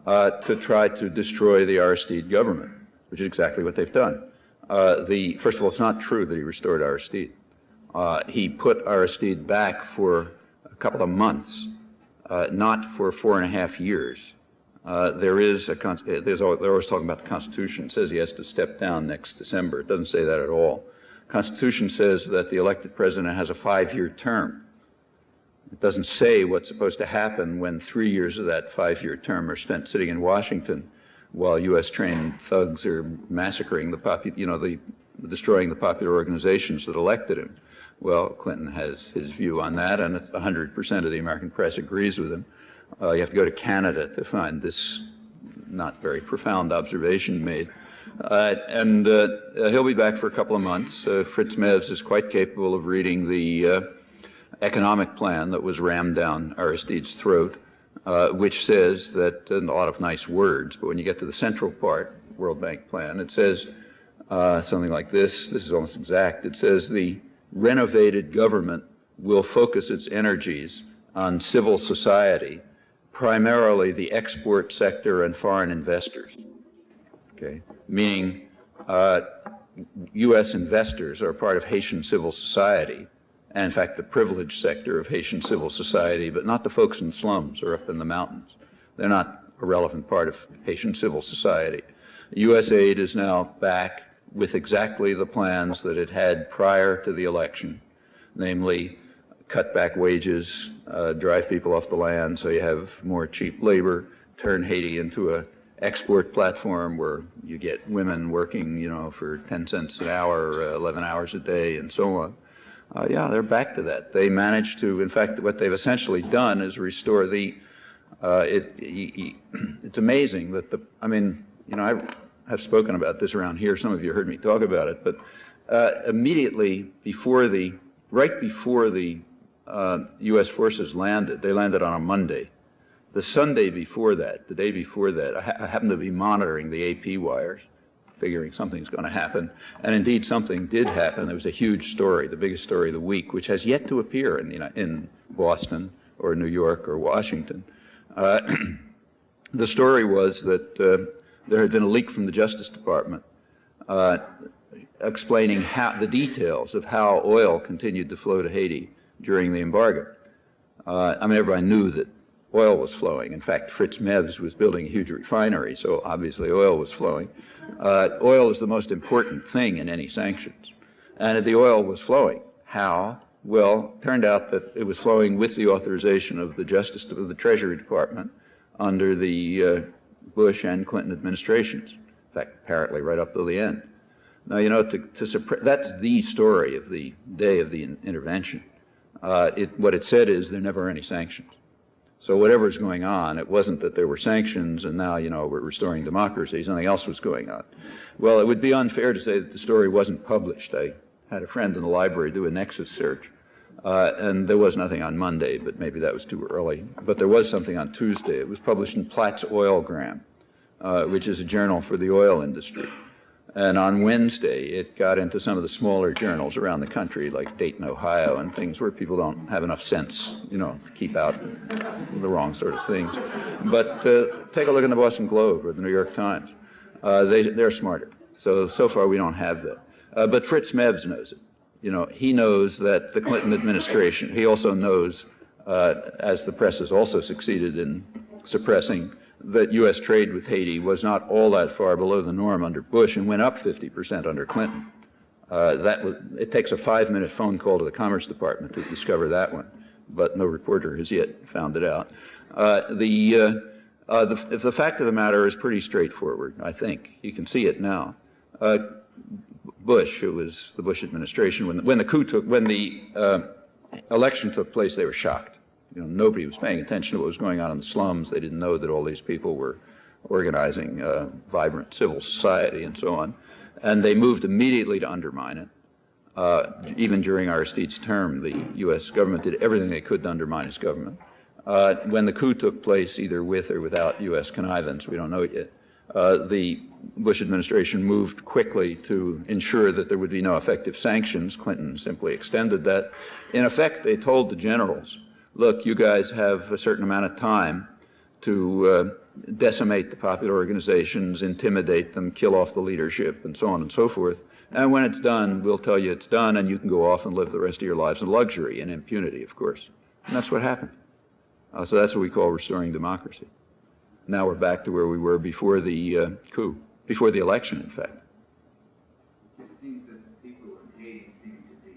to try to destroy the Aristide government, which is exactly what they've done. First of all, it's not true that he restored Aristide. He put Aristide back for a couple of months, not for 4.5 years. They're always talking about the Constitution. It says he has to step down next December. It doesn't say that at all. The Constitution says that the elected president has a 5-year term. It doesn't say what's supposed to happen when 3 years of that 5-year term are spent sitting in Washington while U.S.-trained thugs are massacring destroying the popular organizations that elected him. Well, Clinton has his view on that, and 100% of the American press agrees with him. You have to go to Canada to find this not very profound observation made. He'll be back for a couple of months. Fritz Mevs is quite capable of reading the economic plan that was rammed down Aristide's throat, which says that, and a lot of nice words, but when you get to the central part, World Bank plan, it says something like this. This is almost exact. It says the renovated government will focus its energies on civil society, primarily the export sector and foreign investors. Okay, meaning U.S. investors are part of Haitian civil society, and in fact the privileged sector of Haitian civil society, but not the folks in slums or up in the mountains. They're not a relevant part of Haitian civil society. U.S. aid is now back with exactly the plans that it had prior to the election, namely cut back wages, drive people off the land so you have more cheap labor, turn Haiti into an export platform where you get women working, for 10 cents an hour, 11 hours a day, and so on. Yeah, they're back to that. They managed to, in fact, what they've essentially done is restore it's amazing that I have spoken about this around here. Some of you heard me talk about it, but immediately right before the U.S. forces landed, they landed on a Monday. The Sunday before that, the day before that, I happened to be monitoring the AP wires, figuring something's going to happen, and indeed something did happen. There was a huge story, the biggest story of the week, which has yet to appear in Boston or New York or Washington. The story was that there had been a leak from the Justice Department explaining the details of how oil continued to flow to Haiti during the embargo. Everybody knew that oil was flowing. In fact, Fritz Mevs was building a huge refinery, so obviously oil was flowing. Oil is the most important thing in any sanctions. And the oil was flowing. How? Well, turned out that it was flowing with the authorization of the Treasury Department under the Bush and Clinton administrations. In fact, apparently right up to the end. Now, that's the story of the day of the intervention. What it said is there never were any sanctions. So whatever's going on, it wasn't that there were sanctions and now, we're restoring democracy. Something else was going on. Well, it would be unfair to say that the story wasn't published. I had a friend in the library do a Nexus search, and there was nothing on Monday, but maybe that was too early. But there was something on Tuesday. It was published in Platt's Oilgram, which is a journal for the oil industry. And on Wednesday, it got into some of the smaller journals around the country, like Dayton, Ohio, and things where people don't have enough sense, to keep out the wrong sort of things. But take a look in the Boston Globe or the New York Times. They're smarter. So far we don't have that. But Fritz Mevs knows it. He knows that the Clinton administration, he also knows as the press has also succeeded in suppressing, that U.S. trade with Haiti was not all that far below the norm under Bush and went up 50% under Clinton. It takes a 5-minute phone call to the Commerce Department to discover that one, but no reporter has yet found it out. The fact of the matter is pretty straightforward, I think. You can see it now. Bush, it was the Bush administration, when the election took place, they were shocked. Nobody was paying attention to what was going on in the slums. They didn't know that all these people were organizing vibrant civil society and so on. And they moved immediately to undermine it. Even during Aristide's term, the U.S. government did everything they could to undermine his government. When the coup took place, either with or without U.S. connivance, we don't know it yet, the Bush administration moved quickly to ensure that there would be no effective sanctions. Clinton simply extended that. In effect, they told the generals, look, you guys have a certain amount of time to decimate the popular organizations, intimidate them, kill off the leadership, and so on and so forth. And when it's done, we'll tell you it's done, and you can go off and live the rest of your lives in luxury and impunity, of course. And that's what happened. So that's what we call restoring democracy. Now we're back to where we were before the coup, before the election, in fact. It seems that the people in Haiti seem to be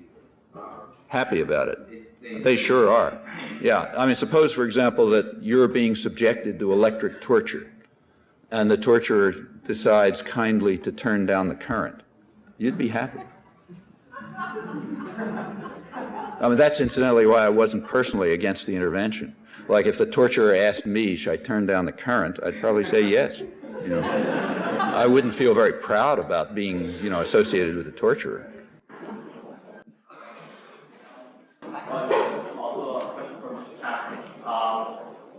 happy about it. They sure are. Yeah, I mean, suppose, for example, that you're being subjected to electric torture, and the torturer decides kindly to turn down the current. You'd be happy. I mean, that's incidentally why I wasn't personally against the intervention. Like, if the torturer asked me, should I turn down the current, I'd probably say yes. I wouldn't feel very proud about being, associated with the torturer.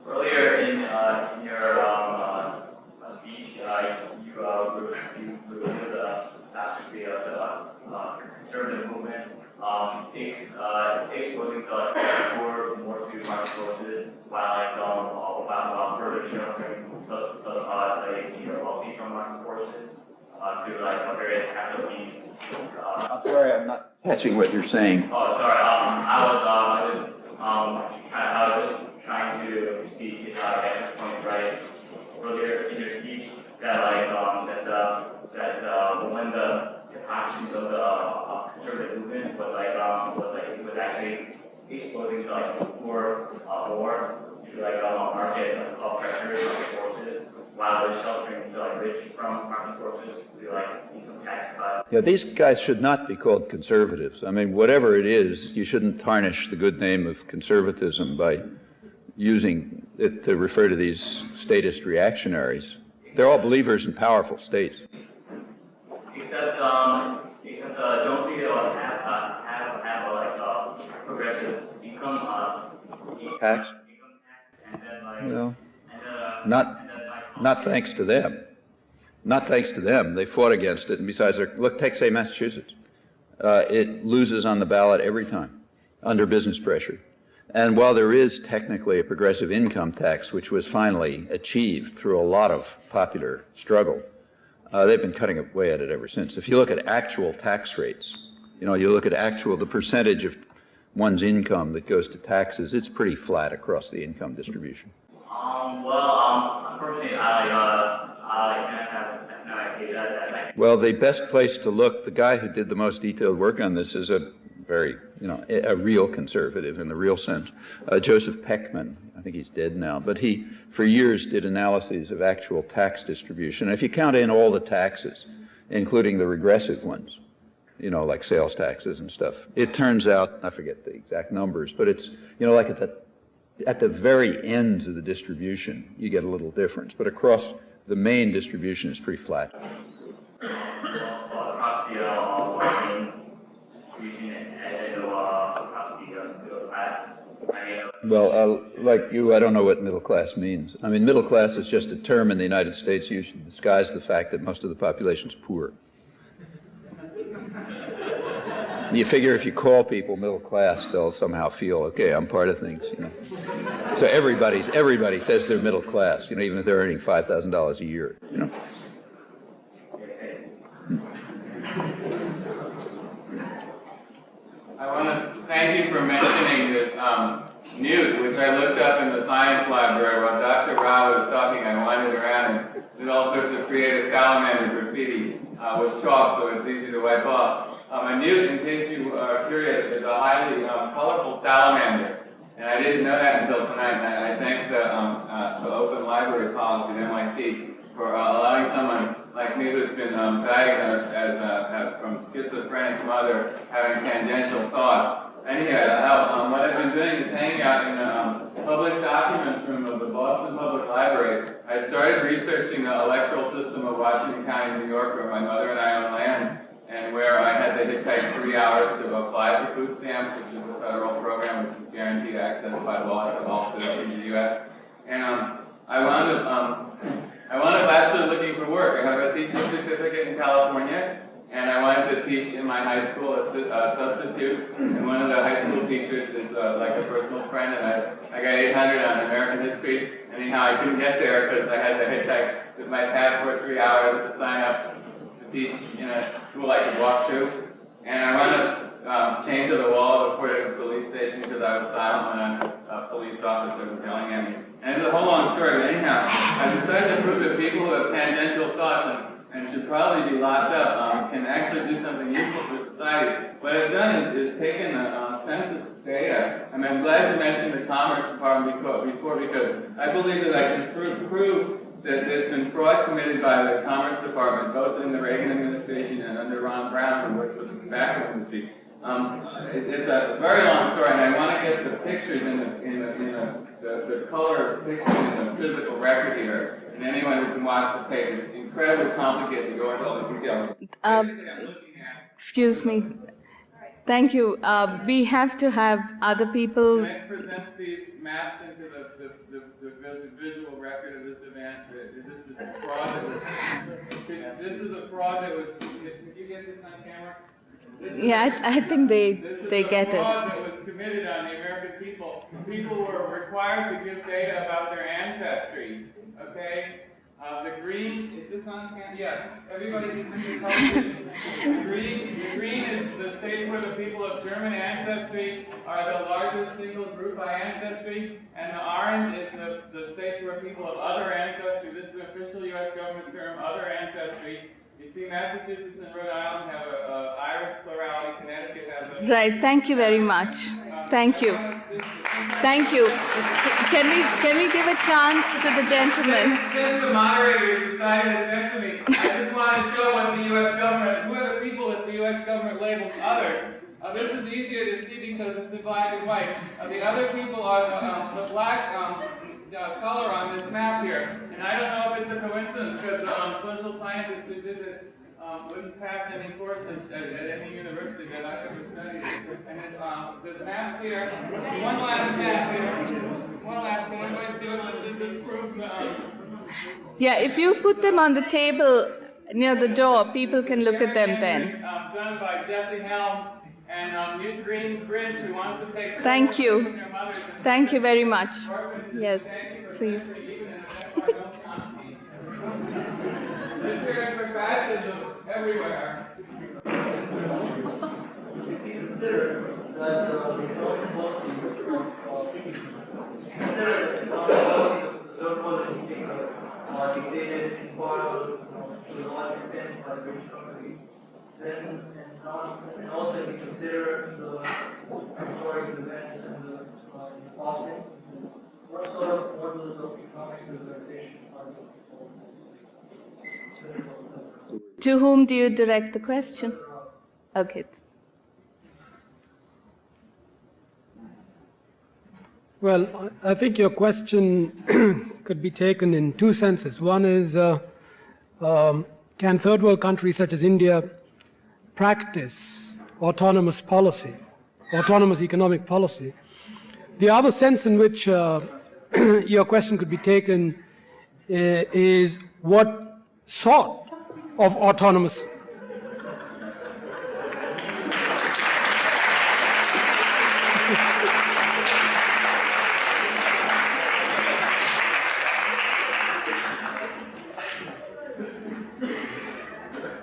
Earlier in your speech, you reviewed the philosophy of the conservative movement. Exposing the poor more to market forces while further sheltering the wealthy from market forces to various capital needs. I'm sorry, I'm not catching what you're saying. Oh, sorry. I was just trying to speak at this point, right? Earlier in your speech, that when the actions of the conservative movement was actually exposing the poor more to market pressures, market forces, while it was sheltering the rich from market forces through income tax cuts. Yeah, these guys should not be called conservatives. I mean, whatever it is, you shouldn't tarnish the good name of conservatism by using it to refer to these statist reactionaries. They're all believers in powerful states. Except don't think they'll have progressive income Tax? and then Well, not thanks to them. Not thanks to them. They fought against it, and besides, look, take, say, Massachusetts. It loses on the ballot every time under business pressure. And while there is technically a progressive income tax, which was finally achieved through a lot of popular struggle, they've been cutting away at it ever since. If you look at actual tax rates, you look at the percentage of one's income that goes to taxes, it's pretty flat across the income distribution. Unfortunately, I have no idea. Well, the best place to look, the guy who did the most detailed work on this is a very, a real conservative in the real sense. Joseph Peckman, I think he's dead now, but he, for years, did analyses of actual tax distribution. And if you count in all the taxes, including the regressive ones, like sales taxes and stuff, it turns out, I forget the exact numbers, but it's, like at the very ends of the distribution, you get a little difference. But across the main distribution, it's pretty flat. Well, like you, I don't know what middle class means. I mean, middle class is just a term in the United States used to disguise the fact that most of the population's poor. You figure if you call people middle class, they'll somehow feel, okay, I'm part of things, So everybody says they're middle class, even if they're earning $5,000 a year, I want to thank you for mentioning this Newt, which I looked up in the science library while Dr. Rao was talking. I wandered around and did all sorts of creative salamander graffiti with chalk, so it's easy to wipe off. A newt, in case you are curious, is a highly colorful salamander. And I didn't know that until tonight, and I thank the Open Library Policy at MIT for allowing someone like me who's been diagnosed as from schizophrenic mother having tangential thoughts. Anyhow, what I've been doing is hanging out in the public documents room of the Boston Public Library. I started researching the electoral system of Washington County, New York, where my mother and I own land, and where I had to hitchhike 3 hours to apply for food stamps, which is a federal program which is guaranteed access by law to all citizens of the U.S. And I wound up actually looking for work. I have a teaching certificate in California, and I wanted to teach in my high school as a substitute. And one of the high school teachers is like a personal friend, and I got 800 on American history. Anyhow, I couldn't get there because I had to hitchhike with my passport 3 hours to sign up to teach in a school I could walk to. And I wound up chained to the wall of a Puerto police station because I was silent when a police officer was yelling at me. And it's a whole long story, but anyhow, I decided to prove that people who have tangential thoughts and should probably be locked up can actually do something useful for society. What I've done is taken the census data, and I'm glad you mentioned the Commerce Department before because I believe that I can prove that there's been fraud committed by the Commerce Department, both in the Reagan administration and under Ron Brown, who works with the tobacco industry. It's a very long story, and I want to get the pictures the color pictures in the physical record here, and anyone who can watch the tape. It's incredibly complicated to go into all the details. Excuse me. Thank you. We have to have other people. Can I present these maps into the visual record of this event? This is a fraud that was. This is a fraud that was. Did you get this on camera? Yeah, I think they get it. This is a fraud that was committed on the American people. People were required to give data about their ancestry. Okay. The green, is this on camera? Yeah, everybody can see the color. The green is the states where the people of German ancestry are the largest single group by ancestry, and the orange is the states where people of other ancestry, this is an official U.S. government term, other ancestry. You see Massachusetts and Rhode Island have an Irish plurality, Connecticut has a... Right, thank you very much. Thank you. Thank you. Can we give a chance to the gentleman? Since the moderator decided to censor me, I just want to show what the U.S. government, who are the people that the U.S. government labels others. This is easier to see because it's in black and white. The other people are the black color on this map here. And I don't know if it's a coincidence because social scientists who did this wouldn't pass any courses at any university that I've ever studied. And there's maps here. One last map here. One last one. Everybody see what this proof? Yeah, if you put them on the table near the door, people can look at them then. Done by Jesse Helms and Newt Gingrich, who wants to take. Thank you. Thank you very much. Yes, please. Literary fascism everywhere. Consider that the economic policy of the third world dictated in part to a large extent by British companies. Then, and also if you consider the historic events and the policy, what sort of models of economic liberalization are there? To whom do you direct the question? Okay. Well, I think your question could be taken in two senses. One is, can third world countries such as India practice autonomous policy, autonomous economic policy? The other sense in which your question could be taken is what sort of autonomous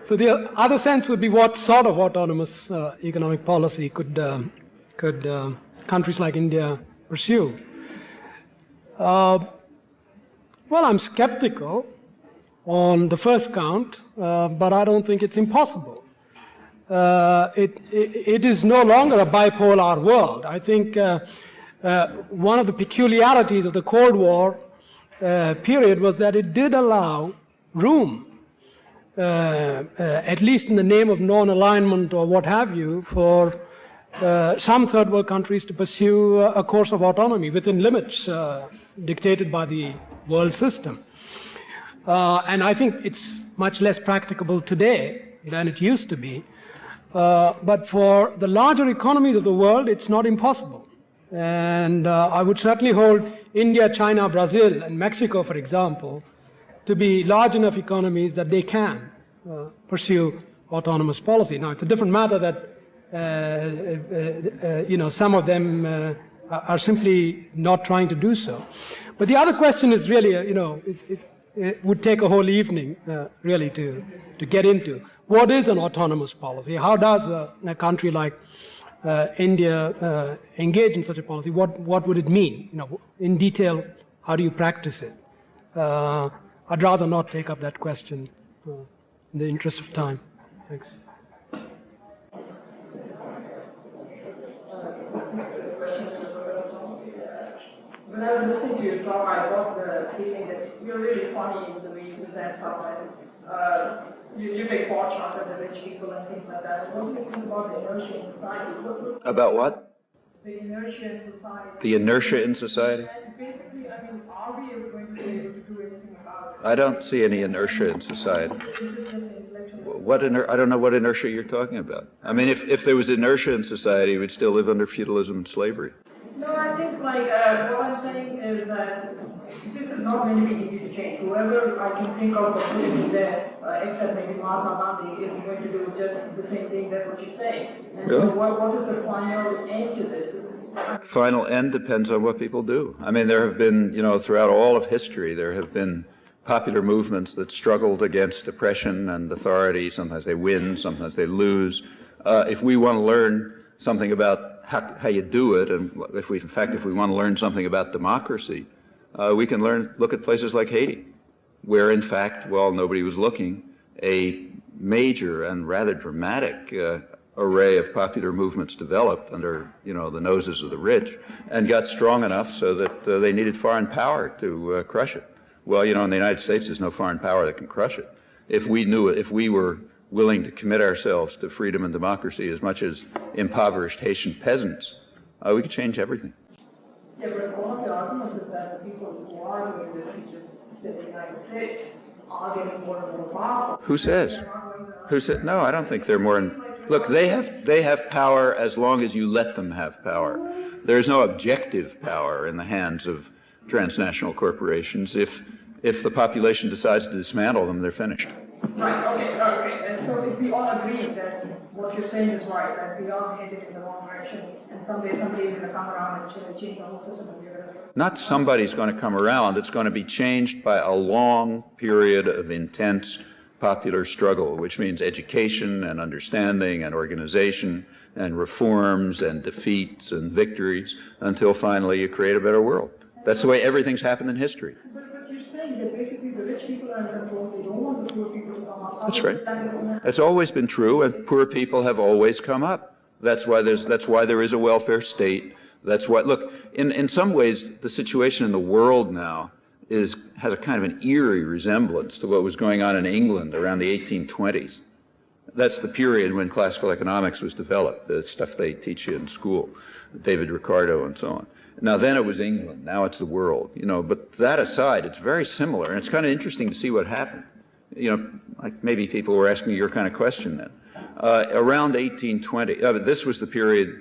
So the other sense would be what sort of autonomous economic policy could countries like India pursue. Well, I'm skeptical on the first count, but I don't think it's impossible. It is no longer a bipolar world. I think one of the peculiarities of the Cold War period was that it did allow room, at least in the name of non-alignment or what have you, for some third world countries to pursue a course of autonomy within limits dictated by the world system. And I think it's much less practicable today than it used to be. But for the larger economies of the world, it's not impossible. And I would certainly hold India, China, Brazil, and Mexico, for example, to be large enough economies that they can pursue autonomous policy. Now, it's a different matter that some of them are simply not trying to do so. But the other question is really, it would take a whole evening, really, to get into. What is an autonomous policy? How does a country like India engage in such a policy? What would it mean? In detail, how do you practice it? I'd rather not take up that question in the interest of time. Thanks. When I was listening to your talk, I got the feeling that you're really funny in the way you present stuff. You make pot shots at the rich people and things like that. What do you think about the inertia in society? About what? The inertia in society. The inertia in society? And basically, are we ever going to be able to do anything about it? I don't see any inertia in society. I don't know what inertia you're talking about. I mean, if there was inertia in society, we'd still live under feudalism and slavery. No, I think what I'm saying is that this is not going to be easy to change. Whoever I can think of putting in there, except maybe Mahatma Gandhi, is going to do just the same thing that what you're saying. And so what is the final end to this? Final end depends on what people do. I mean, there have been, throughout all of history, there have been popular movements that struggled against oppression and authority. Sometimes they win, sometimes they lose. If we want to learn something about how you do it, and if we want to learn something about democracy, we can look at places like Haiti, where in fact, while nobody was looking, a major and rather dramatic array of popular movements developed under, the noses of the rich, and got strong enough so that they needed foreign power to crush it. Well, in the United States, there's no foreign power that can crush it. If we were willing to commit ourselves to freedom and democracy as much as impoverished Haitian peasants, we could change everything. Yeah, but one of the arguments is that the people who are doing this, which is in the United States, are getting more and more powerful. Who says? Who said? No, I don't think they're more. Look, they have power as long as you let them have power. There's no objective power in the hands of transnational corporations. If the population decides to dismantle them, they're finished. Right, okay. And so if we all agree that what you're saying is right, that we are headed in the wrong direction, and someday somebody is going to come around and change the whole system of the earth. Not somebody's going to come around. It's going to be changed by a long period of intense popular struggle, which means education and understanding and organization and reforms and defeats and victories until finally you create a better world. That's the way everything's happened in history. But you're saying that basically the rich people are in control, they don't want the poor people to come up. That's right. That's always been true, and poor people have always come up. That's why there is a welfare state. That's why, look, in some ways, the situation in the world now has a kind of an eerie resemblance to what was going on in England around the 1820s. That's the period when classical economics was developed, the stuff they teach you in school, David Ricardo and so on. Now then it was England, now it's the world, but that aside, it's very similar, and it's kind of interesting to see what happened. Like maybe people were asking your kind of question then. Around 1820, this was the period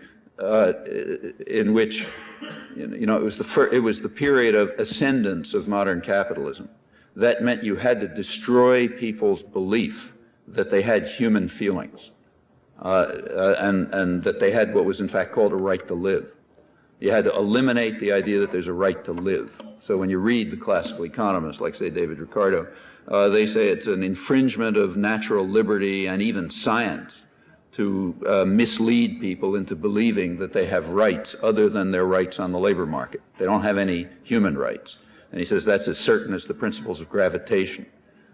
in which, it was the period of ascendance of modern capitalism. That meant you had to destroy people's belief that they had human feelings, and that they had what was in fact called a right to live. You had to eliminate the idea that there's a right to live. So when you read the classical economists, like say David Ricardo, they say it's an infringement of natural liberty and even science to mislead people into believing that they have rights other than their rights on the labor market. They don't have any human rights. And he says that's as certain as the principles of gravitation.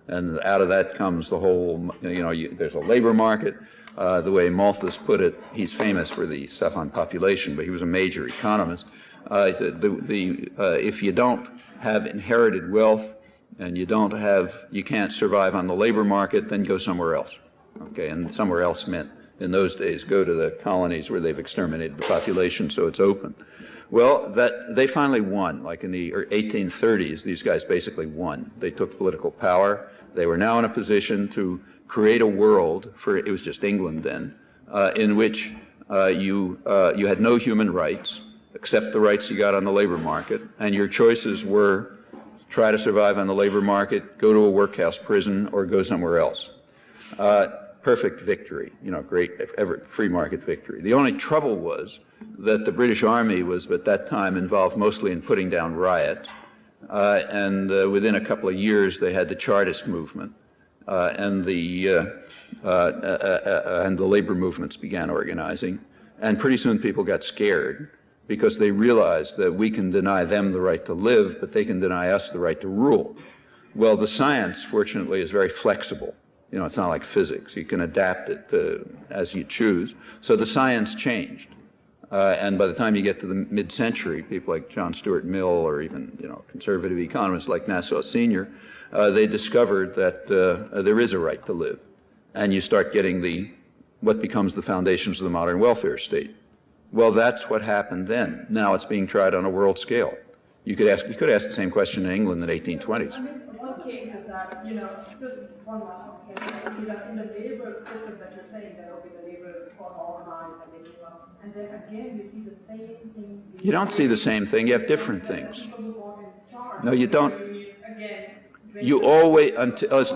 And out of that comes the whole, there's a labor market. The way Malthus put it, he's famous for the stuff on population, but he was a major economist. He said if you don't have inherited wealth and you can't survive on the labor market, then go somewhere else. Okay, and somewhere else meant, in those days, go to the colonies where they've exterminated the population so it's open. Well, they finally won. Like in the 1830s, these guys basically won. They took political power. They were now in a position to create a world, it was just England then, in which you had no human rights, except the rights you got on the labor market, and your choices were try to survive on the labor market, go to a workhouse prison, or go somewhere else. Perfect victory, great free market victory. The only trouble was that the British Army was at that time involved mostly in putting down riots, and within a couple of years they had the Chartist movement, and the labor movements began organizing, and pretty soon people got scared because they realized that we can deny them the right to live, but they can deny us the right to rule. Well, the science, fortunately, is very flexible. It's not like physics. You can adapt it as you choose. So the science changed. And by the time you get to the mid-century, people like John Stuart Mill or even, conservative economists like Nassau Senior, they discovered that there is a right to live. And you start getting what becomes the foundations of the modern welfare state. Well, that's what happened then. Now it's being tried on a world scale. You could ask the same question in England in the 1820s. I mean, one case is that, just one last one. In the labor system that you're saying, there will be the labor organized and then again you see the same thing. You don't see the same thing. You have different things. No, you don't. You always,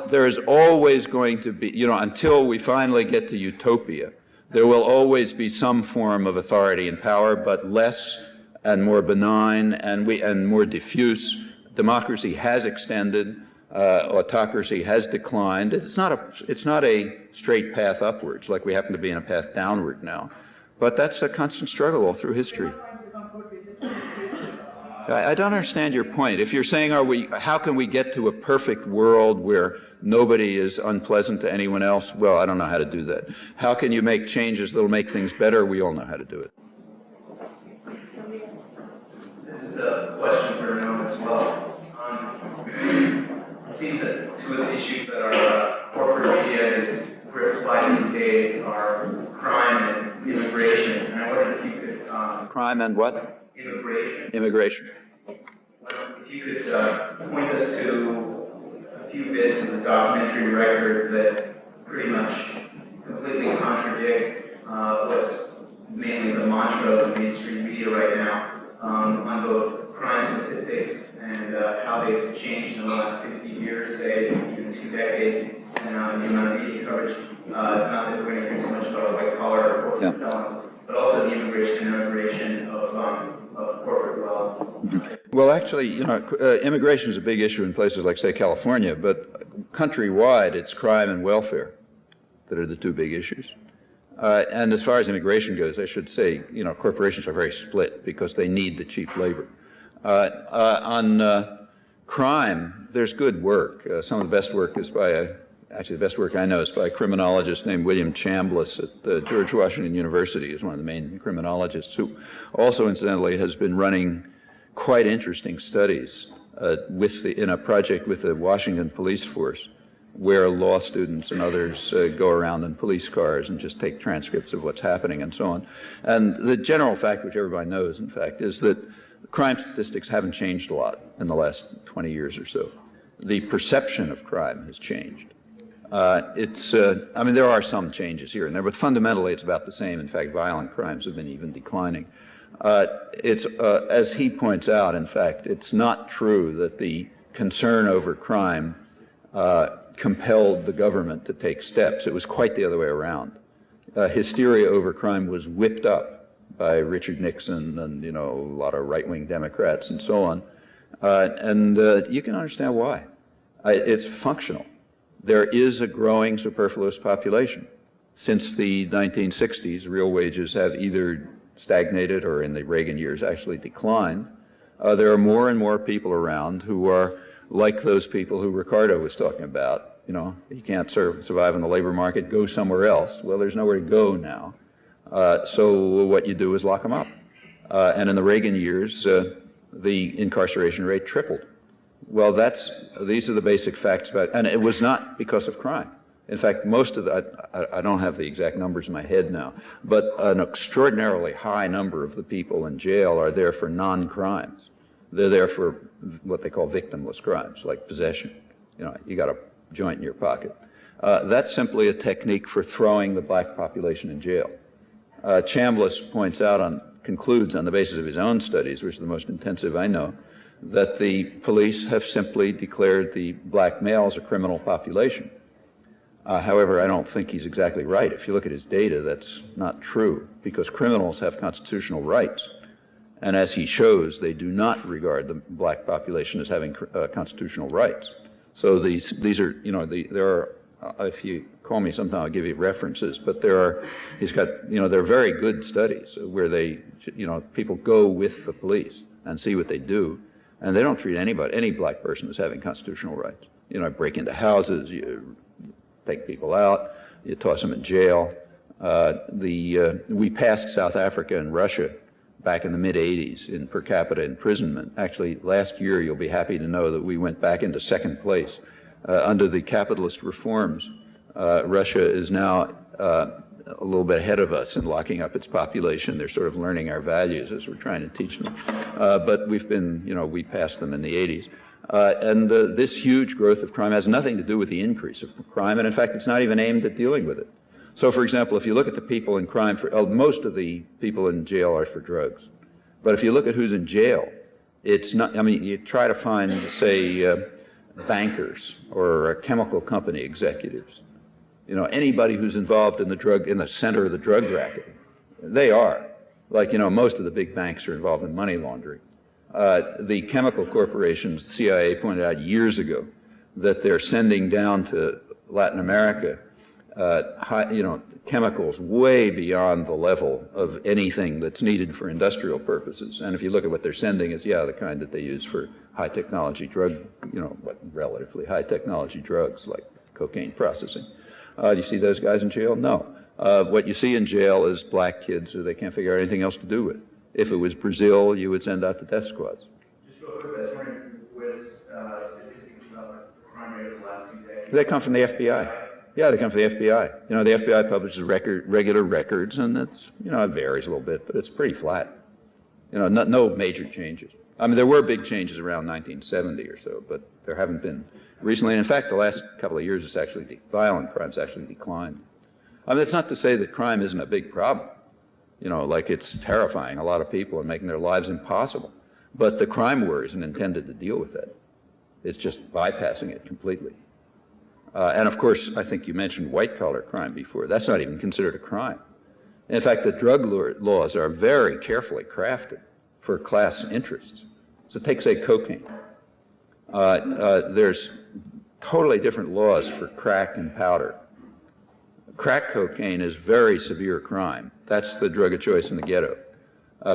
there is always going to be, until we finally get to utopia, there will always be some form of authority and power, but less and more benign and more diffuse. Democracy has extended, autocracy has declined. It's not a straight path upwards, like we happen to be in a path downward now. But that's a constant struggle all through history. I don't understand your point. If you're saying, how can we get to a perfect world where nobody is unpleasant to anyone else? Well, I don't know how to do that. How can you make changes that'll make things better? We all know how to do it. This is a question for Noam as well. It seems that two of the issues that our corporate media is gripped by these days are crime and immigration. And I wonder if you could... crime and what? Immigration. If you could point us to a few bits of the documentary record that pretty much completely contradict what's mainly the mantra of the mainstream media right now on both crime statistics and how they've changed in the last 50 years, say, in 2 decades, and the amount of media coverage. Not that we're going to hear too much about white-collar or corporate felons, but also the immigration and immigration of corporate wealth. Well, actually, immigration is a big issue in places like, say, California, but countrywide, it's crime and welfare that are the two big issues. And as far as immigration goes, I should say, corporations are very split because they need the cheap labor. On crime, there's good work. Some of the best work is actually the best work I know is by a criminologist named William Chambliss at George Washington University. He's one of the main criminologists who also, incidentally, has been running quite interesting studies in a project with the Washington police force, where law students and others go around in police cars and just take transcripts of what's happening and so on. And the general fact, which everybody knows, in fact, is that crime statistics haven't changed a lot in the last 20 years or so. The perception of crime has changed. There are some changes here and there, but fundamentally it's about the same. In fact, violent crimes have been even declining. As he points out, in fact, it's not true that the concern over crime compelled the government to take steps. It was quite the other way around. Hysteria over crime was whipped up by Richard Nixon and, a lot of right-wing Democrats and so on. You can understand why. It's functional. There is a growing superfluous population. Since the 1960s, real wages have either stagnated or in the Reagan years actually declined. There are more and more people around who are like those people who Ricardo was talking about. You know, you can't survive in the labor market, go somewhere else. Well, there's nowhere to go now. So what you do is lock them up. And in the Reagan years, the incarceration rate tripled. Well, these are the basic facts about, and it was not because of crime. In fact, most of I don't have the exact numbers in my head now, but an extraordinarily high number of the people in jail are there for non-crimes. They're there for what they call victimless crimes, like possession. You know, you got a joint in your pocket. That's simply a technique for throwing the black population in jail. Chambliss concludes on the basis of his own studies, which are the most intensive I know, that the police have simply declared the black males a criminal population. However, I don't think he's exactly right. If you look at his data, that's not true, because criminals have constitutional rights. And as he shows, they do not regard the black population as having constitutional rights. So these are, you know, there are, if you call me sometime, I'll give you references, but he's got, you know, they're very good studies where people go with the police and see what they do, and they don't treat any black person as having constitutional rights. You know, break into houses, you take people out, you toss them in jail. We passed South Africa and Russia back in the mid-'80s in per capita imprisonment. Actually, last year, you'll be happy to know that we went back into second place. Under the capitalist reforms, Russia is now a little bit ahead of us in locking up its population. They're sort of learning our values as we're trying to teach them. But we passed them in the 80s. This huge growth of crime has nothing to do with the increase of crime, and in fact, it's not even aimed at dealing with it. So, for example, if you look at the people in crime, most of the people in jail are for drugs. But if you look at who's in jail, it's not, I mean, you try to find, say, bankers or chemical company executives. You know, anybody who's involved in the center of the drug racket, they are. Like, you know, most of the big banks are involved in money laundering. The chemical corporations, the CIA pointed out years ago that they're sending down to Latin America chemicals way beyond the level of anything that's needed for industrial purposes. And if you look at what they're sending, it's, the kind that they use for high technology relatively high technology drugs like cocaine processing. Do you see those guys in jail? No. What you see in jail is black kids who they can't figure out anything else to do with. If it was Brazil, you would send out the death squads. Just real quick, I was wondering, with statistics about the crime rate of the last 2 decades. They come from the FBI. Yeah, they come from the FBI. You know, the FBI publishes regular records, and it's, you know, it varies a little bit, but it's pretty flat. You know, no major changes. I mean, there were big changes around 1970 or so, but there haven't been recently. And in fact, the last couple of years, violent crime's actually declined. I mean, it's not to say that crime isn't a big problem. You know, like it's terrifying a lot of people and making their lives impossible. But the crime war isn't intended to deal with that. It's just bypassing it completely. And of course, I think you mentioned white-collar crime before. That's not even considered a crime. In fact, the drug laws are very carefully crafted for class interests. So take, say, cocaine. There's totally different laws for crack and powder. Crack cocaine is very severe crime. That's the drug of choice in the ghetto.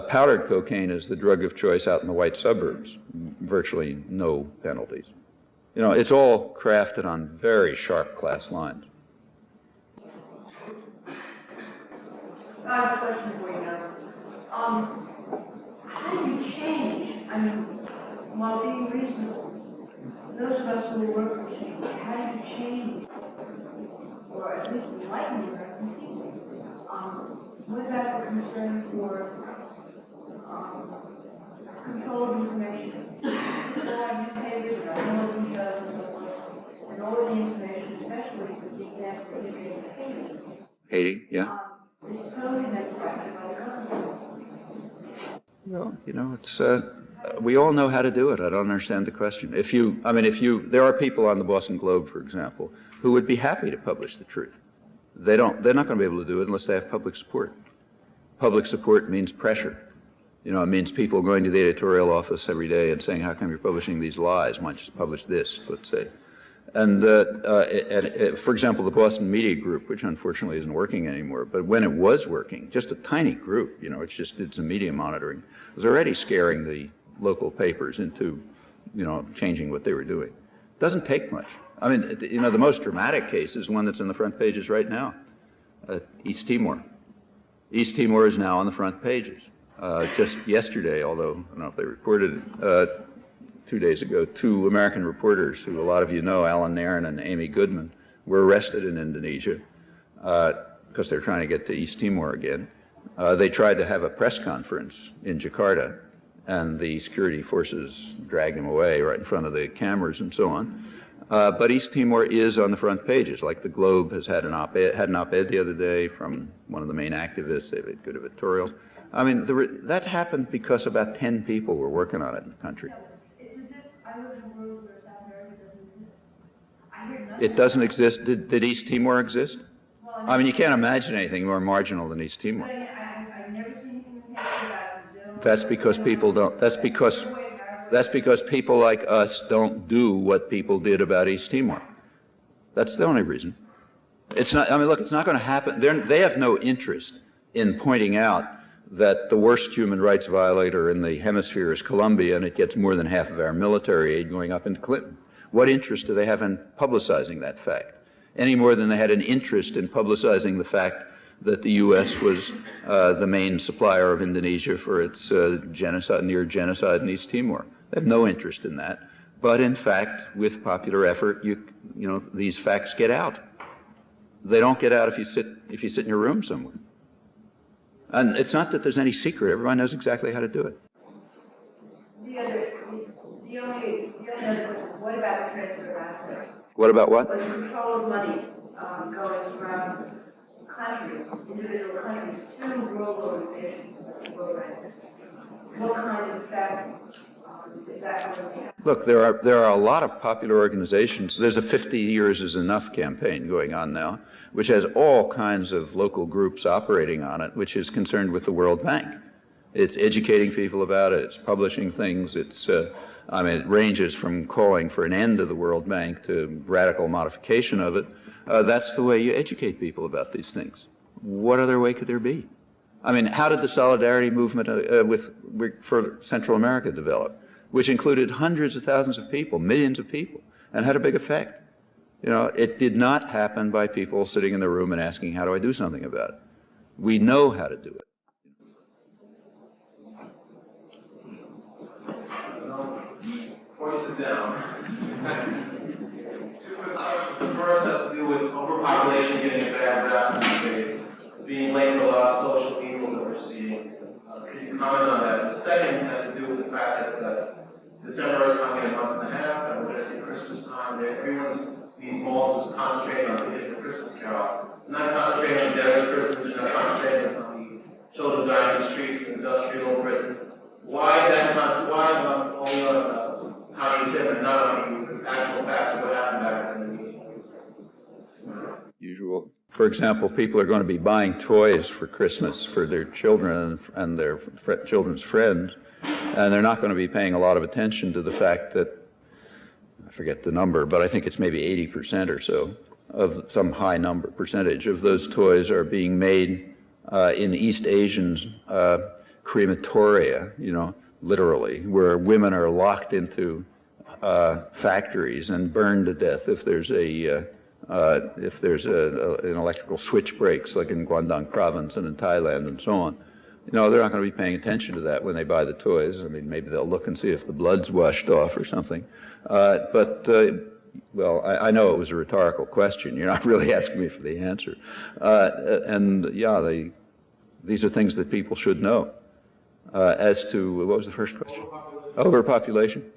Powdered cocaine is the drug of choice out in the white suburbs. Virtually no penalties. You know, it's all crafted on very sharp class lines. I have a question for you now. How do you change? I mean, while being reasonable, those of us who work for change, how do you change? Or at least enlighten the American people? What about the concern for control of information? And all the information, especially with the example of Haiti. Haiti, yeah. It's totally neglected by the government. Well, you know, it's we all know how to do it. I don't understand the question. There are people on the Boston Globe, for example, who would be happy to publish the truth. They're not going to be able to do it unless they have public support. Public support means pressure. You know, it means people going to the editorial office every day and saying, how come you're publishing these lies? Why don't you just publish this, let's say. And for example, the Boston Media Group, which unfortunately isn't working anymore, but when it was working, just a tiny group, you know, it just did some media monitoring, was already scaring the local papers into, you know, changing what they were doing. It doesn't take much. I mean, you know, the most dramatic case is one that's on the front pages right now, East Timor. East Timor is now on the front pages. Just yesterday, although I don't know if they reported it, 2 days ago, 2 American reporters, who a lot of you know, Alan Nairn and Amy Goodman, were arrested in Indonesia because they're trying to get to East Timor again. They tried to have a press conference in Jakarta, and the security forces dragged them away right in front of the cameras and so on. But East Timor is on the front pages, like the Globe has had an op-ed the other day from one of the main activists. They had good editorials. I mean, that happened because about 10 people were working on it in the country. It doesn't exist. Did East Timor exist? I mean, you can't imagine anything more marginal than East Timor. That's because people don't. That's because people like us don't do what people did about East Timor. That's the only reason. It's not. I mean, look, it's not going to happen. They have no interest in pointing out that the worst human rights violator in the hemisphere is Colombia, and it gets more than half of our military aid going up into Clinton. What interest do they have in publicizing that fact? Any more than they had an interest in publicizing the fact that the U.S. was the main supplier of Indonesia for its near genocide in East Timor. They have no interest in that. But in fact, with popular effort, you know, these facts get out. They don't get out if you sit in your room somewhere. And it's not that there's any secret. Everyone knows exactly how to do it. What about the transfer of assets? What about what? The control of money going from countries, individual countries, to globalization programs. What kind of effect is that going to have? Look, there are a lot of popular organizations. There's a 50 Years is Enough campaign going on now, which has all kinds of local groups operating on it, which is concerned with the World Bank. It's educating people about it. It's publishing things. It's I mean, it ranges from calling for an end of the World Bank to radical modification of it. That's the way you educate people about these things. What other way could there be? I mean, how did the solidarity movement for Central America develop, which included hundreds of thousands of people, millions of people, and had a big effect? You know, it did not happen by people sitting in the room and asking, how do I do something about it? We know how to do it. Voice it down. The first has to do with overpopulation getting a bad rap these days, being labeled a lot of social evils that we're seeing. Can you comment on that? The second has to do with the fact that December is coming in a month and a half, and we're going to see Christmas time. These malls is concentrating on the kids' Christmas Carol. They're not concentrating on Devil's Christmas, they're not concentrating on the children dying in the streets in industrial Britain. Why only on how you tip and not on the actual facts of what happened back in the Usual. For example, people are going to be buying toys for Christmas for their children and their children's friends, and they're not going to be paying a lot of attention to the fact that, I forget the number, but I think it's maybe 80% or so of some high number percentage of those toys are being made in East Asian crematoria, you know, literally, where women are locked into factories and burned to death if there's an electrical switch breaks, like in Guangdong province and in Thailand and so on. You know, they're not going to be paying attention to that when they buy the toys. I mean, maybe they'll look and see if the blood's washed off or something. Well, I know it was a rhetorical question. You're not really asking me for the answer. These are things that people should know. As to, what was the first question? Overpopulation.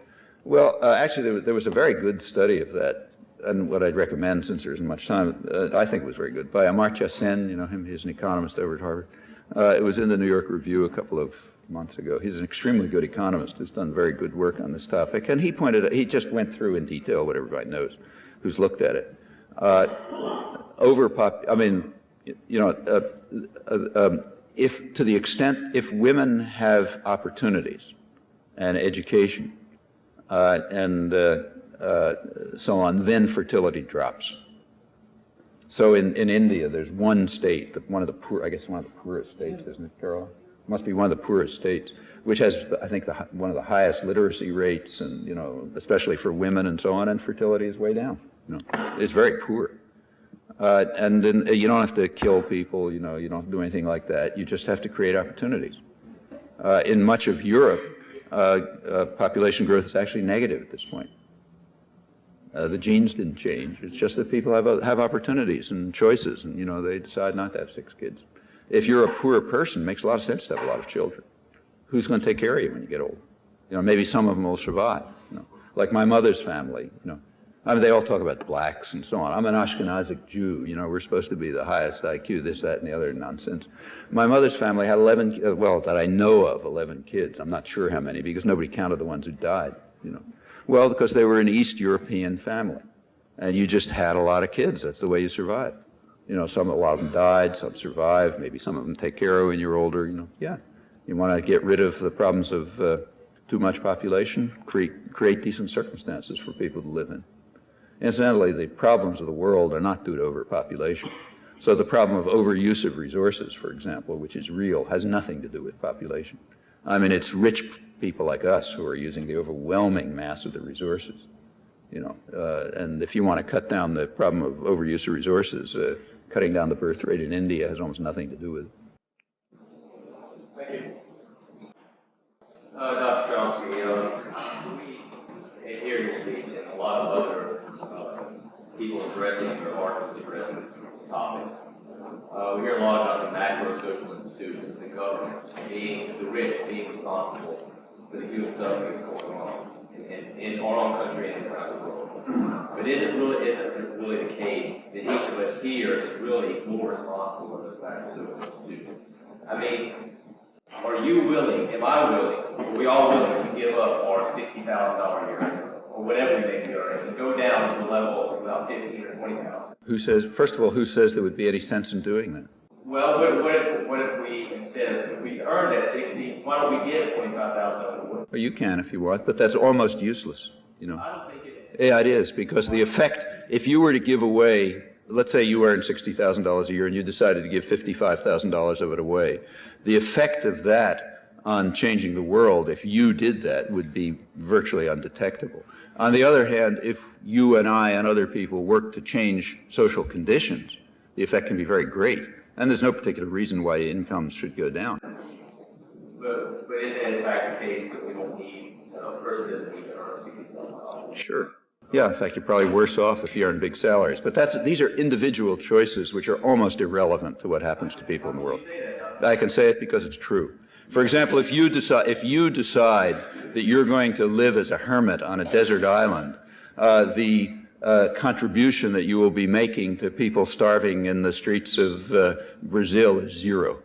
Well, actually, there was a very good study of that, and what I'd recommend, since there isn't much time, I think it was very good, by Amartya Sen. You know him, he's an economist over at Harvard. It was in the New York Review a couple of months ago. He's an extremely good economist who's done very good work on this topic, and he just went through in detail what everybody knows who's looked at it. If to the extent, if women have opportunities and education, and so on, then fertility drops. So in India, there's one state, one of the poorest states, isn't it, Carol? It must be one of the poorest states, which has, I think, one of the highest literacy rates, and especially for women and so on, and fertility is way down. It's very poor. And then you don't have to kill people. You don't have to do anything like that. You just have to create opportunities. In much of Europe, population growth is actually negative at this point. The genes didn't change. It's just that people have opportunities and choices, and they decide not to have 6 kids. If you're a poor person, it makes a lot of sense to have a lot of children. Who's going to take care of you when you get old? Maybe some of them will survive. Like my mother's family. I mean, they all talk about blacks and so on. I'm an Ashkenazic Jew. We're supposed to be the highest IQ, this, that, and the other nonsense. My mother's family had 11, that I know of, 11 kids. I'm not sure how many because nobody counted the ones who died. Well, because they were an East European family, and you just had a lot of kids. That's the way you survived. A lot of them died, some survived. Maybe some of them take care of when you're older. Yeah, you want to get rid of the problems of too much population. Create decent circumstances for people to live in. Incidentally, the problems of the world are not due to overpopulation. So the problem of overuse of resources, for example, which is real, has nothing to do with population. I mean, it's rich people like us who are using the overwhelming mass of the resources. And if you want to cut down the problem of overuse of resources, cutting down the birth rate in India has almost nothing to do with it. Thank you. Dr. Chomsky, we hear your speech and a lot of other people addressing or articles addressing this topic. We hear a lot about the macro social institutions, the government, the rich being responsible for the human suffering that's going on in our own country and around the world. But isn't really the case that each of us here is really more responsible for those macro social institutions? I mean, are you willing, am I willing, are we all willing to give up our $60,000 a year or whatever we may be earning and go down to a level of about $15,000 or $20,000? Who says, first of all, who says there would be any sense in doing that? Well, what if we, instead of, if we earn that 60, why don't we get $25,000? Well, you can if you want, but that's almost useless, I don't think it is. Yeah, it is, because the effect, if you were to give away, let's say you earn $60,000 a year and you decided to give $55,000 of it away, the effect of that on changing the world, if you did that, would be virtually undetectable. On the other hand, if you and I and other people work to change social conditions, the effect can be very great. And there's no particular reason why incomes should go down. But is that in fact the case that we don't need, a person doesn't need to earn $60,000? Sure. Yeah, in fact, you're probably worse off if you earn big salaries. But these are individual choices which are almost irrelevant to what happens to people in the world. I can say it because it's true. For example, if you decide that you're going to live as a hermit on a desert island, the contribution that you will be making to people starving in the streets of Brazil is zero.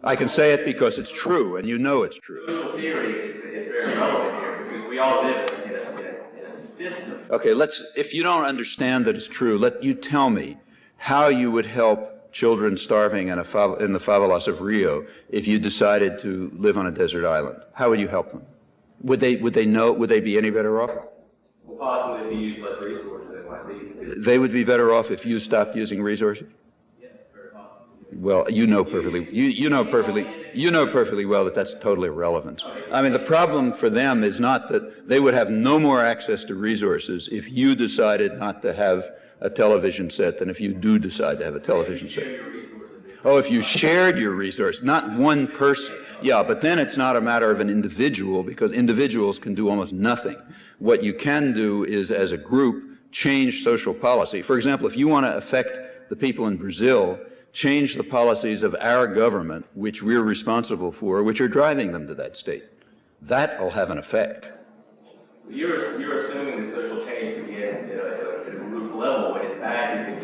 I can say it because it's true, and you know it's true. Social theory is very relevant here because we all live in a system. Okay, if you don't understand that it's true, let you tell me how you would help children starving in the favelas of Rio if you decided to live on a desert island. How would you help them? Would they be any better off? Well, possibly if you use less resources, they might be. They would be better off if you stopped using resources? Yes, very possibly. Well, you know perfectly well that that's totally irrelevant. I mean, the problem for them is not that they would have no more access to resources if you decided not to have a television set than if you do decide to have a television set. Oh, if you shared your resource, not one person. Yeah, but then it's not a matter of an individual because individuals can do almost nothing. What you can do is, as a group, change social policy. For example, if you want to affect the people in Brazil, change the policies of our government, which we're responsible for, which are driving them to that state. That will have an effect. You're assuming that social change can begin at a group level, but in fact it can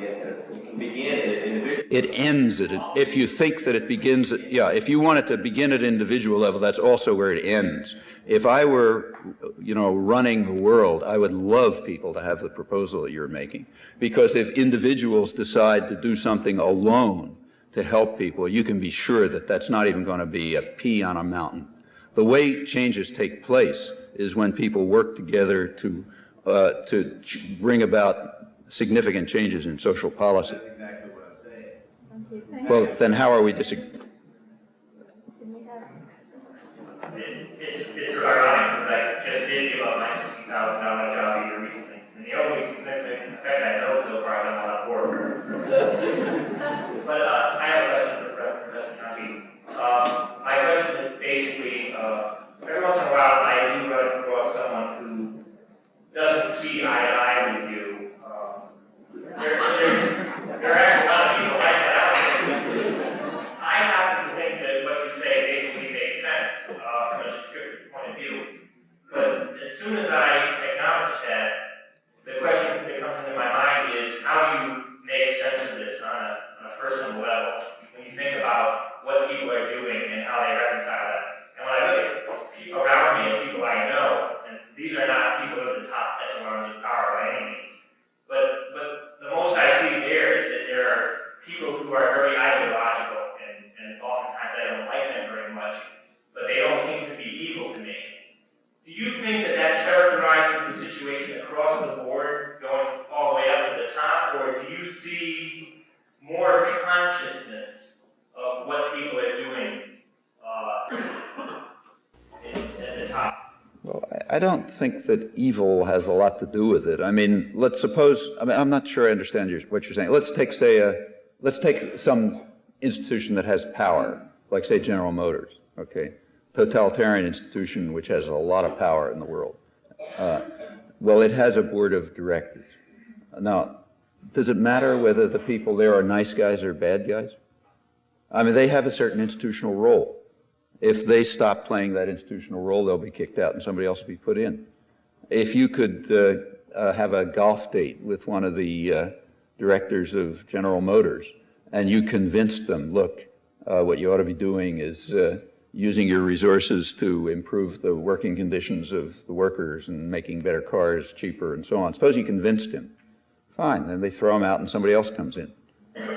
begin at an individual. It ends at if you think that it begins at, if you want it to begin at individual level, that's also where it ends. If I were, running the world, I would love people to have the proposal that you're making. Because if individuals decide to do something alone to help people, you can be sure that that's not even going to be a pea on a mountain. The way changes take place is when people work together to bring about significant changes in social policy. That's exactly what I'm saying. Well, then how are we disagreeing? It's ironic because I just did give up my $60,000 job here recently, and the only significant effect I know so far is I'm on a board. But I have a question for Professor Chomsky. My question is basically, every once in a while I do run across someone who doesn't see eye to eye with you. There are actually a lot of people like that out there. I happen to think that what you say basically makes sense from a strict point of view. But as soon as I acknowledge that, the question that comes into my mind is, how do you make sense of this on a personal level? When you think about what people are doing and how they reconcile that. And when I look at people around me and people I know, and these are not people at the top echelons of power by any means, but the most I see there is that there are people who are very ideological, and oftentimes I don't like them very much, but they don't seem to be evil to me. Do you think that that characterizes the situation across the board, going all the way up to the top, or do you see more consciousness of what people are doing at the top? Well, I don't think that evil has a lot to do with it. I mean, let's suppose, I'm not sure I understand what you're saying. Let's take, let's take some institution that has power, like say General Motors, okay? Totalitarian institution which has a lot of power in the world. Well, it has a board of directors. Now, does it matter whether the people there are nice guys or bad guys? I mean, they have a certain institutional role. If they stop playing that institutional role, they'll be kicked out and somebody else will be put in. If you could have a golf date with one of the directors of General Motors and you convinced them, look, what you ought to be doing is using your resources to improve the working conditions of the workers and making better cars cheaper and so on. Suppose you convinced him. Fine, then they throw him out and somebody else comes in.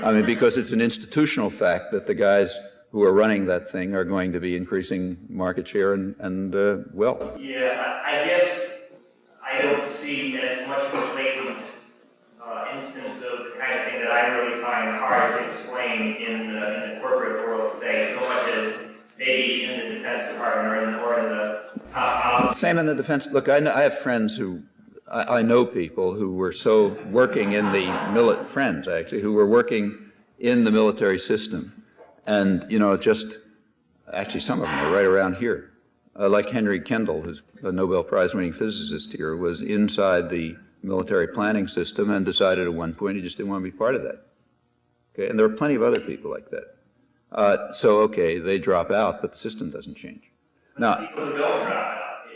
I mean, because it's an institutional fact that the guys who are running that thing are going to be increasing market share and wealth. Yeah, I guess I don't see as much of a blatant instance of the kind of thing that I really find hard to explain in the corporate world today, so much as maybe in the Defense Department or in the top policy. Same in the defense. Look, I have friends who, I know people who were working in the friends actually, who were working in the military system. And, actually some of them are right around here. Like Henry Kendall, who's a Nobel Prize winning physicist here, was inside the military planning system and decided at one point he just didn't want to be part of that. Okay, and there are plenty of other people like that. Okay, they drop out, but the system doesn't change. Now, people who don't drop out,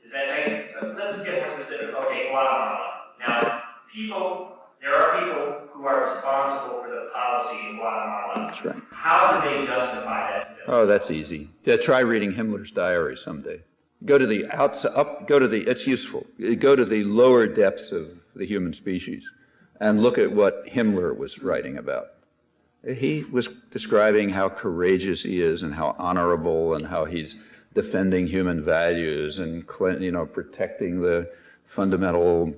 is that saying, let's get more specific. Okay, Guatemala. Now, there are people who are responsible for the policy in Guatemala. that's right. How do they justify that? Oh, that's easy. Yeah, try reading Himmler's diary someday. Go to the it's useful. Go to the lower depths of the human species and look at what Himmler was writing about. He was describing how courageous he is and how honorable and how he's defending human values and, protecting the fundamental,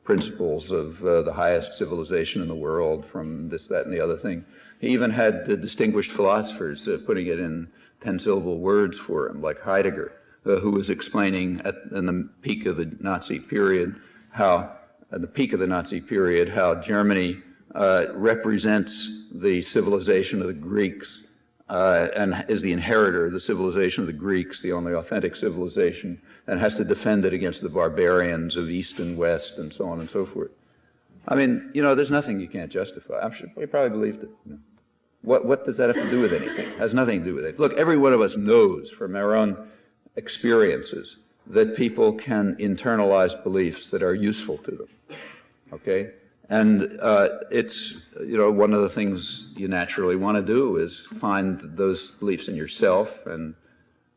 principles of the highest civilization in the world from this, that, and the other thing. He even had the distinguished philosophers putting it in 10-syllable words for him, like Heidegger, who was explaining in the peak of the Nazi period how Germany represents the civilization of the Greeks and is the inheritor of the civilization of the Greeks, the only authentic civilization, and has to defend it against the barbarians of East and West and so on and so forth. I mean, there's nothing you can't justify. I'm sure you probably believed it. What does that have to do with anything? It has nothing to do with it. Look, every one of us knows from our own experiences that people can internalize beliefs that are useful to them, okay? And it's, one of the things you naturally want to do is find those beliefs in yourself and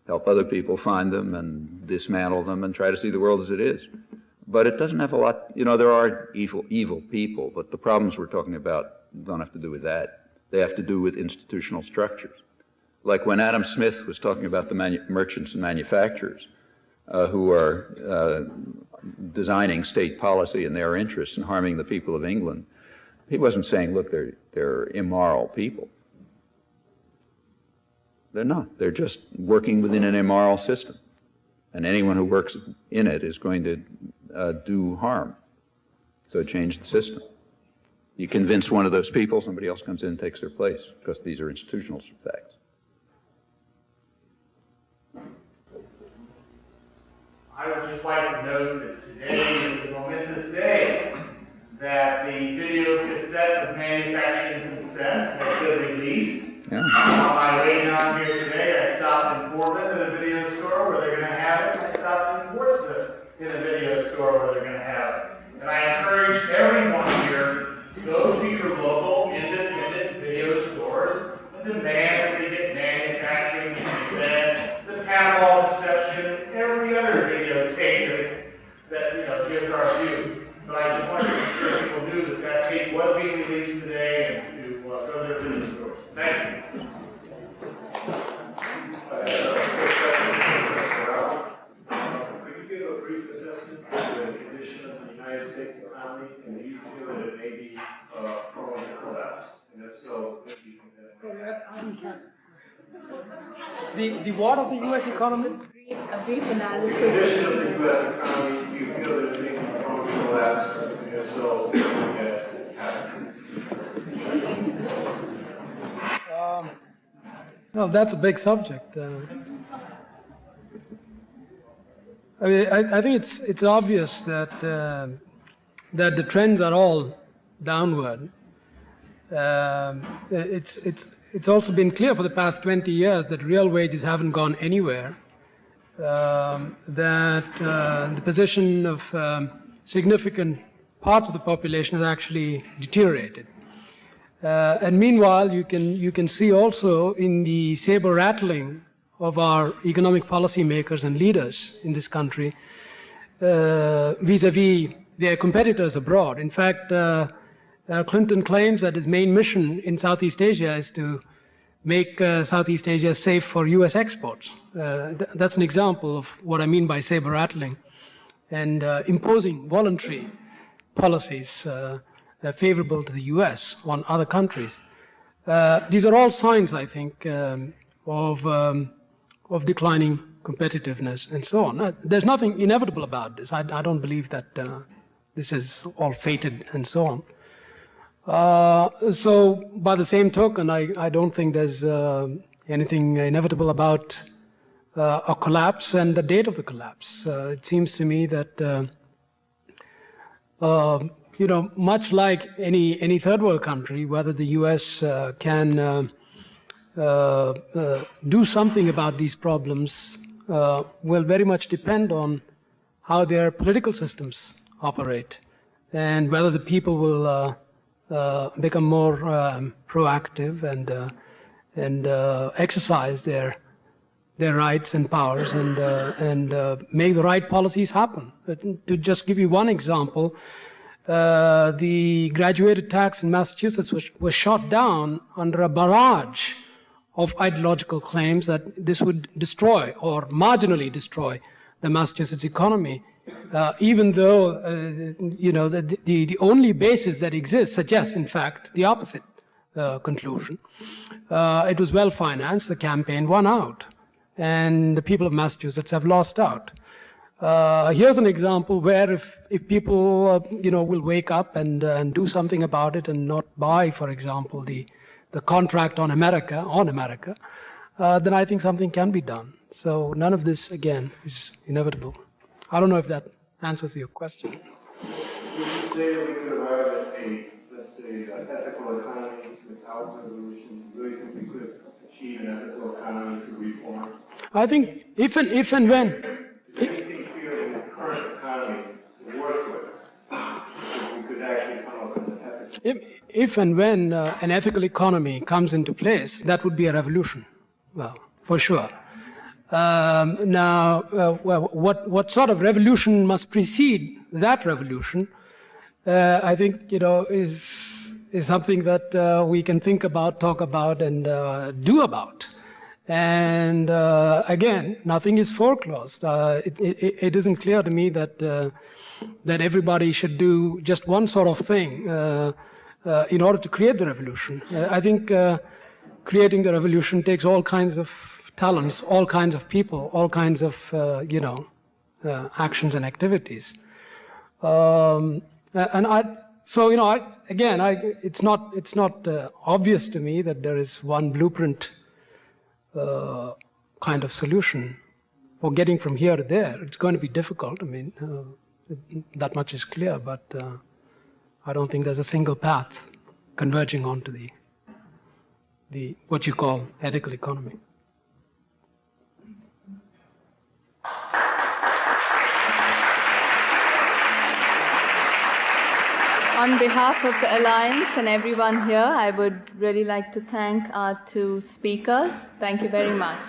help other people find them and dismantle them and try to see the world as it is. But it doesn't have a lot, there are evil people, but the problems we're talking about don't have to do with that. They have to do with institutional structures. Like when Adam Smith was talking about the merchants and manufacturers, who are designing state policy in their interests and harming the people of England. He wasn't saying, look, they're immoral people. They're not. They're just working within an immoral system. And anyone who works in it is going to do harm. So change the system. You convince one of those people, somebody else comes in and takes their place, because these are institutional facts. I would just like to note that today is a momentous day, that the video cassette of manufacturing consent has been released. Yeah. On my way down here today, I stopped in Portland at a video store where they're going to have it. I stopped in Portsmouth in a video store where they're going to have it. And I encourage everyone here to go to your local independent video stores and demand that they get manufacturing consent, the catalog section, every other videotape that gives our view. But I just wanted to make sure people knew that that tape was being released today and to go to their video stores. Thank you. Could you give a brief assessment of the condition of the United States economy, and do you feel that it may be prone to collapse? And if so, what do you think that? Sorry, I didn't catch. The what of the U.S. economy? A brief analysis. The condition of the U.S. economy, do you feel that it may be prone to collapse? And if so, what do you think that happens? Well, that's a big subject. I mean, I think it's obvious that that the trends are all downward. It's also been clear for the past 20 years that real wages haven't gone anywhere. That the position of significant parts of the population has actually deteriorated. And meanwhile, you can see also in the saber rattling of our economic policy makers and leaders in this country vis-a-vis their competitors abroad. In fact, Clinton claims that his main mission in Southeast Asia is to make Southeast Asia safe for U.S. exports. That's an example of what I mean by saber rattling and imposing voluntary policies favorable to the U.S. on other countries. These are all signs, I think, of declining competitiveness and so on. There's nothing inevitable about this. I don't believe that this is all fated and so on. So by the same token, I don't think there's anything inevitable about a collapse and the date of the collapse. It seems to me that much like any third world country, whether the U.S. can do something about these problems will very much depend on how their political systems operate and whether the people will become more proactive and exercise their rights and powers and make the right policies happen. But to just give you one example, the graduated tax in Massachusetts was shot down under a barrage of ideological claims that this would destroy or marginally destroy the Massachusetts economy, even though the only basis that exists suggests, in fact, the opposite conclusion. It was well financed. The campaign won out, and the people of Massachusetts have lost out. Here's an example where if people will wake up and do something about it and not buy, for example, the contract on America, then I think something can be done. So none of this, again, is inevitable. I don't know if that answers your question. Would you say that we could arrive at let's say, ethical economy without revolution? Do you think we could achieve an ethical economy through reform? I think if and when. Does anything here in the current economy work with? If we could actually come up with an ethical. If and when an ethical economy comes into place, that would be a revolution. Well, for sure. What sort of revolution must precede that revolution? I think is something that we can think about, talk about, and do about. And again, nothing is foreclosed. It isn't clear to me that everybody should do just one sort of thing in order to create the revolution. I think creating the revolution takes all kinds of talents, all kinds of people, all kinds of actions and activities. It's not obvious to me that there is one blueprint kind of solution for getting from here to there. It's going to be difficult. I mean, that much is clear, but I don't think there's a single path converging onto the what you call ethical economy. On behalf of the Alliance and everyone here, I would really like to thank our two speakers. Thank you very much.